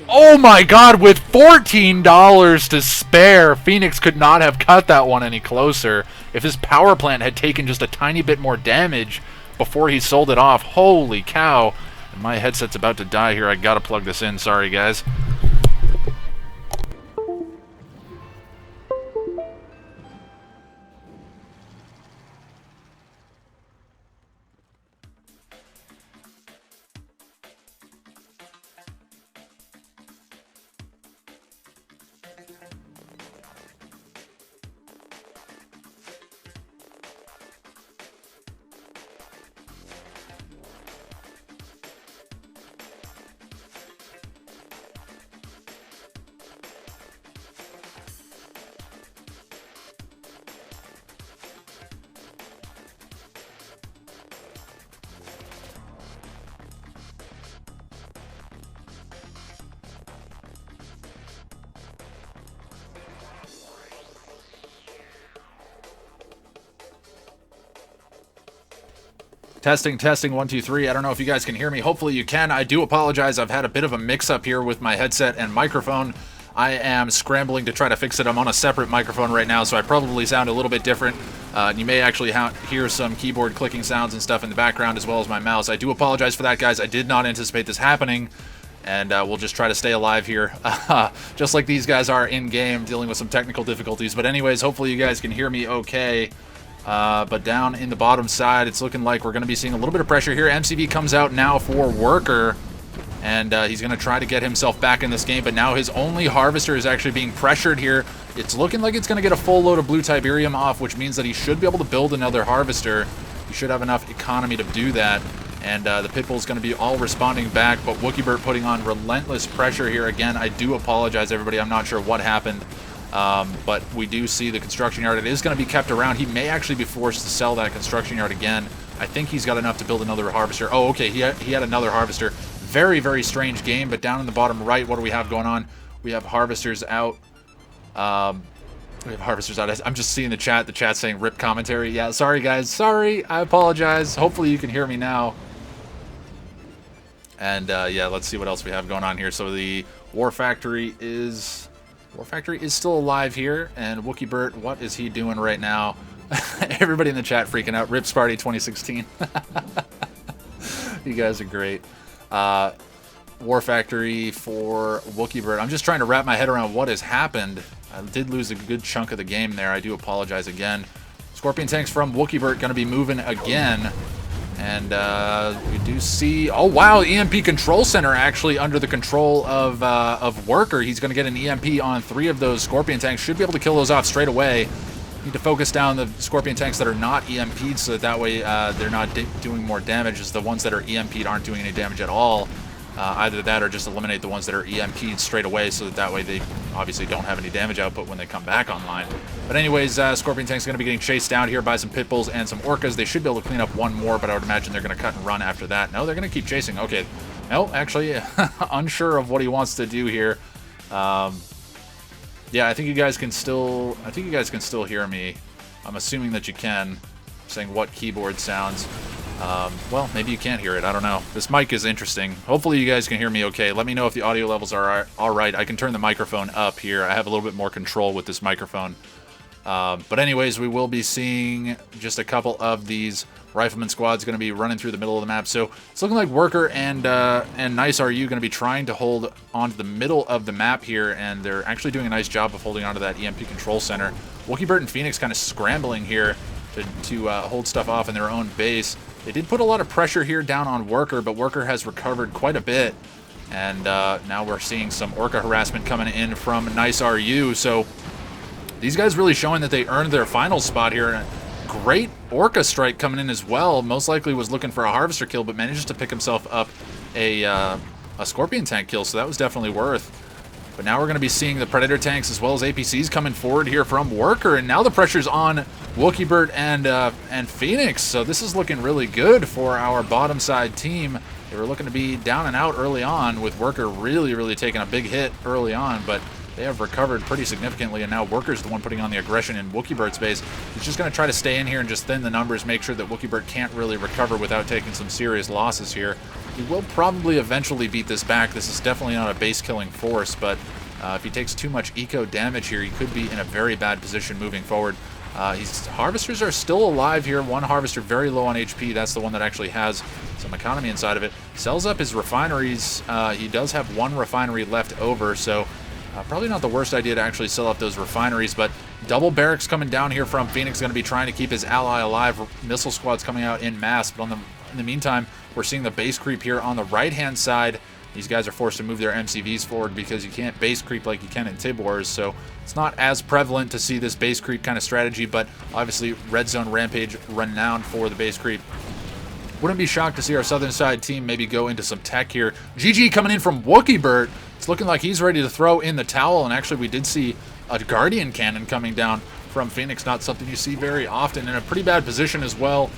Speaker 1: Oh my god, with $14 to spare, Phoenix could not have cut that one any closer. If his power plant had taken just a tiny bit more damage before he sold it off. Holy cow. And my headset's about to die here. I got to plug this in. Sorry, guys. Testing, testing, 1, 2, 3. I don't know if you guys can hear me. Hopefully you can. I do apologize. I've had a bit of a mix-up here with my headset and microphone. I am scrambling to try to fix it. I'm on a separate microphone right now, so I probably sound a little bit different. You may actually hear some keyboard clicking sounds and stuff in the background, as well as my mouse. I do apologize for that, guys. I did not anticipate this happening, and we'll just try to stay alive here, just like these guys are in-game, dealing with some technical difficulties. But anyways, hopefully you guys can hear me okay. But down in the bottom side, it's looking like we're going to be seeing a little bit of pressure here. MCV comes out now for Worker, and he's going to try to get himself back in this game, but now his only Harvester is actually being pressured here. It's looking like it's going to get a full load of blue Tiberium off, which means that he should be able to build another Harvester. He should have enough economy to do that, and the Pitbull's going to be all responding back, but BirdBert putting on relentless pressure here. Again, I do apologize, everybody. I'm not sure what happened. But we do see the construction yard. It is going to be kept around. He may actually be forced to sell that construction yard again. I think he's got enough to build another harvester. Oh, okay, he had another harvester. Very, very strange game, but down in the bottom right, what do we have going on? We have harvesters out. We have harvesters out. I'm just seeing the chat saying rip commentary. Yeah, sorry guys, sorry, I apologize. Hopefully you can hear me now. And yeah, let's see what else we have going on here. So the War Factory is still alive here, and BirdBert, what is he doing right now? Everybody in the chat freaking out. Rip Sparty 2016. You guys are great. War Factory for BirdBert. I'm just trying to wrap my head around what has happened. I did lose a good chunk of the game there. I do apologize again. Scorpion tanks from BirdBert going to be moving again. And we do see... Oh, wow, EMP Control Center actually under the control of Worker. He's going to get an EMP on 3 of those Scorpion tanks. Should be able to kill those off straight away. Need to focus down the Scorpion tanks that are not EMP'd so that way they're not doing more damage, as the ones that are EMP'd aren't doing any damage at all. Either that or just eliminate the ones that are EMP'd straight away so that way they obviously don't have any damage output when they come back online. But anyways, Scorpion Tank's going to be getting chased down here by some pit bulls and some orcas. They should be able to clean up one more, but I would imagine they're going to cut and run after that. No, they're going to keep chasing. Okay. No, actually, unsure of what he wants to do here. Yeah, I think you guys can still hear me. I'm assuming that you can. I'm saying what keyboard sounds. Well, maybe you can't hear it. I don't know. This mic is interesting. Hopefully you guys can hear me okay. Let me know if the audio levels are all right. I can turn the microphone up here. I have a little bit more control with this microphone. But anyways, we will be seeing just a couple of these rifleman squads going to be running through the middle of the map. So it's looking like Worker and Nice RU going to be trying to hold onto the middle of the map here, and they're actually doing a nice job of holding onto that EMP control center. BirdBert and Phoenix kind of scrambling here to hold stuff off in their own base. They did put a lot of pressure here down on Worker, but Worker has recovered quite a bit. And now we're seeing some Orca harassment coming in from Nice RU. So these guys really showing that they earned their final spot here. And a great Orca strike coming in as well. Most likely was looking for a Harvester kill, but manages to pick himself up a Scorpion tank kill. So that was definitely worth. But now we're going to be seeing the Predator tanks as well as APCs coming forward here from Worker. And now the pressure's on BirdBert and Phoenix. So this is looking really good for our bottom side team. They were looking to be down and out early on, with Worker really taking a big hit early on. But they have recovered pretty significantly, and now Worker's the one putting on the aggression in BirdBert's base. He's just going to try to stay in here and just thin the numbers, make sure that BirdBert can't really recover without taking some serious losses here. He will probably eventually beat this back. This is definitely not a base-killing force, but if he takes too much eco damage here, he could be in a very bad position moving forward. Harvesters are still alive here. One Harvester very low on HP. That's the one that actually has some economy inside of it. Sells up his refineries. He does have one refinery left over, so probably not the worst idea to actually sell up those refineries, but double barracks coming down here from Phoenix, going to be trying to keep his ally alive. Missile squads coming out en masse, but in the meantime, we're seeing the base creep here on the right-hand side. These guys are forced to move their MCVs forward because you can't base creep like you can in Tib Wars, so it's not as prevalent to see this base creep kind of strategy, but obviously Red Zone Rampage renowned for the base creep. Wouldn't be shocked to see our southern side team maybe go into some tech here. GG coming in from BirdBert. It's looking like he's ready to throw in the towel, and actually we did see a Guardian Cannon coming down from Phoenix, not something you see very often, in a pretty bad position as well.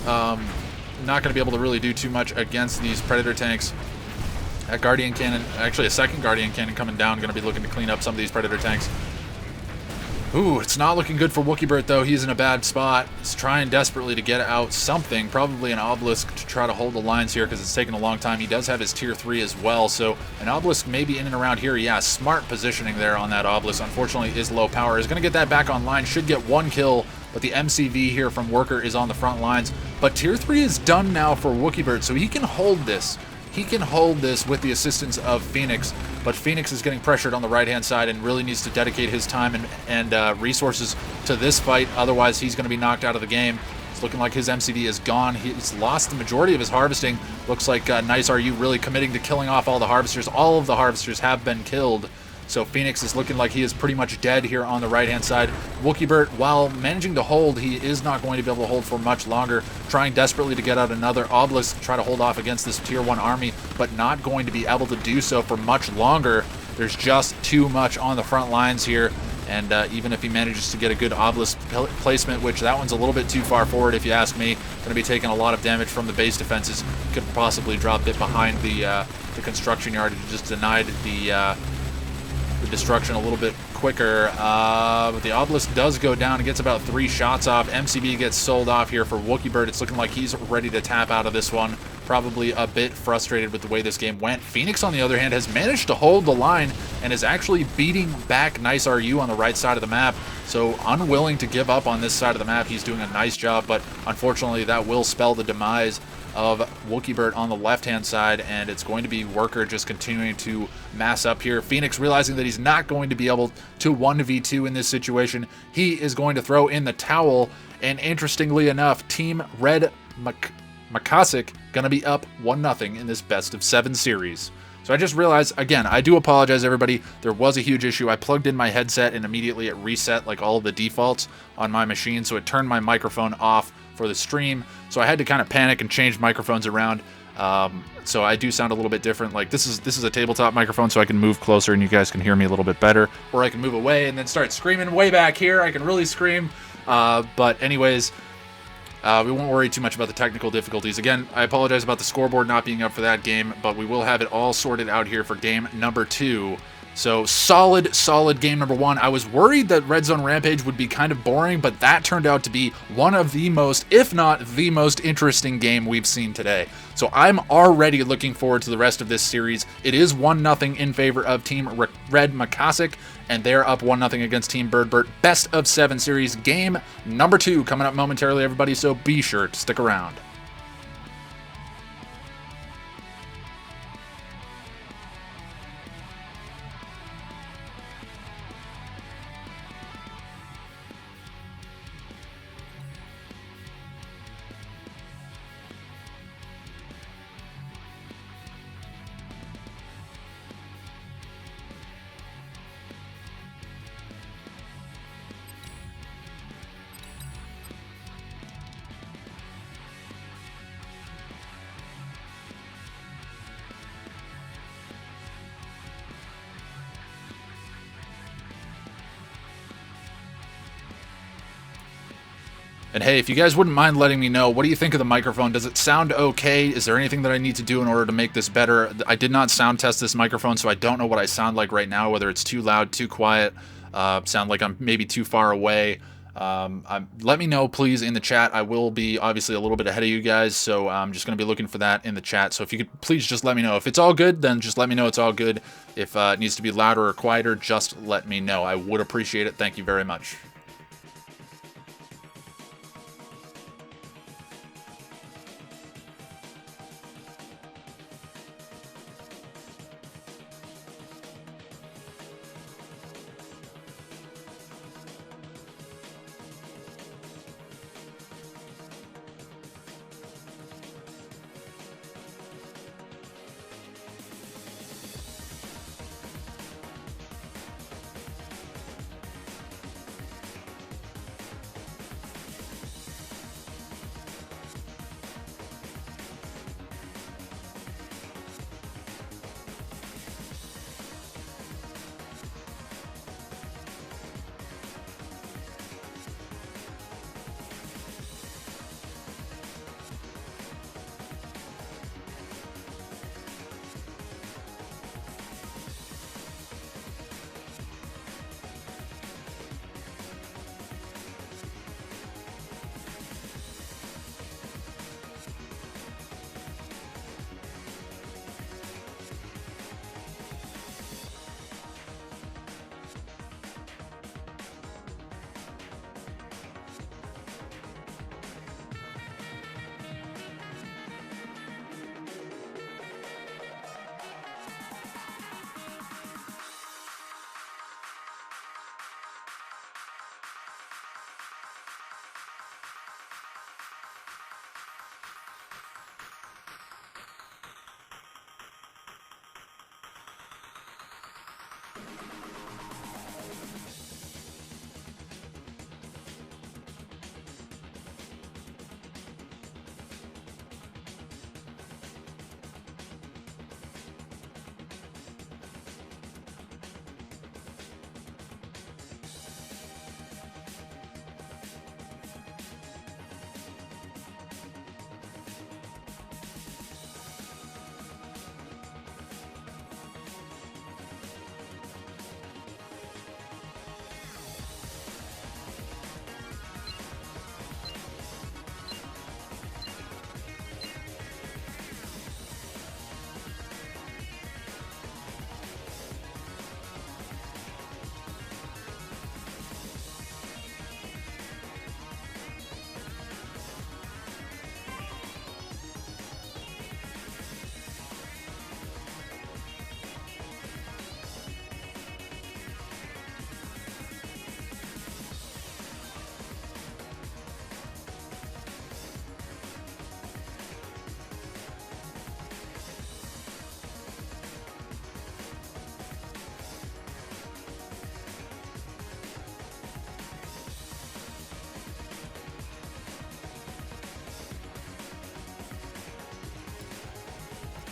Speaker 1: Not going to be able to really do too much against these Predator tanks. That Guardian Cannon, actually a second Guardian Cannon coming down, going to be looking to clean up some of these Predator tanks. Ooh, it's not looking good for BirdBert, though. He's in a bad spot. He's trying desperately to get out something, probably an obelisk to try to hold the lines here because it's taken a long time. He does have his tier 3 as well, so an obelisk maybe in and around here. Yeah, smart positioning there on that obelisk. Unfortunately, is low power. He's going to get that back online. Should get one kill, but the MCV here from Worker is on the front lines. But tier 3 is done now for BirdBert, so he can hold this. He can hold this with the assistance of Phoenix, but Phoenix is getting pressured on the right-hand side and really needs to dedicate his time and resources to this fight. Otherwise, he's going to be knocked out of the game. It's looking like his MCV is gone. He's lost the majority of his harvesting. Looks like Nice RU really committing to killing off all the harvesters. All of the harvesters have been killed. So Phoenix is looking like he is pretty much dead here on the right-hand side. BirdBert, while managing to hold, he is not going to be able to hold for much longer. Trying desperately to get out another obelisk to try to hold off against this tier 1 army, but not going to be able to do so for much longer. There's just too much on the front lines here. And even if he manages to get a good obelisk placement, which that one's a little bit too far forward if you ask me, going to be taking a lot of damage from the base defenses. Could possibly drop it behind the construction yard and just denied the destruction a little bit quicker. But the obelisk does go down. It gets about 3 shots off. MCB gets sold off here for BirdBert. It's looking like he's ready to tap out of this one. Probably a bit frustrated with the way this game went. Phoenix, on the other hand, has managed to hold the line and is actually beating back Nice RU on the right side of the map. So unwilling to give up on this side of the map. He's doing a nice job, but unfortunately that will spell the demise of BirdBert on the left-hand side, and it's going to be Worker just continuing to mass up here. Phoenix realizing that he's not going to be able to 1v2 in this situation. He is going to throw in the towel, and interestingly enough, Team Red Makasik going to be up 1-0 in this best-of-7 series. So I just realized, again, I do apologize, everybody. There was a huge issue. I plugged in my headset, and immediately it reset like all of the defaults on my machine, so it turned my microphone off for the stream. So I had to kind of panic and change microphones around. So I do sound a little bit different. Like this is a tabletop microphone, so I can move closer and you guys can hear me a little bit better. Or I can move away and then start screaming way back here. I can really scream. But anyways, we won't worry too much about the technical difficulties. Again, I apologize about the scoreboard not being up for that game, but we will have it all sorted out here for game number 2. So solid game number 1. I was worried that Red Zone Rampage would be kind of boring, but that turned out to be one of the most, if not the most interesting game we've seen today. So I'm already looking forward to the rest of this series. It is 1-0 in favor of Team Red Makasik, and they're up 1-0 against Team BirdBert. Best of 7 series game number 2 coming up momentarily, everybody, so be sure to stick around. And hey, if you guys wouldn't mind letting me know, what do you think of the microphone? Does it sound okay? Is there anything that I need to do in order to make this better? I did not sound test this microphone, so I don't know what I sound like right now, whether it's too loud, too quiet, sound like I'm maybe too far away. Let me know, please, in the chat. I will be obviously a little bit ahead of you guys, so I'm just going to be looking for that in the chat. So if you could please just let me know. If it's all good, then just let me know it's all good. If it needs to be louder or quieter, just let me know. I would appreciate it. Thank you very much.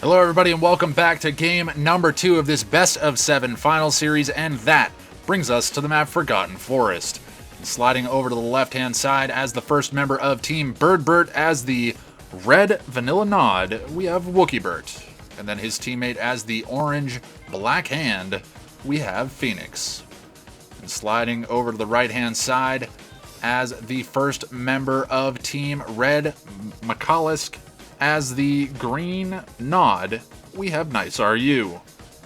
Speaker 1: Hello everybody and welcome back to game number 2 of this best of 7 final series, and that brings us to the map Forgotten Forest. Sliding over to the left hand side as the first member of Team BirdBert as the red vanilla nod, we have WookieBert. And then his teammate as the orange black hand, we have Phoenix. And sliding over to the right hand side as the first member of Team Red Makasik, as the green nod, we have Nice RU.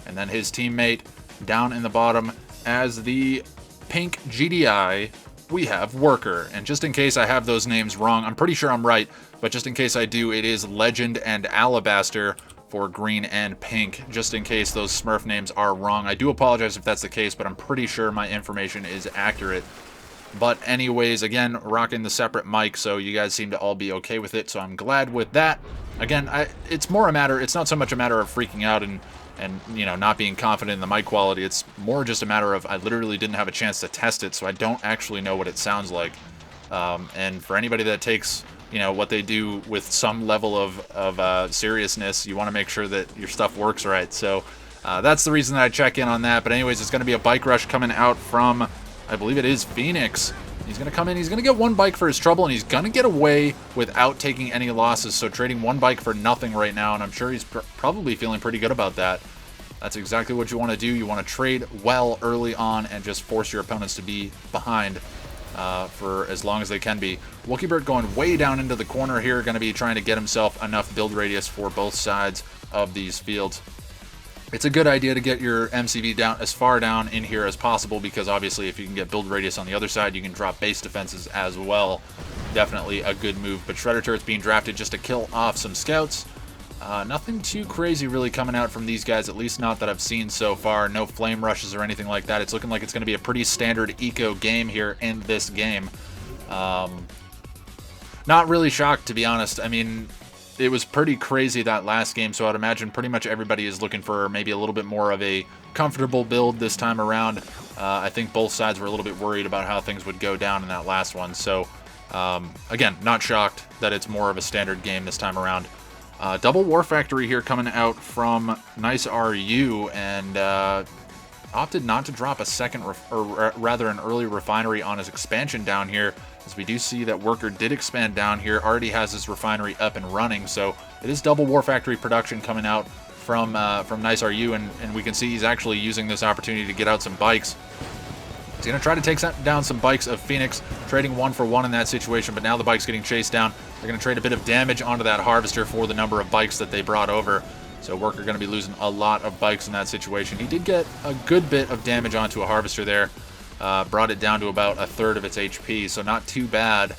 Speaker 1: And then his teammate down in the bottom as the pink GDI, we have Worker. And just in case I have those names wrong, I'm pretty sure I'm right, but just in case I do, it is Legend and Alabaster for green and pink, just in case those Smurf names are wrong. I do apologize if that's the case, but I'm pretty sure my information is accurate. But anyways, again, rocking the separate mic, so you guys seem to all be okay with it, so I'm glad with that. Again, it's not so much a matter of freaking out and you know, not being confident in the mic quality. It's more just a matter of I literally didn't have a chance to test it, so I don't actually know what it sounds like. And for anybody that takes, you know, what they do with some level of seriousness, you want to make sure that your stuff works right. So that's the reason that I check in on that. But anyways, it's going to be a bike rush coming out from, I believe it is Phoenix. He's going to come in, he's going to get one bike for his trouble, and he's going to get away without taking any losses. So trading one bike for nothing right now, and I'm sure he's probably feeling pretty good about that. That's exactly what you want to do. You want to trade well early on and just force your opponents to be behind for as long as they can be. WookieBert going way down into the corner here, going to be trying to get himself enough build radius for both sides of these fields. It's a good idea to get your MCV down as far down in here as possible, because obviously if you can get build radius on the other side, you can drop base defenses as well. Definitely a good move. But Shredder Turret's being drafted just to kill off some scouts. Nothing too crazy really coming out from these guys, at least not that I've seen so far. No flame rushes or anything like that. It's looking like it's going to be a pretty standard eco game here in this game. Not really shocked, to be honest. I mean, it was pretty crazy that last game, so I'd imagine pretty much everybody is looking for maybe a little bit more of a comfortable build this time around. I think both sides were a little bit worried about how things would go down in that last one. So, again, not shocked that it's more of a standard game this time around. Double War Factory here coming out from Nice RU, and opted not to drop a second, or rather an early refinery on his expansion down here, as we do see that Worker did expand down here, already has his refinery up and running. So it is Double War Factory production coming out from Nice RU, and we can see he's actually using this opportunity to get out some bikes. He's going to try to take down some bikes of Phoenix, trading 1 for 1 in that situation, but now the bike's getting chased down. They're going to trade a bit of damage onto that harvester for the number of bikes that they brought over. So Worker going to be losing a lot of bikes in that situation. He did get a good bit of damage onto a harvester there. Brought it down to about a third of its HP, so not too bad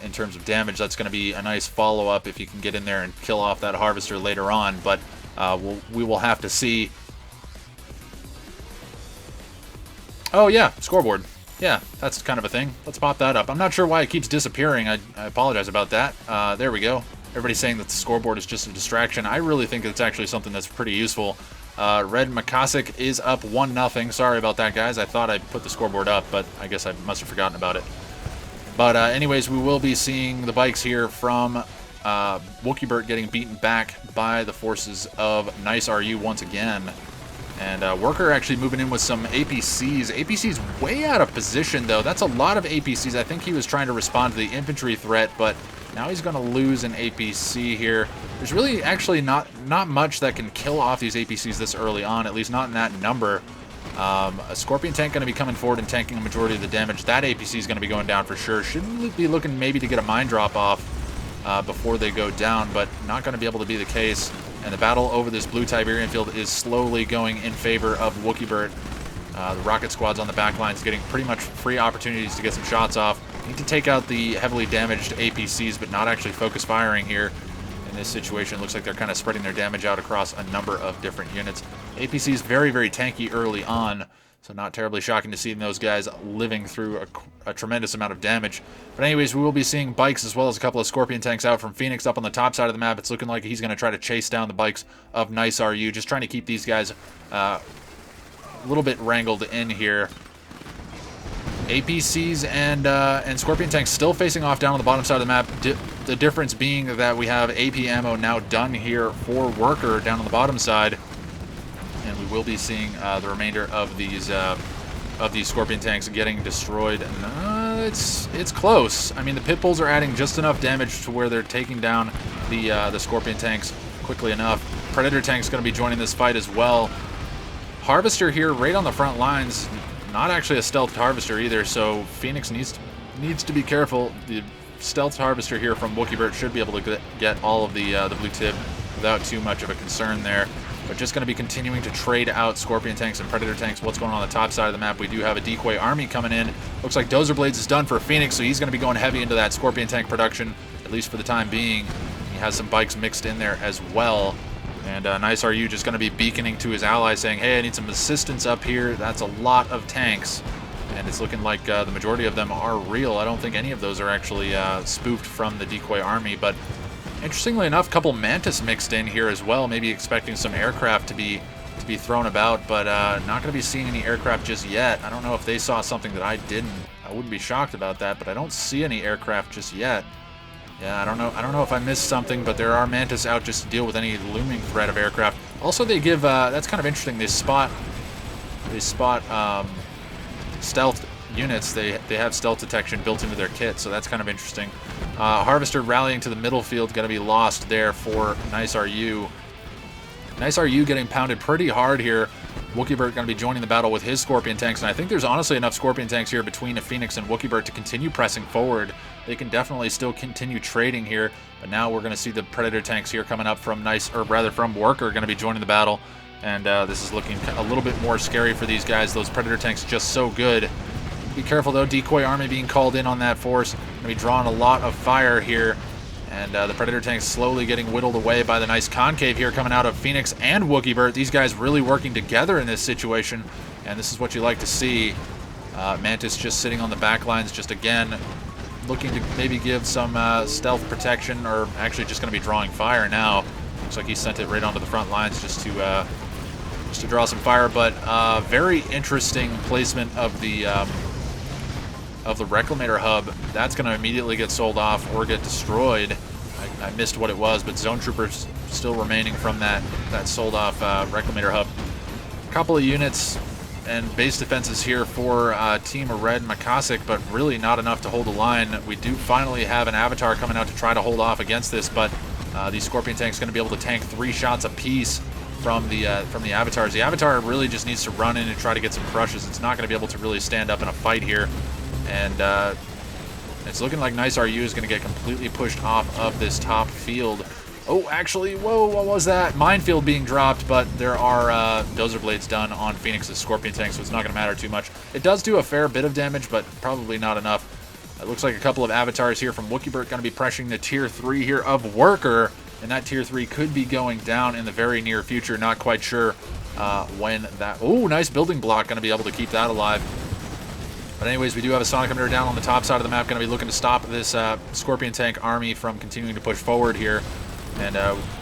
Speaker 1: in terms of damage. That's going to be a nice follow-up if you can get in there and kill off that harvester later on, but we will have to see. Oh yeah, scoreboard. Yeah, that's kind of a thing. Let's pop that up. I'm not sure why it keeps disappearing. I apologize about that. There we go. Everybody's saying that the scoreboard is just a distraction. I really think it's actually something that's pretty useful. Red Makasik is up 1-0. Sorry about that, guys. I thought I put the scoreboard up, but I guess I must have forgotten about it. But anyways, we will be seeing the bikes here from WookieBert getting beaten back by the forces of Nice RU once again. And Worker actually moving in with some APCs. APC's way out of position, though. That's a lot of APCs. I think he was trying to respond to the infantry threat, but now he's going to lose an APC here. There's really actually not much that can kill off these APCs this early on, at least not in that number. A Scorpion tank going to be coming forward and tanking a majority of the damage. That APC is going to be going down for sure. Should be looking maybe to get a mine drop off before they go down, but not going to be able to be the case. And the battle over this blue Tiberian field is slowly going in favor of WookieBert. The rocket squads on the back lines getting pretty much free opportunities to get some shots off. Need to take out the heavily damaged APCs, but not actually focus firing here. In this situation, looks like they're kind of spreading their damage out across a number of different units. APCs very, very tanky early on, so not terribly shocking to see those guys living through a tremendous amount of damage. But anyways, we will be seeing bikes as well as a couple of Scorpion tanks out from Phoenix up on the top side of the map. It's looking like he's going to try to chase down the bikes of Nice RU, just trying to keep these guys a little bit wrangled in here. APCs and Scorpion tanks still facing off down on the bottom side of the map. The difference being that we have AP ammo now done here for Worker down on the bottom side, and we will be seeing the remainder of these Scorpion tanks getting destroyed. And it's close. I mean, the pit bulls are adding just enough damage to where they're taking down the Scorpion tanks quickly enough. Predator tank's going to be joining this fight as well. Harvester here right on the front lines, not actually a stealthed Harvester either, so Phoenix needs to be careful. The stealthed Harvester here from BirdBert should be able to get all of the blue tip without too much of a concern there. But just going to be continuing to trade out Scorpion tanks and Predator tanks. What's going on the top side of the map? We do have a decoy army coming in. Looks like Dozer Blades is done for Phoenix, so he's going to be going heavy into that Scorpion tank production, at least for the time being. He has some bikes mixed in there as well. And Nice RU just going to be beaconing to his allies saying, hey, I need some assistance up here. That's a lot of tanks. And it's looking like the majority of them are real. I don't think any of those are actually spoofed from the decoy army. But interestingly enough, a couple Mantis mixed in here as well. Maybe expecting some aircraft to be thrown about, but not going to be seeing any aircraft just yet. I don't know if they saw something that I didn't. I wouldn't be shocked about that, but I don't see any aircraft just yet. Yeah, I don't know if I missed something, but there are Mantis out just to deal with any looming threat of aircraft. Also, they give that's kind of interesting. They spot stealth units. They have stealth detection built into their kit, so that's kind of interesting. Harvester rallying to the middle field, going to be lost there for Nice RU. Nice RU getting pounded pretty hard here. BirdBert going to be joining the battle with his Scorpion tanks, and I think there's honestly enough Scorpion tanks here between Phoenix and BirdBert to continue pressing forward. They can definitely still continue trading here, but now we're going to see the Predator tanks here coming up from from Worker going to be joining the battle, and this is looking a little bit more scary for these guys. Those Predator tanks just so good. Be careful though, decoy army being called in on that force. Going to be drawing a lot of fire here. And the Predator tanks slowly getting whittled away by the nice concave here coming out of Phoenix and BirdBert. These guys really working together in this situation, and this is what you like to see. Mantis just sitting on the back lines, just again looking to maybe give some stealth protection, or actually just going to be drawing fire now. Looks like he sent it right onto the front lines just to draw some fire. But very interesting placement of the Reclamator hub. That's going to immediately get sold off or get destroyed. I missed what it was, but Zone Troopers still remaining from that sold off Reclamator hub. A couple of units and base defenses here for Team Red Makasik, but really not enough to hold the line. We do finally have an Avatar coming out to try to hold off against this, but these Scorpion tanks going to be able to tank 3 shots apiece from the Avatars. The Avatar really just needs to run in and try to get some crushes. It's not going to be able to really stand up in a fight here. And it's looking like Nice RU is going to get completely pushed off of this top field. Oh, actually, whoa, what was that? Minefield being dropped, but there are Dozer Blades done on Phoenix's Scorpion tank, so it's not going to matter too much. It does do a fair bit of damage, but probably not enough. It looks like a couple of Avatars here from BirdBert going to be pressuring the Tier 3 here of Worker, and that Tier 3 could be going down in the very near future. Not quite sure when that... Oh, nice building block, going to be able to keep that alive. But anyways, we do have a Sonic Emitter down on the top side of the map, going to be looking to stop this Scorpion tank army from continuing to push forward here. And,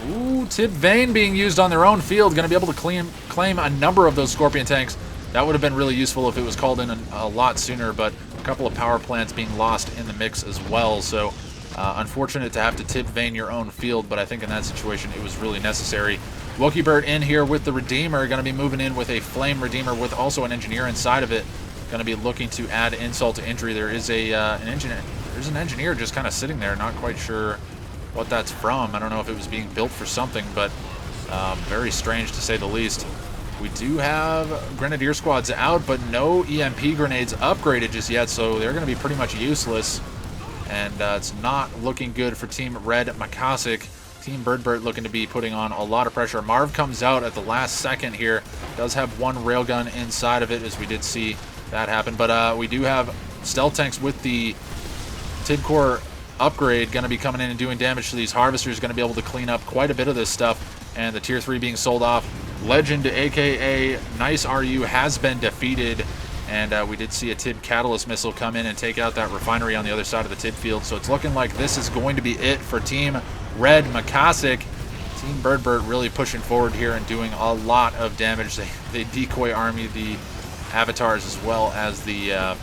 Speaker 1: ooh, Tip Vane being used on their own field, going to be able to claim a number of those Scorpion tanks. That would have been really useful if it was called in a lot sooner, but a couple of power plants being lost in the mix as well. So, unfortunate to have to Tip Vane your own field, but I think in that situation it was really necessary. BirdBert in here with the Redeemer, going to be moving in with a Flame Redeemer with also an Engineer inside of it. Going to be looking to add insult to injury. There is an engineer. There's an engineer just kind of sitting there, not quite sure what that's from. I don't know if it was being built for something, but very strange to say the least. We do have Grenadier squads out, but no EMP grenades upgraded just yet, so they're going to be pretty much useless. And it's not looking good for Team Red Makasik. Team BirdBert looking to be putting on a lot of pressure. Marv comes out at the last second here. Does have one railgun inside of it, as we did see that happen. But we do have stealth tanks with the Tidcore upgrade going to be coming in and doing damage to these harvesters. Going to be able to clean up quite a bit of this stuff. And the Tier 3 being sold off. Legend, aka Nice RU, has been defeated. And we did see a TIB Catalyst missile come in and take out that refinery on the other side of the TIB field. So it's looking like this is going to be it for Team Red Makasik. Team BirdBert really pushing forward here and doing a lot of damage. They decoy army the Avatars as well as the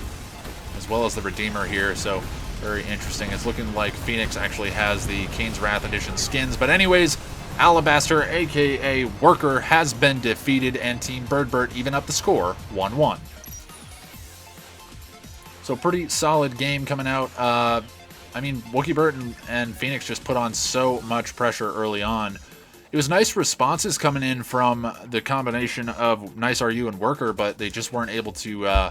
Speaker 1: Redeemer here. So Very interesting. It's looking like Phoenix actually has the Kane's Wrath Edition skins. But anyways, Alabaster, aka Worker, has been defeated, and Team BirdBert even up the score 1-1. So pretty solid game coming out. I mean, WookieBert and Phoenix just put on so much pressure early on. It was nice responses coming in from the combination of Nice RU and Worker, but they just weren't able to...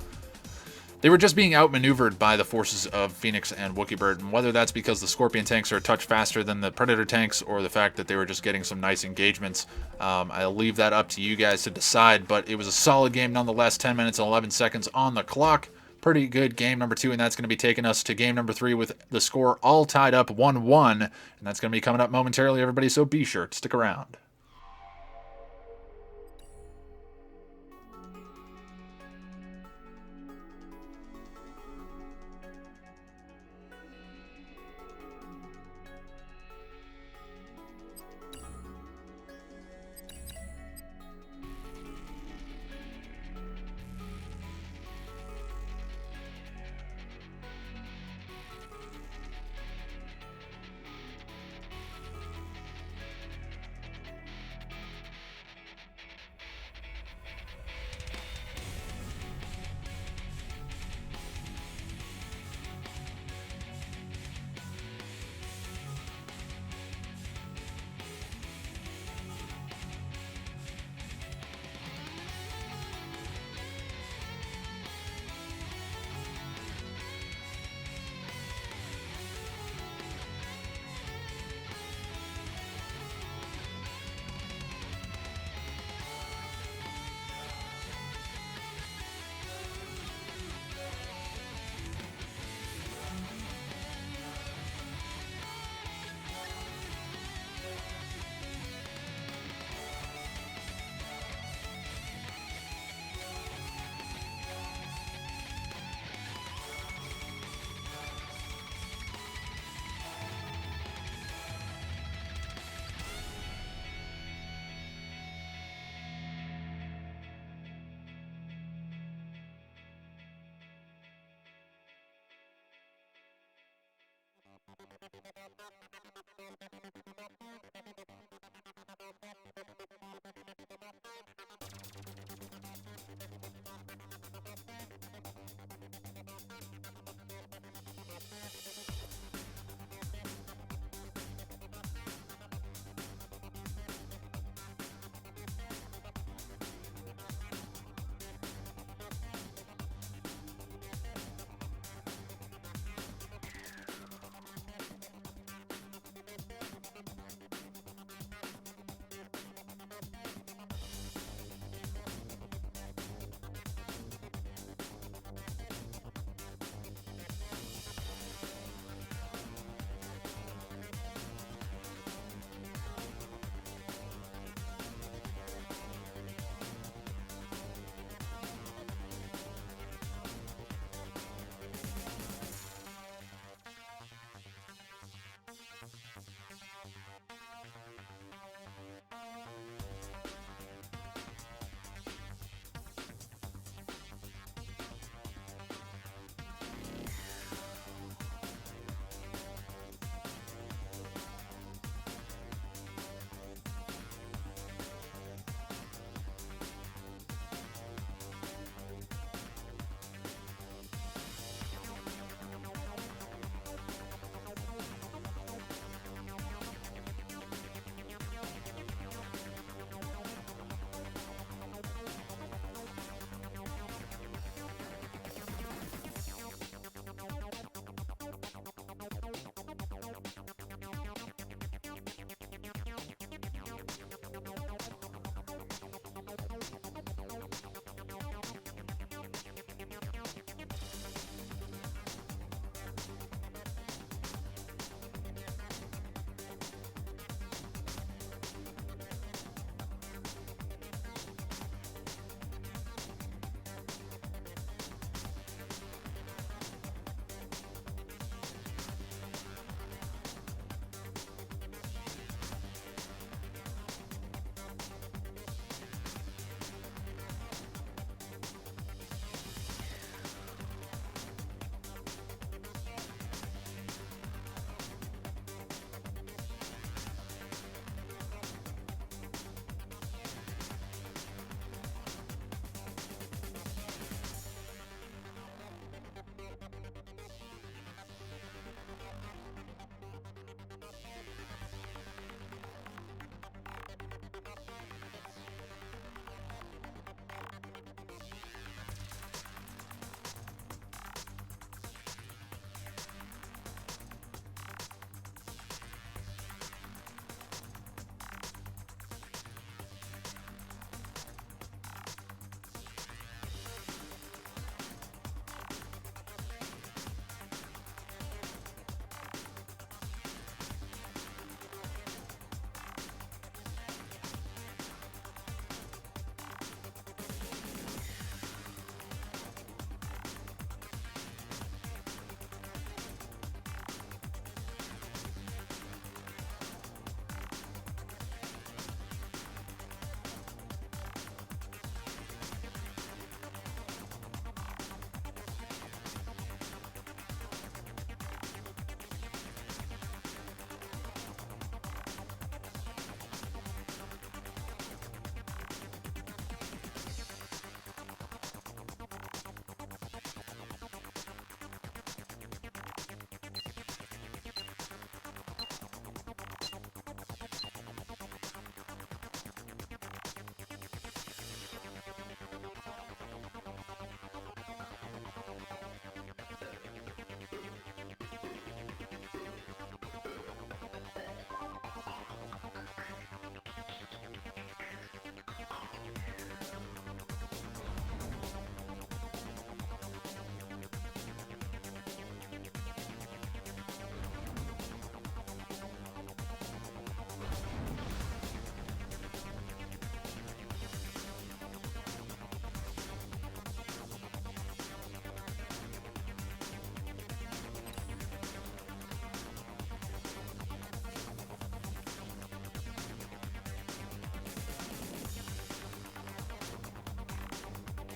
Speaker 1: They were just being outmaneuvered by the forces of Phoenix and WookieBert, and whether that's because the Scorpion tanks are a touch faster than the Predator tanks, or the fact that they were just getting some nice engagements, I'll leave that up to you guys to decide, but it was a solid game nonetheless. 10 minutes and 11 seconds on the clock. Pretty good game number 2, and that's going to be taking us to game number 3 with the score all tied up 1-1, and that's going to be coming up momentarily, everybody, so be sure to stick around.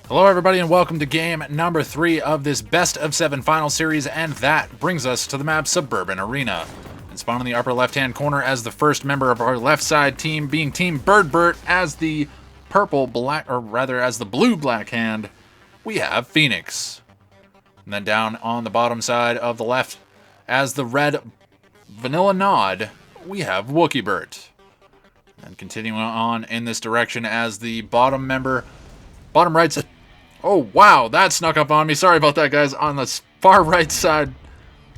Speaker 1: Hello everybody and welcome to game number 3 of this best of 7 final series, and that brings us to the map Suburban Arena. And spawn in the upper left hand corner as the first member of our left side team, being Team BirdBert, as the blue black hand, we have Phoenix. And then down on the bottom side of the left as the red vanilla nod, we have WookieBert. And continuing on in this direction as the bottom right side. Oh, wow, that snuck up on me. Sorry about that, guys. On the far right side,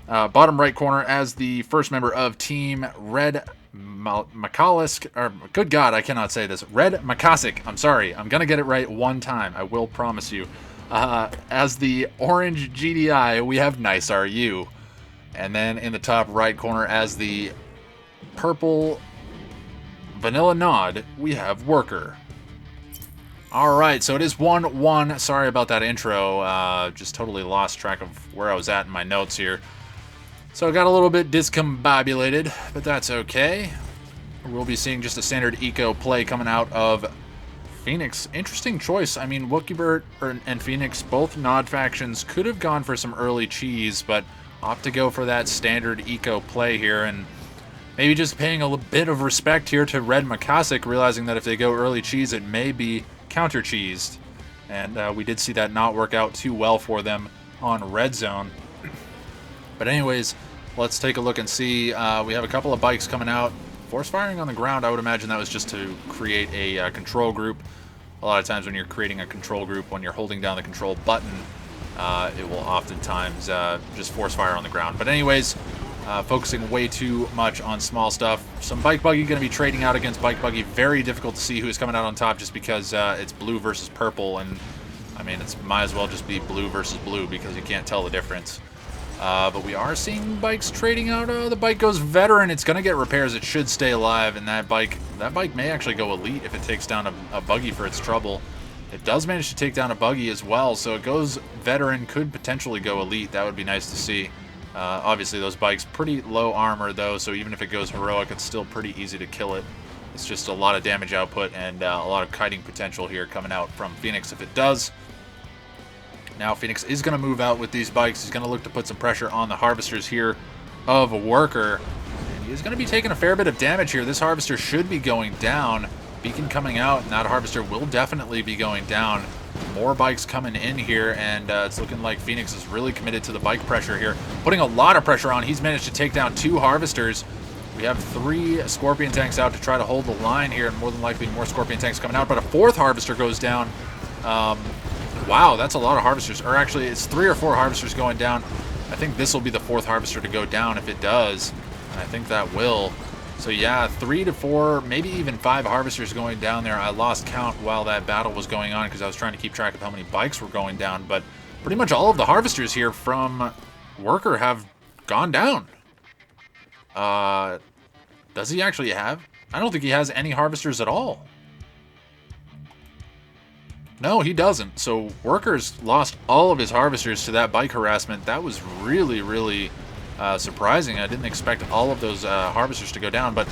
Speaker 1: bottom right corner, as the first member of Team Red Makasik, or good God, I cannot say this. Red Makasik. I'm sorry. I'm going to get it right one time. I will promise you. As the orange GDI, we have Nice RU. And then in the top right corner, as the purple vanilla nod, we have Worker. Alright, so it is 1-1. Sorry about that intro. Just totally lost track of where I was at in my notes here. So I got a little bit discombobulated, but that's okay. We'll be seeing just a standard eco play coming out of Phoenix. Interesting choice. I mean, WookieBert and Phoenix, both nod factions, could have gone for some early cheese, but opt to go for that standard eco play here, and maybe just paying a bit of respect here to Red Makasik, realizing that if they go early cheese, it may be counter-cheesed. And we did see that not work out too well for them on Red Zone. But anyways, let's take a look and see. We have a couple of bikes coming out. Force firing on the ground, I would imagine that was just to create a control group. A lot of times when you're creating a control group, when you're holding down the control button, it will oftentimes just force fire on the ground. But anyways, focusing way too much on small stuff. Some Bike Buggy going to be trading out against Bike Buggy. Very difficult to see who's coming out on top just because it's blue versus purple. And, I mean, it might as well just be blue versus blue because you can't tell the difference. But we are seeing bikes trading out. The bike goes veteran. It's going to get repairs. It should stay alive. And that bike may actually go elite if it takes down a buggy for its trouble. It does manage to take down a buggy as well. So it goes veteran, could potentially go elite. That would be nice to see. Obviously, those bikes pretty low armor, though, so even if it goes heroic, it's still pretty easy to kill it. It's just a lot of damage output and a lot of kiting potential here coming out from Phoenix if it does. Now, Phoenix is going to move out with these bikes. He's going to look to put some pressure on the harvesters here of Worker. And he's going to be taking a fair bit of damage here. This harvester should be going down. Beacon coming out, and that harvester will definitely be going down. More bikes coming in here, and it's looking like Phoenix is really committed to the bike pressure here. Putting a lot of pressure on. He's managed to take down 2 harvesters. We have 3 Scorpion tanks out to try to hold the line here, and more than likely more Scorpion tanks coming out, but a 4th harvester goes down. Wow, that's a lot of harvesters. Or actually, it's 3 or 4 harvesters going down. I think this will be the 4th harvester to go down if it does, and I think that will. So yeah, 3 to 4, maybe even 5 harvesters going down there. I lost count while that battle was going on because I was trying to keep track of how many bikes were going down. But pretty much all of the harvesters here from Worker have gone down. Does he actually have? I don't think he has any harvesters at all. No, he doesn't. So Worker's lost all of his harvesters to that bike harassment. That was really, really surprising. I didn't expect all of those harvesters to go down, but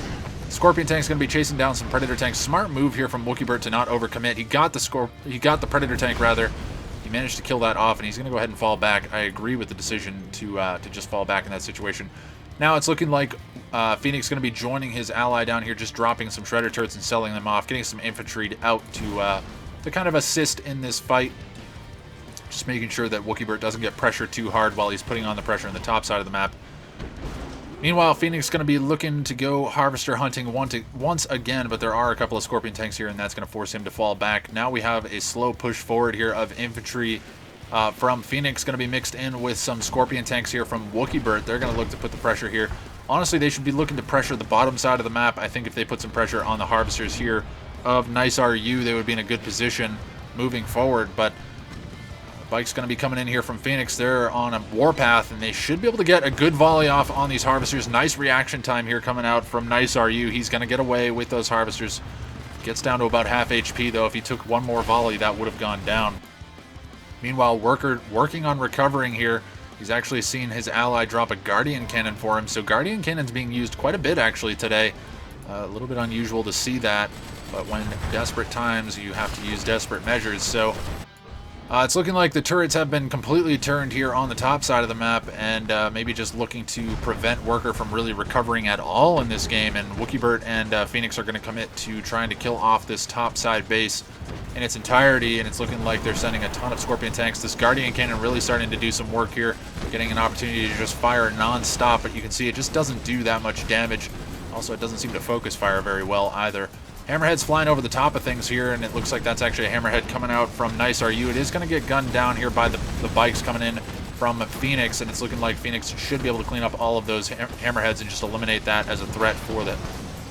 Speaker 1: Scorpion tank's going to be chasing down some Predator tanks. Smart move here from WookieBert to not overcommit. He got the Predator tank rather. He managed to kill that off, and he's going to go ahead and fall back. I agree with the decision to just fall back in that situation. Now it's looking like Phoenix going to be joining his ally down here, just dropping some Shredder turrets and selling them off, getting some infantry out to kind of assist in this fight. Just making sure that WookieBert doesn't get pressured too hard while he's putting on the pressure on the top side of the map. Meanwhile, Phoenix is going to be looking to go harvester hunting once again, but there are a couple of Scorpion tanks here, and that's going to force him to fall back. Now we have a slow push forward here of infantry from Phoenix, going to be mixed in with some Scorpion tanks here from WookieBert. They're going to look to put the pressure here. Honestly, they should be looking to pressure the bottom side of the map. I think if they put some pressure on the harvesters here of Nice RU, they would be in a good position moving forward, but bike's going to be coming in here from Phoenix. They're on a warpath, and they should be able to get a good volley off on these harvesters. Nice reaction time here coming out from Nice RU. He's going to get away with those harvesters. Gets down to about half HP, though. If he took one more volley, that would have gone down. Meanwhile, Worker working on recovering here. He's actually seen his ally drop a Guardian Cannon for him. So Guardian Cannon's being used quite a bit, actually, today. A little bit unusual to see that, but when desperate times, you have to use desperate measures. So It's looking like the turrets have been completely turned here on the top side of the map, and maybe just looking to prevent Worker from really recovering at all in this game, and BirdBert and Phoenix are going to commit to trying to kill off this top side base in its entirety, and it's looking like they're sending a ton of Scorpion tanks. This Guardian Cannon really starting to do some work here, getting an opportunity to just fire non-stop, but you can see it just doesn't do that much damage. Also, it doesn't seem to focus fire very well either. Hammerhead's flying over the top of things here, and it looks like that's actually a Hammerhead coming out from Nice RU. It is going to get gunned down here by the bikes coming in from Phoenix, and it's looking like Phoenix should be able to clean up all of those Hammerheads and just eliminate that as a threat for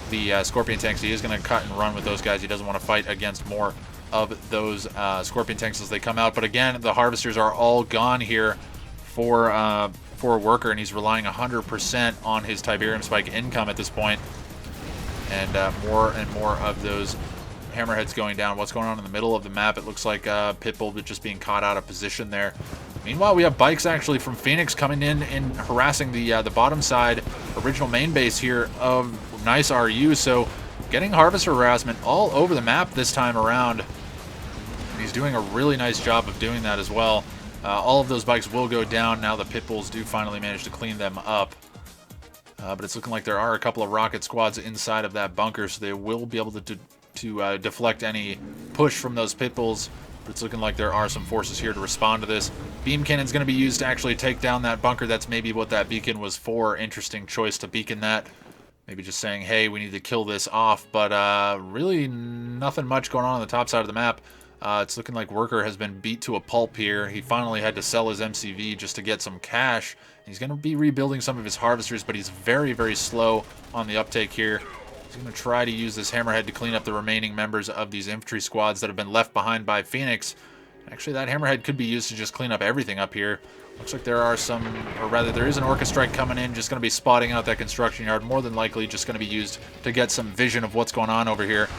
Speaker 1: the Scorpion tanks. He is going to cut and run with those guys. He doesn't want to fight against more of those Scorpion tanks as they come out. But again, the Harvesters are all gone here for Worker, and he's relying 100% on his Tiberium Spike income at this point. And more and more of those Hammerheads going down. What's going on in the middle of the map? It looks like Pitbull just being caught out of position there. Meanwhile, we have bikes actually from Phoenix coming in and harassing the bottom side original main base here of Nice RU. So getting Harvester harassment all over the map this time around. And he's doing a really nice job of doing that as well. All of those bikes will go down now. The Pitbulls do finally manage to clean them up. But it's looking like there are a couple of rocket squads inside of that bunker, so they will be able to deflect any push from those Pitbulls. But it's looking like there are some forces here to respond to this. Beam Cannon's going to be used to actually take down that bunker. That's maybe what that beacon was for. Interesting choice to beacon that. Maybe just saying, hey, we need to kill this off. But really nothing much going on the top side of the map. It's looking like Worker has been beat to a pulp here. He finally had to sell his MCV just to get some cash. He's going to be rebuilding some of his Harvesters, but he's very, very slow on the uptake here. He's going to try to use this Hammerhead to clean up the remaining members of these infantry squads that have been left behind by Phoenix. Actually, that Hammerhead could be used to just clean up everything up here. Looks like there are some, or rather there is an Orca Strike coming in, just going to be spotting out that construction yard. More than likely just going to be used to get some vision of what's going on over here.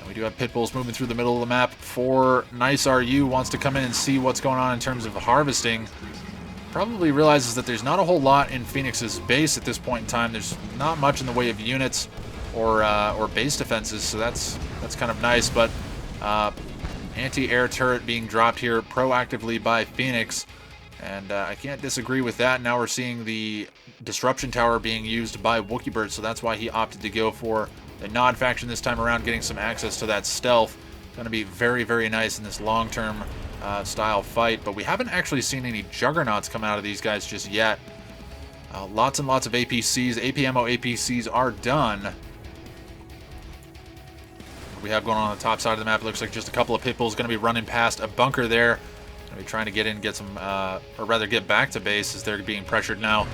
Speaker 1: We do have Pitbulls moving through the middle of the map. For Nice RU wants to come in and see what's going on in terms of harvesting. Probably realizes that there's not a whole lot in Phoenix's base at this point in time. There's not much in the way of units or base defenses, so that's kind of nice. But anti-air turret being dropped here proactively by Phoenix, and I can't disagree with that. Now we're seeing the disruption tower being used by BirdBert, so that's why he opted to go for the Nod faction this time around, getting some access to that stealth. Going to be very, very nice in this long-term style fight, but we haven't actually seen any Juggernauts come out of these guys just yet. Lots and lots of APCs. APMO APCs are done. What we have going on the top side of the map, it looks like just a couple of Pitbulls going to be running past a bunker there. Going to be trying to get in, get some, or rather get back to base as they're being pressured now.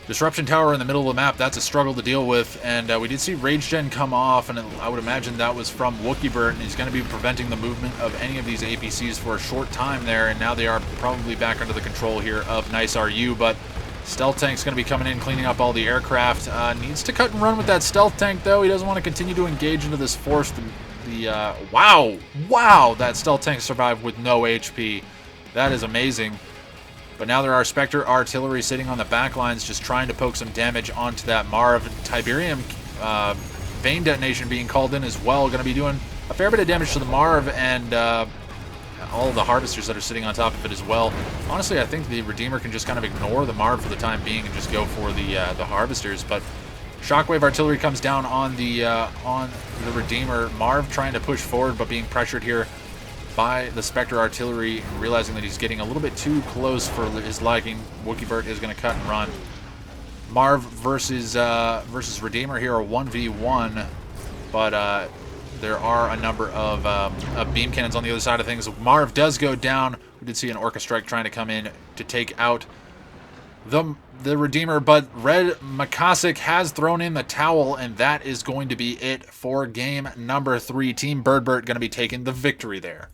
Speaker 1: Disruption tower in the middle of the map, that's a struggle to deal with, and we did see Rage Gen come off, and I would imagine that was from BirdBert, and he's going to be preventing the movement of any of these APCs for a short time there, and now they are probably back under the control here of Nice RU, but Stealth Tank's going to be coming in, cleaning up all the aircraft. Needs to cut and run with that Stealth Tank, though. He doesn't want to continue to engage into this force. Wow, that Stealth Tank survived with no HP. That is amazing. But now there are Spectre artillery sitting on the back lines just trying to poke some damage onto that Marv. Tiberium vein detonation being called in as well. Going to be doing a fair bit of damage to the Marv and all of the Harvesters that are sitting on top of it as well. Honestly, I think the Redeemer can just kind of ignore the Marv for the time being and just go for the Harvesters. But Shockwave artillery comes down on the Redeemer. Marv trying to push forward but being pressured here by the Spectre artillery, realizing that he's getting a little bit too close for his liking. BirdBert is going to cut and run. Marv versus Redeemer here are 1v1, but there are a number of beam cannons on the other side of things. Marv does go down. We did see an Orca Strike trying to come in to take out the Redeemer, but Red Makasik has thrown in the towel, and that is going to be it for game number 3. Team BirdBert going to be taking the victory there.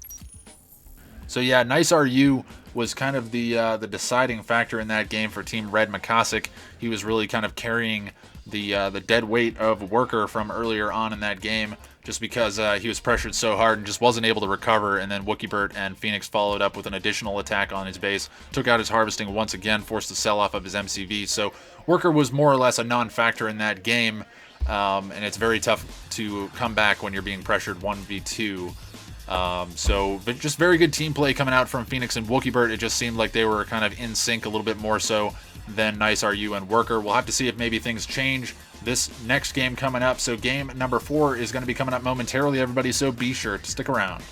Speaker 1: So yeah, Nice RU was kind of the deciding factor in that game for Team Red Makasik. He was really kind of carrying the dead weight of Worker from earlier on in that game, just because he was pressured so hard and just wasn't able to recover. And then BirdBert and Phoenix followed up with an additional attack on his base, took out his harvesting once again, forced the sell-off of his MCV. So Worker was more or less a non-factor in that game, and it's very tough to come back when you're being pressured 1v2. But just very good team play coming out from Phoenix and BirdBert. It just seemed like they were kind of in sync a little bit more so than Nice RU and Worker. We'll have to see if maybe things change this next game coming up. So game number 4 is going to be coming up momentarily, everybody, so be sure to stick around.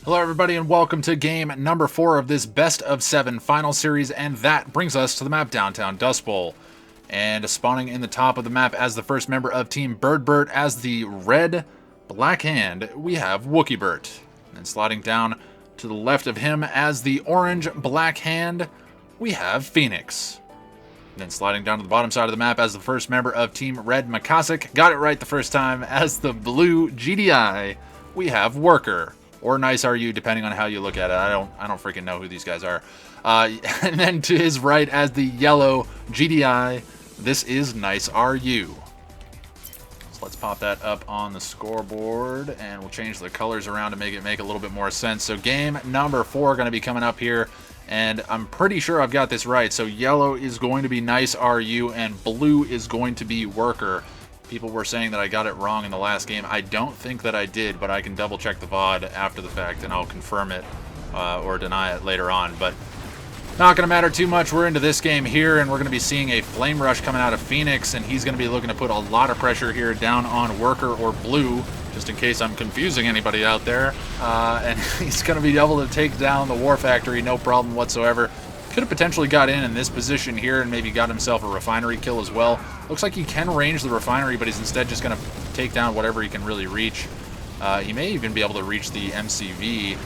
Speaker 1: Hello everybody and welcome to game number 4 of this best of 7 final series, and that brings us to the map Downtown Dust Bowl. And spawning in the top of the map as the first member of Team BirdBert as the red black hand, we have WookieBert. And sliding down to the left of him as the orange black hand, we have Phoenix. Then sliding down to the bottom side of the map as the first member of Team Red Makasik, got it right the first time, as the blue GDI, we have Worker. Or Nice RU, depending on how you look at it. I don't freaking know who these guys are. And then to his right as the yellow GDI, this is Nice RU. So let's pop that up on the scoreboard, and we'll change the colors around to make it make a little bit more sense. So game number 4 going to be coming up here, and I'm pretty sure I've got this right. So yellow is going to be Nice RU, and blue is going to be Worker. People were saying that I got it wrong in the last game. I don't think that I did, but I can double check the VOD after the fact and I'll confirm it or deny it later on. But not going to matter too much. We're into this game here, and we're going to be seeing a Flame Rush coming out of Phoenix, and he's going to be looking to put a lot of pressure here down on Worker or Blue, just in case I'm confusing anybody out there. And he's going to be able to take down the War Factory, no problem whatsoever. Could have potentially got in this position here and maybe got himself a refinery kill as well. Looks like he can range the refinery, but he's instead just going to take down whatever he can really reach. He may even be able to reach the MCV,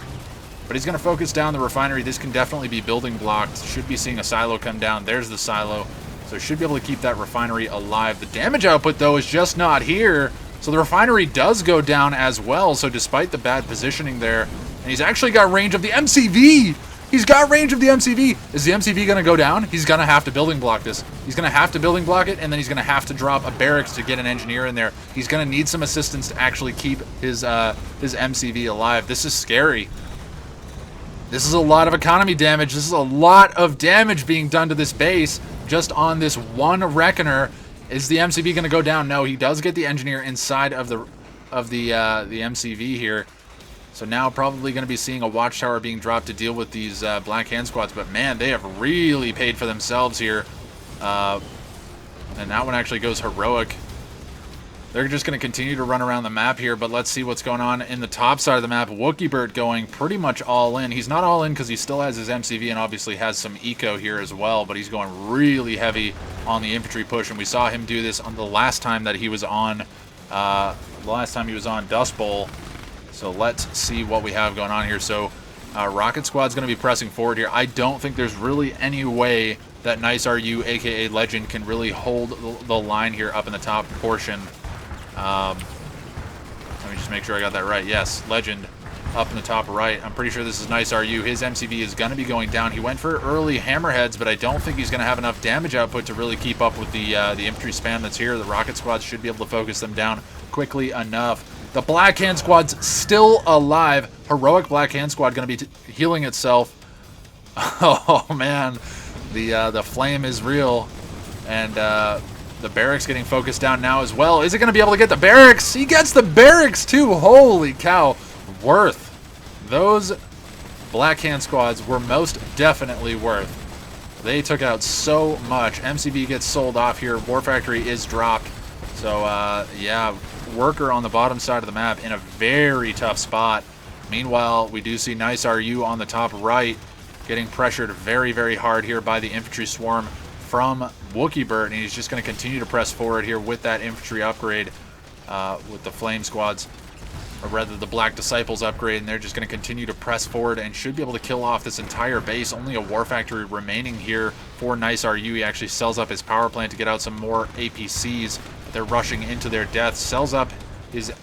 Speaker 1: but he's going to focus down the refinery. This can definitely be building blocked. Should be seeing a silo come down. There's the silo. So should be able to keep that refinery alive. The damage output, though, is just not here. So the refinery does go down as well. So despite the bad positioning there, and he's actually got range of the MCV. He's got range of the MCV. Is the MCV going to go down? He's going to have to building block this. He's going to have to building block it, and then he's going to have to drop a barracks to get an engineer in there. He's going to need some assistance to actually keep his MCV alive. This is scary. This is a lot of economy damage. This is a lot of damage being done to this base just on this one Reckoner. Is the MCV going to go down? No, he does get the engineer inside of the MCV here. So now probably going to be seeing a watchtower being dropped to deal with these Black Hand squads. But man, they have really paid for themselves here. And that one actually goes heroic. They're just going to continue to run around the map here. But let's see what's going on in the top side of the map. WookieBert going pretty much all in. He's not all in because he still has his MCV and obviously has some eco here as well. But he's going really heavy on the infantry push. And we saw him do this on the last time that he was on Dust Bowl. So let's see what we have going on here. So Rocket Squad's going to be pressing forward here. I don't think there's really any way that Nice RU, aka Legend, can really hold the line here up in the top portion. Let me just make sure I got that right. Yes, Legend up in the top right. I'm pretty sure this is Nice RU. His MCV is going to be going down. He went for early hammerheads, but I don't think he's going to have enough damage output to really keep up with the infantry spam that's here. The Rocket Squad should be able to focus them down quickly enough. The Black Hand Squad's still alive. Heroic Black Hand Squad going to be healing itself. Oh man, the flame is real, and the barracks getting focused down now as well. Is it going to be able to get the barracks? He gets the barracks too. Holy cow! Worth. Those Black Hand Squads were most definitely worth. They took out so much. MCV gets sold off here. War Factory is dropped. So yeah. Worker on the bottom side of the map in a very tough spot. Meanwhile, we do see Nice RU on the top right getting pressured very, very hard here by the infantry swarm from WookieBert, and he's just going to continue to press forward here with that infantry upgrade with the Flame Squads, or rather the Black Disciples upgrade, and they're just going to continue to press forward and should be able to kill off this entire base. Only a War Factory remaining here for Nice RU. He actually sells up his power plant to get out some more APCs. They're rushing into their death. Sells up his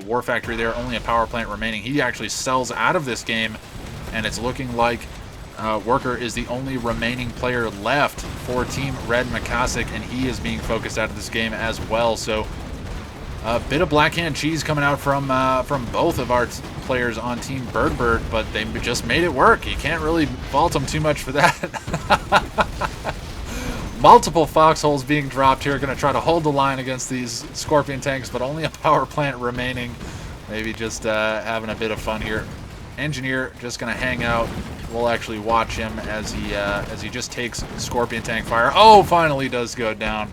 Speaker 1: War Factory there. Only a power plant remaining. He actually sells out of this game, and it's looking like Worker is the only remaining player left for Team Red Makasik, and he is being focused out of this game as well. So a bit of Black Hand cheese coming out from both of our players on Team BirdBert, but they just made it work. You can't really fault them too much for that. Multiple foxholes being dropped here. Going to try to hold the line against these Scorpion tanks, but only a power plant remaining. Maybe just having a bit of fun here. Engineer just going to hang out. We'll actually watch him as he just takes Scorpion tank fire. Oh, finally does go down.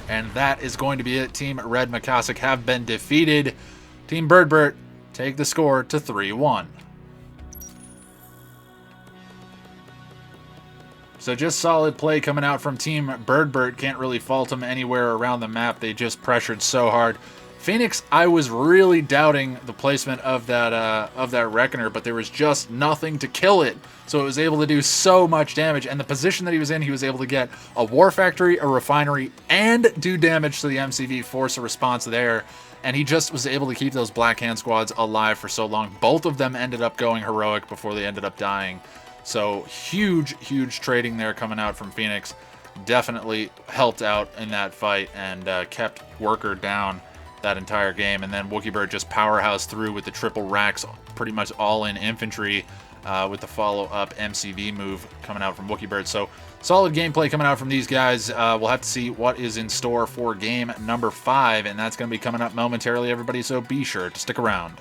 Speaker 1: And that is going to be it. Team Red Makasik have been defeated. Team BirdBert take the score to 3-1. So just solid play coming out from Team BirdBert. Can't really fault them anywhere around the map. They just pressured so hard. Phoenix, I was really doubting the placement of that Reckoner, but there was just nothing to kill it. So it was able to do so much damage. And the position that he was in, he was able to get a War Factory, a Refinery, and do damage to the MCV, force a response there. And he just was able to keep those Black Hand squads alive for so long. Both of them ended up going heroic before they ended up dying. So huge, huge trading there coming out from Phoenix. Definitely helped out in that fight and kept Worker down that entire game. And then WookieBird just powerhouse through with the triple racks, pretty much all in infantry with the follow-up MCV move coming out from WookieBird. So solid gameplay coming out from these guys. We'll have to see what is in store for game number 5, and that's going to be coming up momentarily, everybody, so be sure to stick around.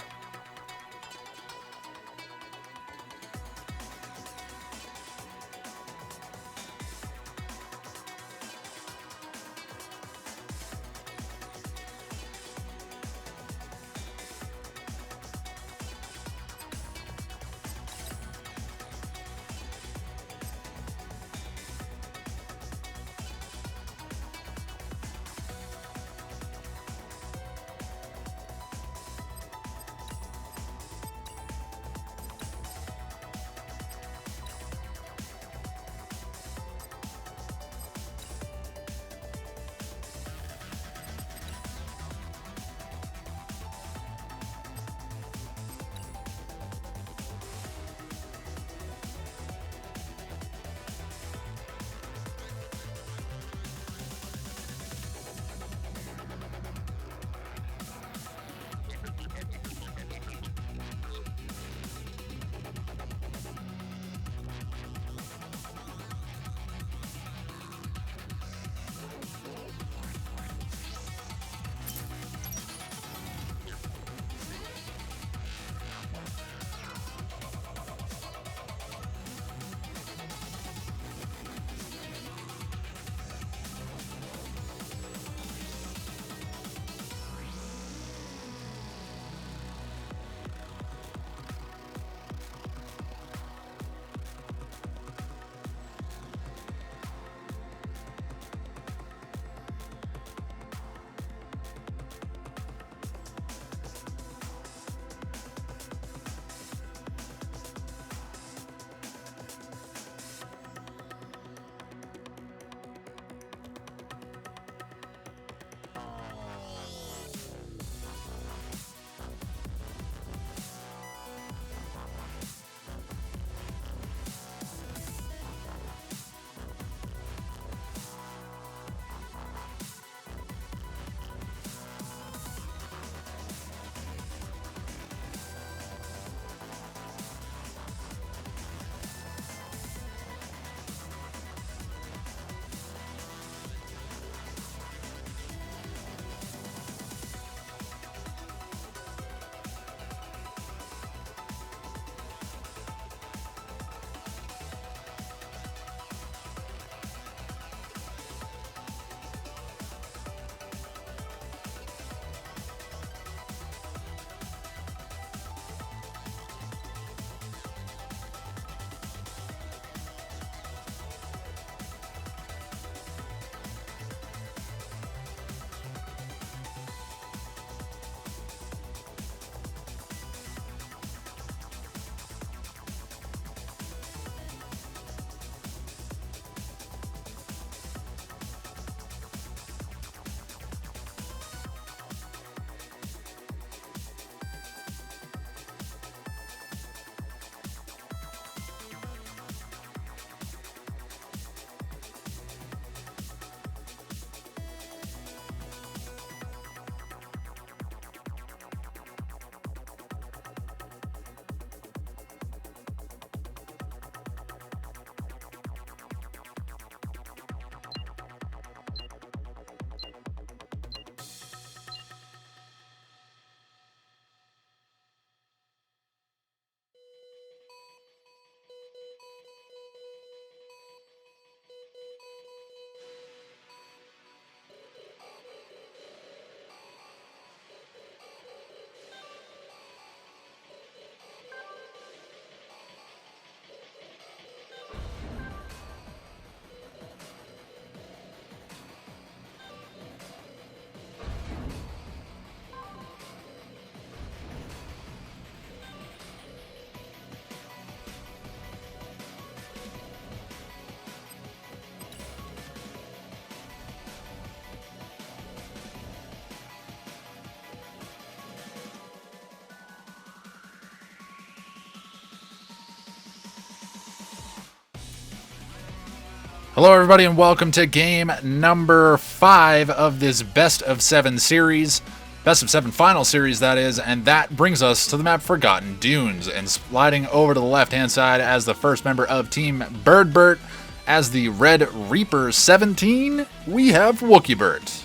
Speaker 1: Hello everybody and welcome to game number 5 of this best of 7 series. Best of 7 final series, that is, and that brings us to the map Forgotten Dunes. And sliding over to the left-hand side as the first member of Team BirdBert, as the Red Reaper 17, we have BirdBert.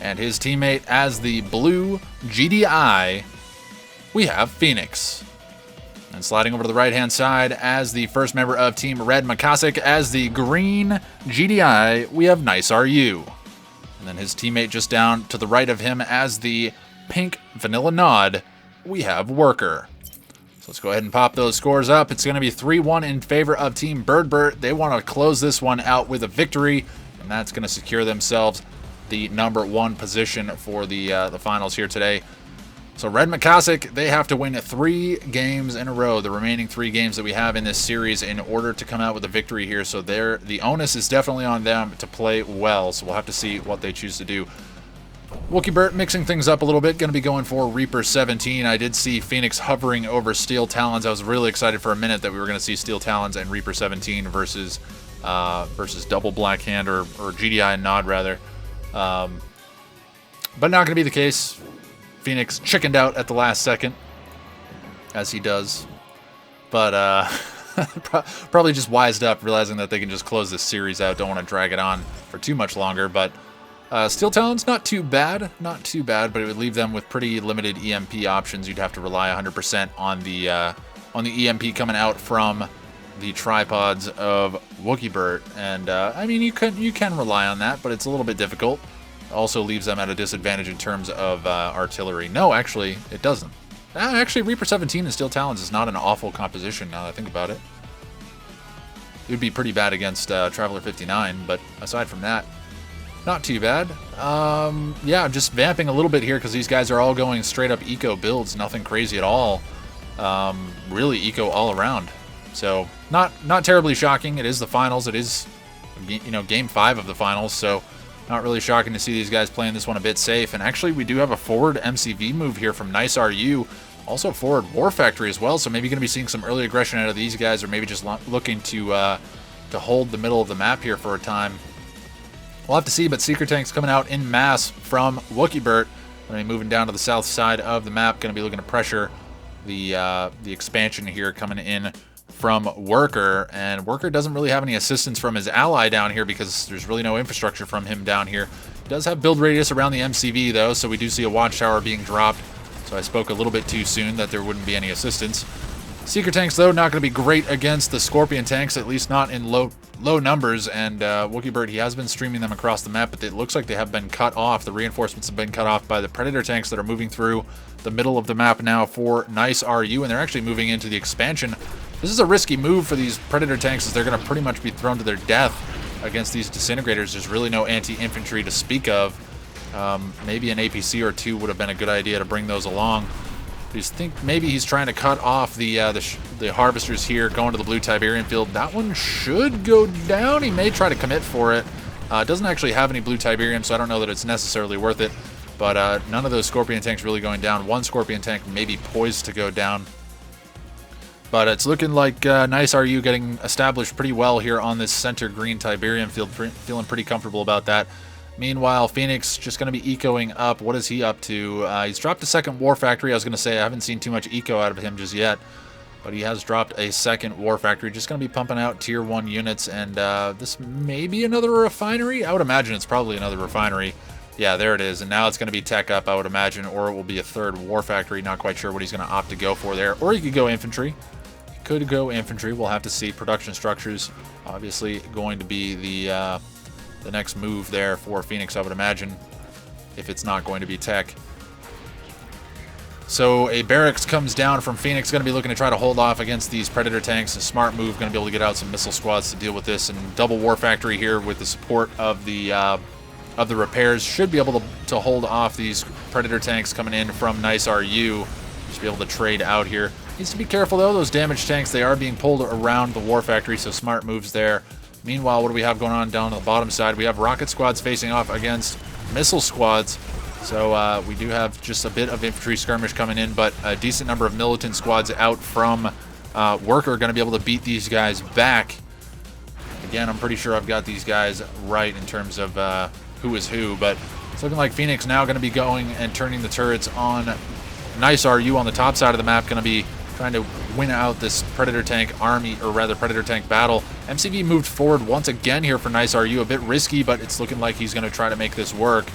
Speaker 1: And his teammate as the blue GDI, we have Phoenix. And sliding over to the right-hand side as the first member of Team Red Makasik, as the green GDI, we have Nice RU. And then his teammate just down to the right of him as the pink Vanilla Nod, we have Worker. So let's go ahead and pop those scores up. It's going to be 3-1 in favor of Team BirdBert. They want to close this one out with a victory, and that's going to secure themselves the number 1 position for the finals here today. So Red Makasik, they have to win 3 games in a row, the remaining 3 games that we have in this series, in order to come out with a victory here. So the onus is definitely on them to play well, so we'll have to see what they choose to do. BirdBert mixing things up a little bit, going to be going for Reaper 17. I did see Phoenix hovering over Steel Talons. I was really excited for a minute that we were going to see Steel Talons and Reaper 17 versus Double Black Hand or GDI and Nod, rather. But not going to be the case. Phoenix chickened out at the last second, as he does, but probably just wised up, realizing that they can just close this series out. Don't want to drag it on for too much longer, but Steel Talon's not too bad, but it would leave them with pretty limited EMP options. You'd have to rely 100% on the EMP coming out from the tripods of BirdBert, and I mean, you can rely on that, but it's a little bit difficult. Also leaves them at a disadvantage in terms of artillery. No, actually, it doesn't. Actually, Reaper 17 and Steel Talons is not an awful composition, now that I think about it. It would be pretty bad against Traveler 59, but aside from that, not too bad. Yeah, I'm just vamping a little bit here because these guys are all going straight up eco builds, nothing crazy at all. Really eco all around. So, not terribly shocking. It is the finals. It is, you know, game 5 of the finals, so not really shocking to see these guys playing this one a bit safe. And actually, we do have a forward MCV move here from Nice RU. Also forward War Factory as well, so maybe going to be seeing some early aggression out of these guys, or maybe just looking to hold the middle of the map here for a time. We'll have to see, but Seeker Tanks coming out in mass from BirdBert. Going to be moving down to the south side of the map, going to be looking to pressure the expansion here coming in from Worker, and Worker doesn't really have any assistance from his ally down here because there's really no infrastructure from him down here. He does have build radius around the MCV though, so we do see a watchtower being dropped. So I spoke a little bit too soon that there wouldn't be any assistance. Seeker Tanks though, not going to be great against the Scorpion Tanks, at least not in low numbers, and BirdBert, he has been streaming them across the map, but it looks like they have been cut off. The reinforcements have been cut off by the Predator Tanks that are moving through the middle of the map now for Nice RU, and they're actually moving into the expansion. This is a risky move for these Predator Tanks, as they're going to pretty much be thrown to their death against these Disintegrators. There's really no anti-infantry to speak of. Maybe an APC or 2 would have been a good idea to bring those along. I just think maybe he's trying to cut off the Harvesters here, going to the blue Tiberium field. That one should go down. He may try to commit for it. Doesn't actually have any blue Tiberium, so I don't know that it's necessarily worth it. But none of those Scorpion Tanks really going down. One Scorpion Tank may be poised to go down. But it's looking like Nice RU getting established pretty well here on this center green Tiberium field. Feeling pretty comfortable about that. Meanwhile, Phoenix just going to be ecoing up. What is he up to? He's dropped a second War Factory. I was going to say I haven't seen too much eco out of him just yet. But he has dropped a second War Factory. Just going to be pumping out tier 1 units. And this may be another refinery? I would imagine it's probably another refinery. Yeah, there it is. And now it's going to be tech up, I would imagine. Or it will be a third War Factory. Not quite sure what he's going to opt to go for there. Or he could go infantry. Could go infantry. We'll have to see. Production structures obviously going to be the next move there for Phoenix, I would imagine, if it's not going to be tech. So a barracks comes down from Phoenix, going to be looking to try to hold off against these Predator Tanks. A smart move, going to be able to get out some missile squads to deal with this, and double War Factory here with the support of the repairs should be able to hold off these Predator Tanks coming in from Nice RU. Just be able to trade out here. Needs to be careful though, those damaged tanks, they are being pulled around the War Factory, so smart moves there. Meanwhile, what do we have going on down on the bottom side? We have rocket squads facing off against missile squads. So we do have just a bit of infantry skirmish coming in, but a decent number of militant squads out from Worker, going to be able to beat these guys back. Again, I'm pretty sure I've got these guys right in terms of who is who, but it's looking like Phoenix now going to be going and turning the turrets on Nice RU on the top side of the map, going to be trying to win out this Predator tank army, or rather Predator tank battle. MCV moved forward once again here for Nice RU, a bit risky, but it's looking like he's going to try to make this work.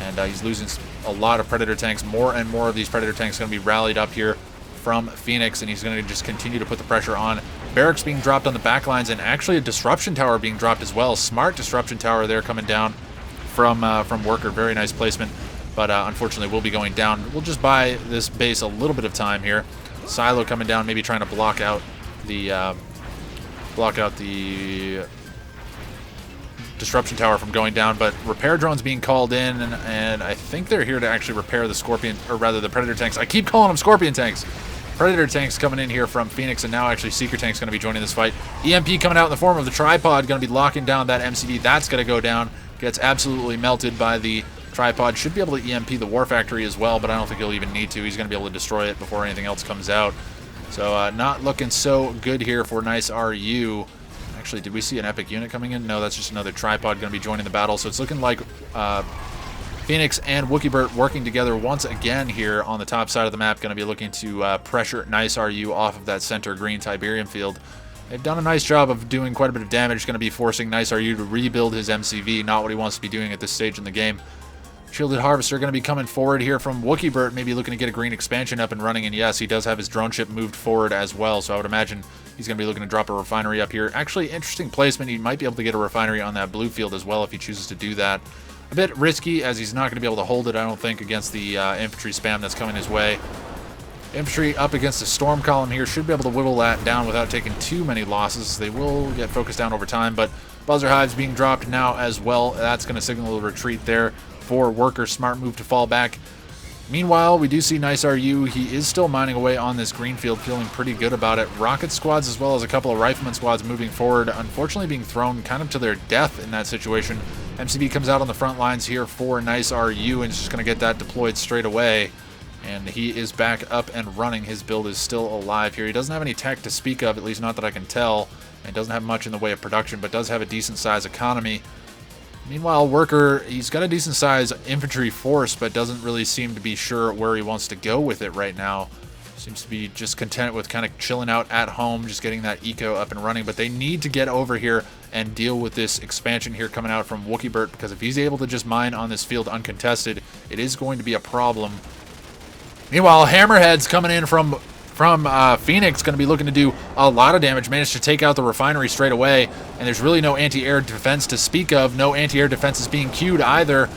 Speaker 1: And he's losing a lot of Predator tanks. More and more of these Predator tanks going to be rallied up here from Phoenix, and he's going to just continue to put the pressure on. Barracks being dropped on the back lines, and actually a disruption tower being dropped as well. Smart disruption tower there coming down from Worker. Very nice placement, but unfortunately will be going down. We'll just buy this base a little bit of time here. Silo coming down, maybe trying to block out the disruption tower from going down, but repair drones being called in, and I think they're here to actually repair the Scorpion, or rather the Predator tanks. I keep calling them Scorpion tanks. Predator tanks coming in here from Phoenix, and now actually Seeker tank's going to be joining this fight. EMP coming out in the form of the tripod, going to be locking down that MCV. That's going to go down. Gets absolutely melted by the tripod. Should be able to EMP the War Factory as well, but I don't think he'll even need to. He's going to be able to destroy it before anything else comes out. So not looking so good here for Nice RU. Actually, did we see an epic unit coming in? No, that's just another tripod going to be joining the battle. So it's looking like Phoenix and BirdBert working together once again here on the top side of the map, going to be looking to pressure Nice RU off of that center green Tiberium field. They've done a nice job of doing quite a bit of damage, going to be forcing Nice RU to rebuild his MCV, not what he wants to be doing at this stage in the game. Shielded Harvester going to be coming forward here from BirdBert, maybe looking to get a green expansion up and running, and yes, he does have his drone ship moved forward as well, so I would imagine he's going to be looking to drop a refinery up here. Actually, interesting placement. He might be able to get a refinery on that blue field as well if he chooses to do that. A bit risky, as he's not going to be able to hold it, I don't think, against the infantry spam that's coming his way. Infantry up against the storm column here should be able to whittle that down without taking too many losses. They will get focused down over time, but Buzzer Hives being dropped now as well. That's going to signal a retreat there for Worker. Smart move to fall back. Meanwhile, we do see Nice RU. He is still mining away on this greenfield, feeling pretty good about it. Rocket squads as well as a couple of rifleman squads moving forward, unfortunately being thrown kind of to their death in that situation. MCB comes out on the front lines here for Nice RU and is just going to get that deployed straight away. And he is back up and running. His build is still alive here. He doesn't have any tech to speak of, at least not that I can tell, and doesn't have much in the way of production, but does have a decent size economy. Meanwhile, Worker, he's got a decent size infantry force, but doesn't really seem to be sure where he wants to go with it right now. Seems to be just content with kind of chilling out at home, just getting that eco up and running. But they need to get over here and deal with this expansion here coming out from BirdBert, because if he's able to just mine on this field uncontested, it is going to be a problem. Meanwhile, Hammerhead's coming in from Phoenix, going to be looking to do a lot of damage. Managed to take out the refinery straight away, and there's really no anti-air defense to speak of. No anti-air defense is being queued either.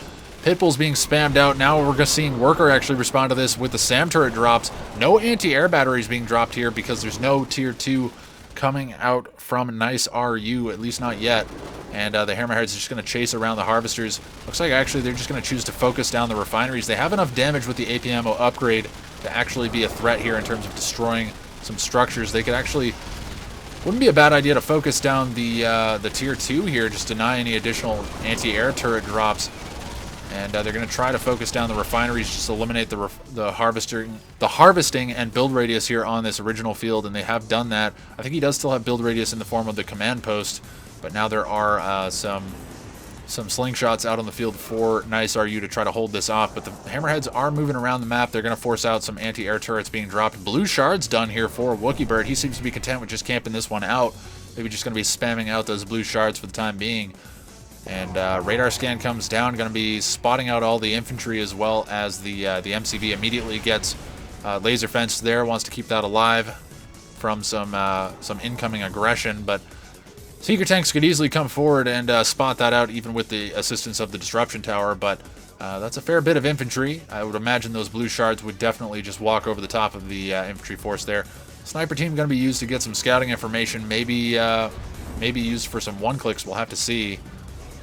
Speaker 1: Pitbull's being spammed out. Now we're seeing Worker actually respond to this with the SAM turret drops. No anti-air batteries being dropped here because there's no tier 2 coming out from Nice RU, at least not yet. And the Hammerheads are just going to chase around the Harvesters. Looks like actually they're just going to choose to focus down the refineries. They have enough damage with the AP ammo upgrade to actually be a threat here in terms of destroying some structures. They could actually... Wouldn't be a bad idea to focus down the tier 2 here, just deny any additional anti-air turret drops. And they're going to try to focus down the refineries, just eliminate the harvesting and build radius here on this original field, and they have done that. I think he does still have build radius in the form of the command post, but now there are some slingshots out on the field for Nice RU to try to hold this off. But the Hammerheads are moving around the map. They're going to force out some anti-air turrets being dropped. Blue Shard's done here for BirdBert. He seems to be content with just camping this one out. Maybe just going to be spamming out those blue shards for the time being. And radar scan comes down, going to be spotting out all the infantry as well as the MCV immediately gets laser fenced there, wants to keep that alive from some incoming aggression, but Seeker tanks could easily come forward and spot that out even with the assistance of the disruption tower, but that's a fair bit of infantry. I would imagine those blue shards would definitely just walk over the top of the infantry force there. Sniper team going to be used to get some scouting information, maybe used for some one-clicks, we'll have to see.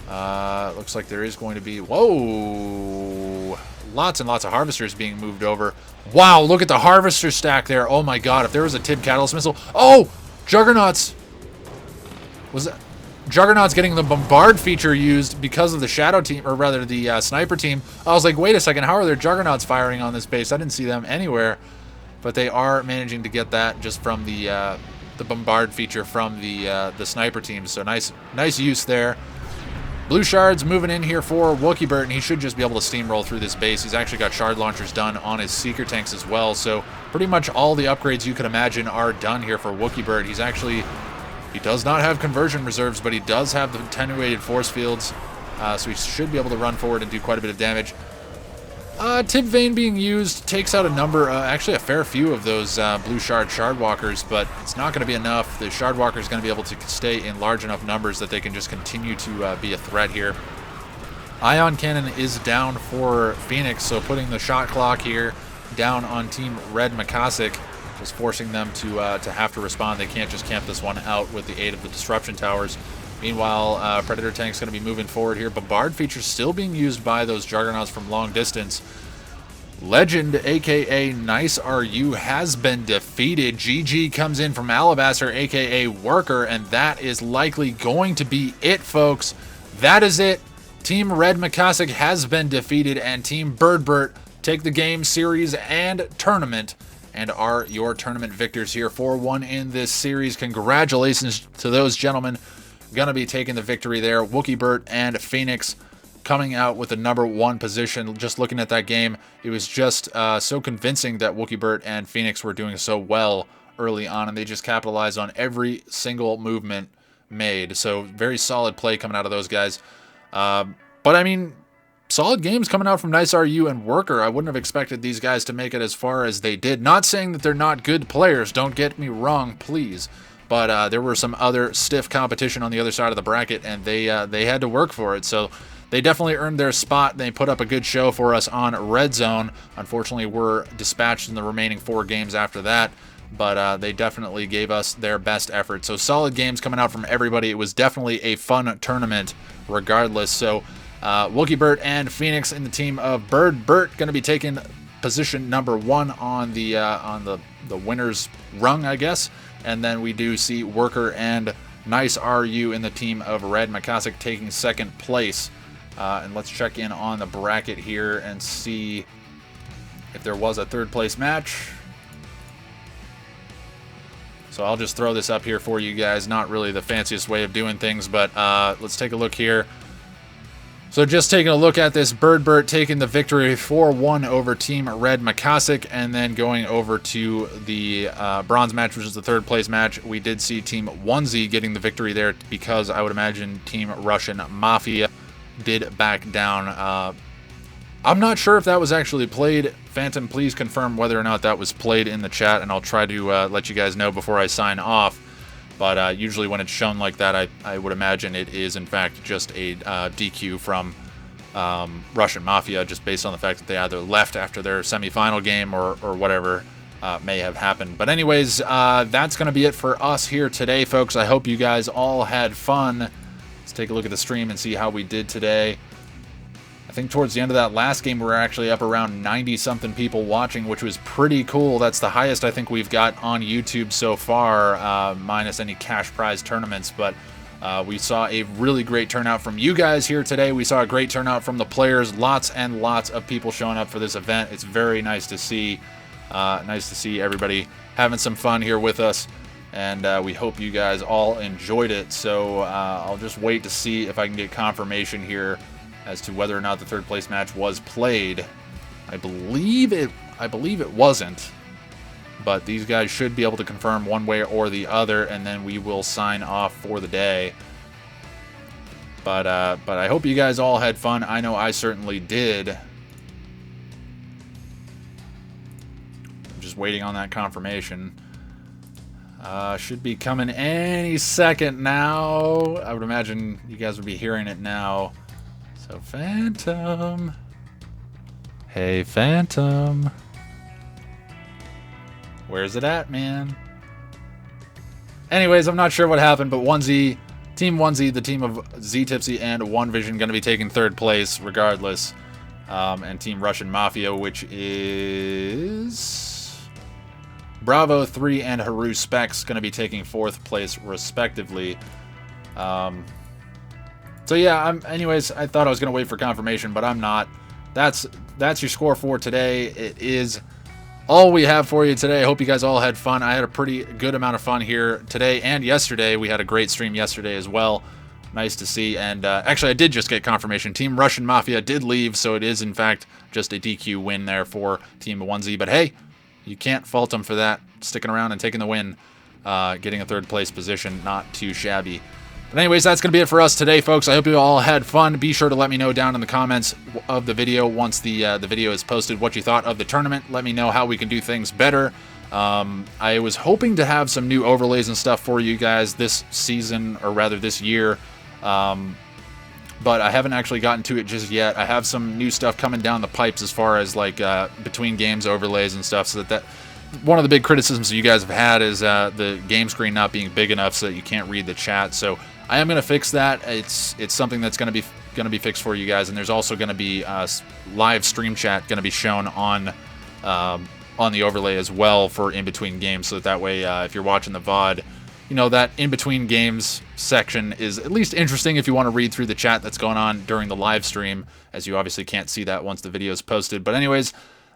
Speaker 1: Looks like there is going to be... Whoa! Lots and lots of harvesters being moved over. Wow, look at the harvester stack there. Oh my god, if there was a TIB catalyst missile... Oh! Juggernauts! Was that... Juggernaut's getting the bombard feature used because of the shadow team, or rather the sniper team. I was like, wait a second, how are there Juggernauts firing on this base? I didn't see them anywhere. But they are managing to get that just from the
Speaker 2: the bombard feature from the sniper team. So nice use there. Blue Shard's moving in here for BirdBert, and he should just be able to steamroll through this base. He's actually got shard launchers done on his seeker tanks as well, so pretty much all the upgrades you could imagine are done here for BirdBert. He does not have conversion reserves, but he does have the attenuated force fields, so he should be able to run forward and do quite a bit of damage. Tip Vein being used takes out a number, actually a fair few of those blue shard walkers, but it's not going to be enough. The shard walker is going to be able to stay in large enough numbers that they can just continue to be a threat here. Ion Cannon is down for Phoenix, so putting the shot clock here down on Team Red Makasik, just forcing them to have to respond. They can't just camp this one out with the aid of the disruption towers. Meanwhile, Predator Tank's going to be moving forward here. Bombard feature still being used by those Juggernauts from long distance. Legend, a.k.a. Nice RU, has been defeated. GG comes in from Alabaster, a.k.a. Worker, and that is likely going to be it, folks. That is it. Team Red Makasik has been defeated, and Team BirdBert take the game, series, and tournament, and are your tournament victors here. 4-1 in this series. Congratulations to those gentlemen. Gonna be taking the victory there. BirdBert and Phoenix coming out with the #1 position. Just looking at that game, it was just so convincing that BirdBert and Phoenix were doing so well early on, and they just capitalized on every single movement made. So very solid play coming out of those guys. But I mean, solid games coming out from Nice RU and Worker. I wouldn't have expected these guys to make it as far as they did. Not saying that they're not good players. Don't get me wrong, please. But there were some other stiff competition on the other side of the bracket, and they had to work for it. So they definitely earned their spot. They put up a good show for us on Red Zone. Unfortunately, we're dispatched in the remaining 4 games after that, but they definitely gave us their best effort. So solid games coming out from everybody. It was definitely a fun tournament regardless. So BirdBert and Phoenix in the team of BirdBert going to be taking position #1 on the winner's rung, I guess. And then we do see Worker and Nice RU in the team of Red Makasik taking 2nd place. And let's check in on the bracket here and see if there was a 3rd place match. So I'll just throw this up here for you guys. Not really the fanciest way of doing things, but let's take a look here. So just taking a look at this, BirdBert taking the victory 4-1 over Team Red Makasik, and then going over to the bronze match, which is the 3rd place match. We did see Team Onezee getting the victory there because I would imagine Team Russian Mafia did back down. I'm not sure if that was actually played. Phantom, please confirm whether or not that was played in the chat, and I'll try to let you guys know before I sign off. But usually when it's shown like that, I would imagine it is, in fact, just a DQ from Russian Mafia, just based on the fact that they either left after their semifinal game or whatever may have happened. But anyways, that's going to be it for us here today, folks. I hope you guys all had fun. Let's take a look at the stream and see how we did today. I think towards the end of that last game, we were actually up around 90-something people watching, which was pretty cool. That's the highest I think we've got on YouTube so far, minus any cash prize tournaments. But we saw a really great turnout from you guys here today. We saw a great turnout from the players. Lots and lots of people showing up for this event. It's very nice to see. Nice to see everybody having some fun here with us. And we hope you guys all enjoyed it. So I'll just wait to see if I can get confirmation here as to whether or not the 3rd place match was played. I believe it wasn't, but these guys should be able to confirm one way or the other, and then we will sign off for the day. But I hope you guys all had fun. I know I certainly did. I'm just waiting on that confirmation. Should be coming any second now. I would imagine you guys would be hearing it now. So Phantom. Hey Phantom. Where's it at, man? Anyways, I'm not sure what happened, but Team Onezee, the team of Z Tipsy and One Vision, going to be taking 3rd place regardless. And Team Russian Mafia, which is Bravo 3 and Haru Specs, going to be taking 4th place respectively. So yeah, anyways, I thought I was going to wait for confirmation, but I'm not. That's your score for today. It is all we have for you today. I hope you guys all had fun. I had a pretty good amount of fun here today and yesterday. We had a great stream yesterday as well. Nice to see. And actually, I did just get confirmation. Team Russian Mafia did leave, so it is, in fact, just a DQ win there for Team Onezee. But hey, you can't fault them for that. Sticking around and taking the win, getting a third-place position. Not too shabby. But anyways, that's going to be it for us today, folks. I hope you all had fun. Be sure to let me know down in the comments of the video once the video is posted what you thought of the tournament. Let me know how we can do things better. I was hoping to have some new overlays and stuff for you guys this season, or rather this year. But I haven't actually gotten to it just yet. I have some new stuff coming down the pipes as far as like between games overlays and stuff, so that one of the big criticisms that you guys have had is the game screen not being big enough so that you can't read the chat. So I am going to fix that. It's something that's going to be fixed for you guys, and there's also going to be live stream chat going to be shown on the overlay as well for in between games, so that way if you're watching the VOD, you know, that in-between games section is at least interesting if you want to read through the chat that's going on during the live stream, as you obviously can't see that once the video is posted. But anyways,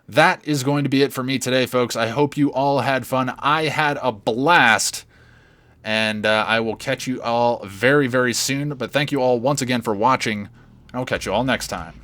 Speaker 2: that is going to be it for me today, folks. I hope you all had fun. I had a blast, and I will catch you all very, very soon. But thank you all once again for watching, and I'll catch you all next time.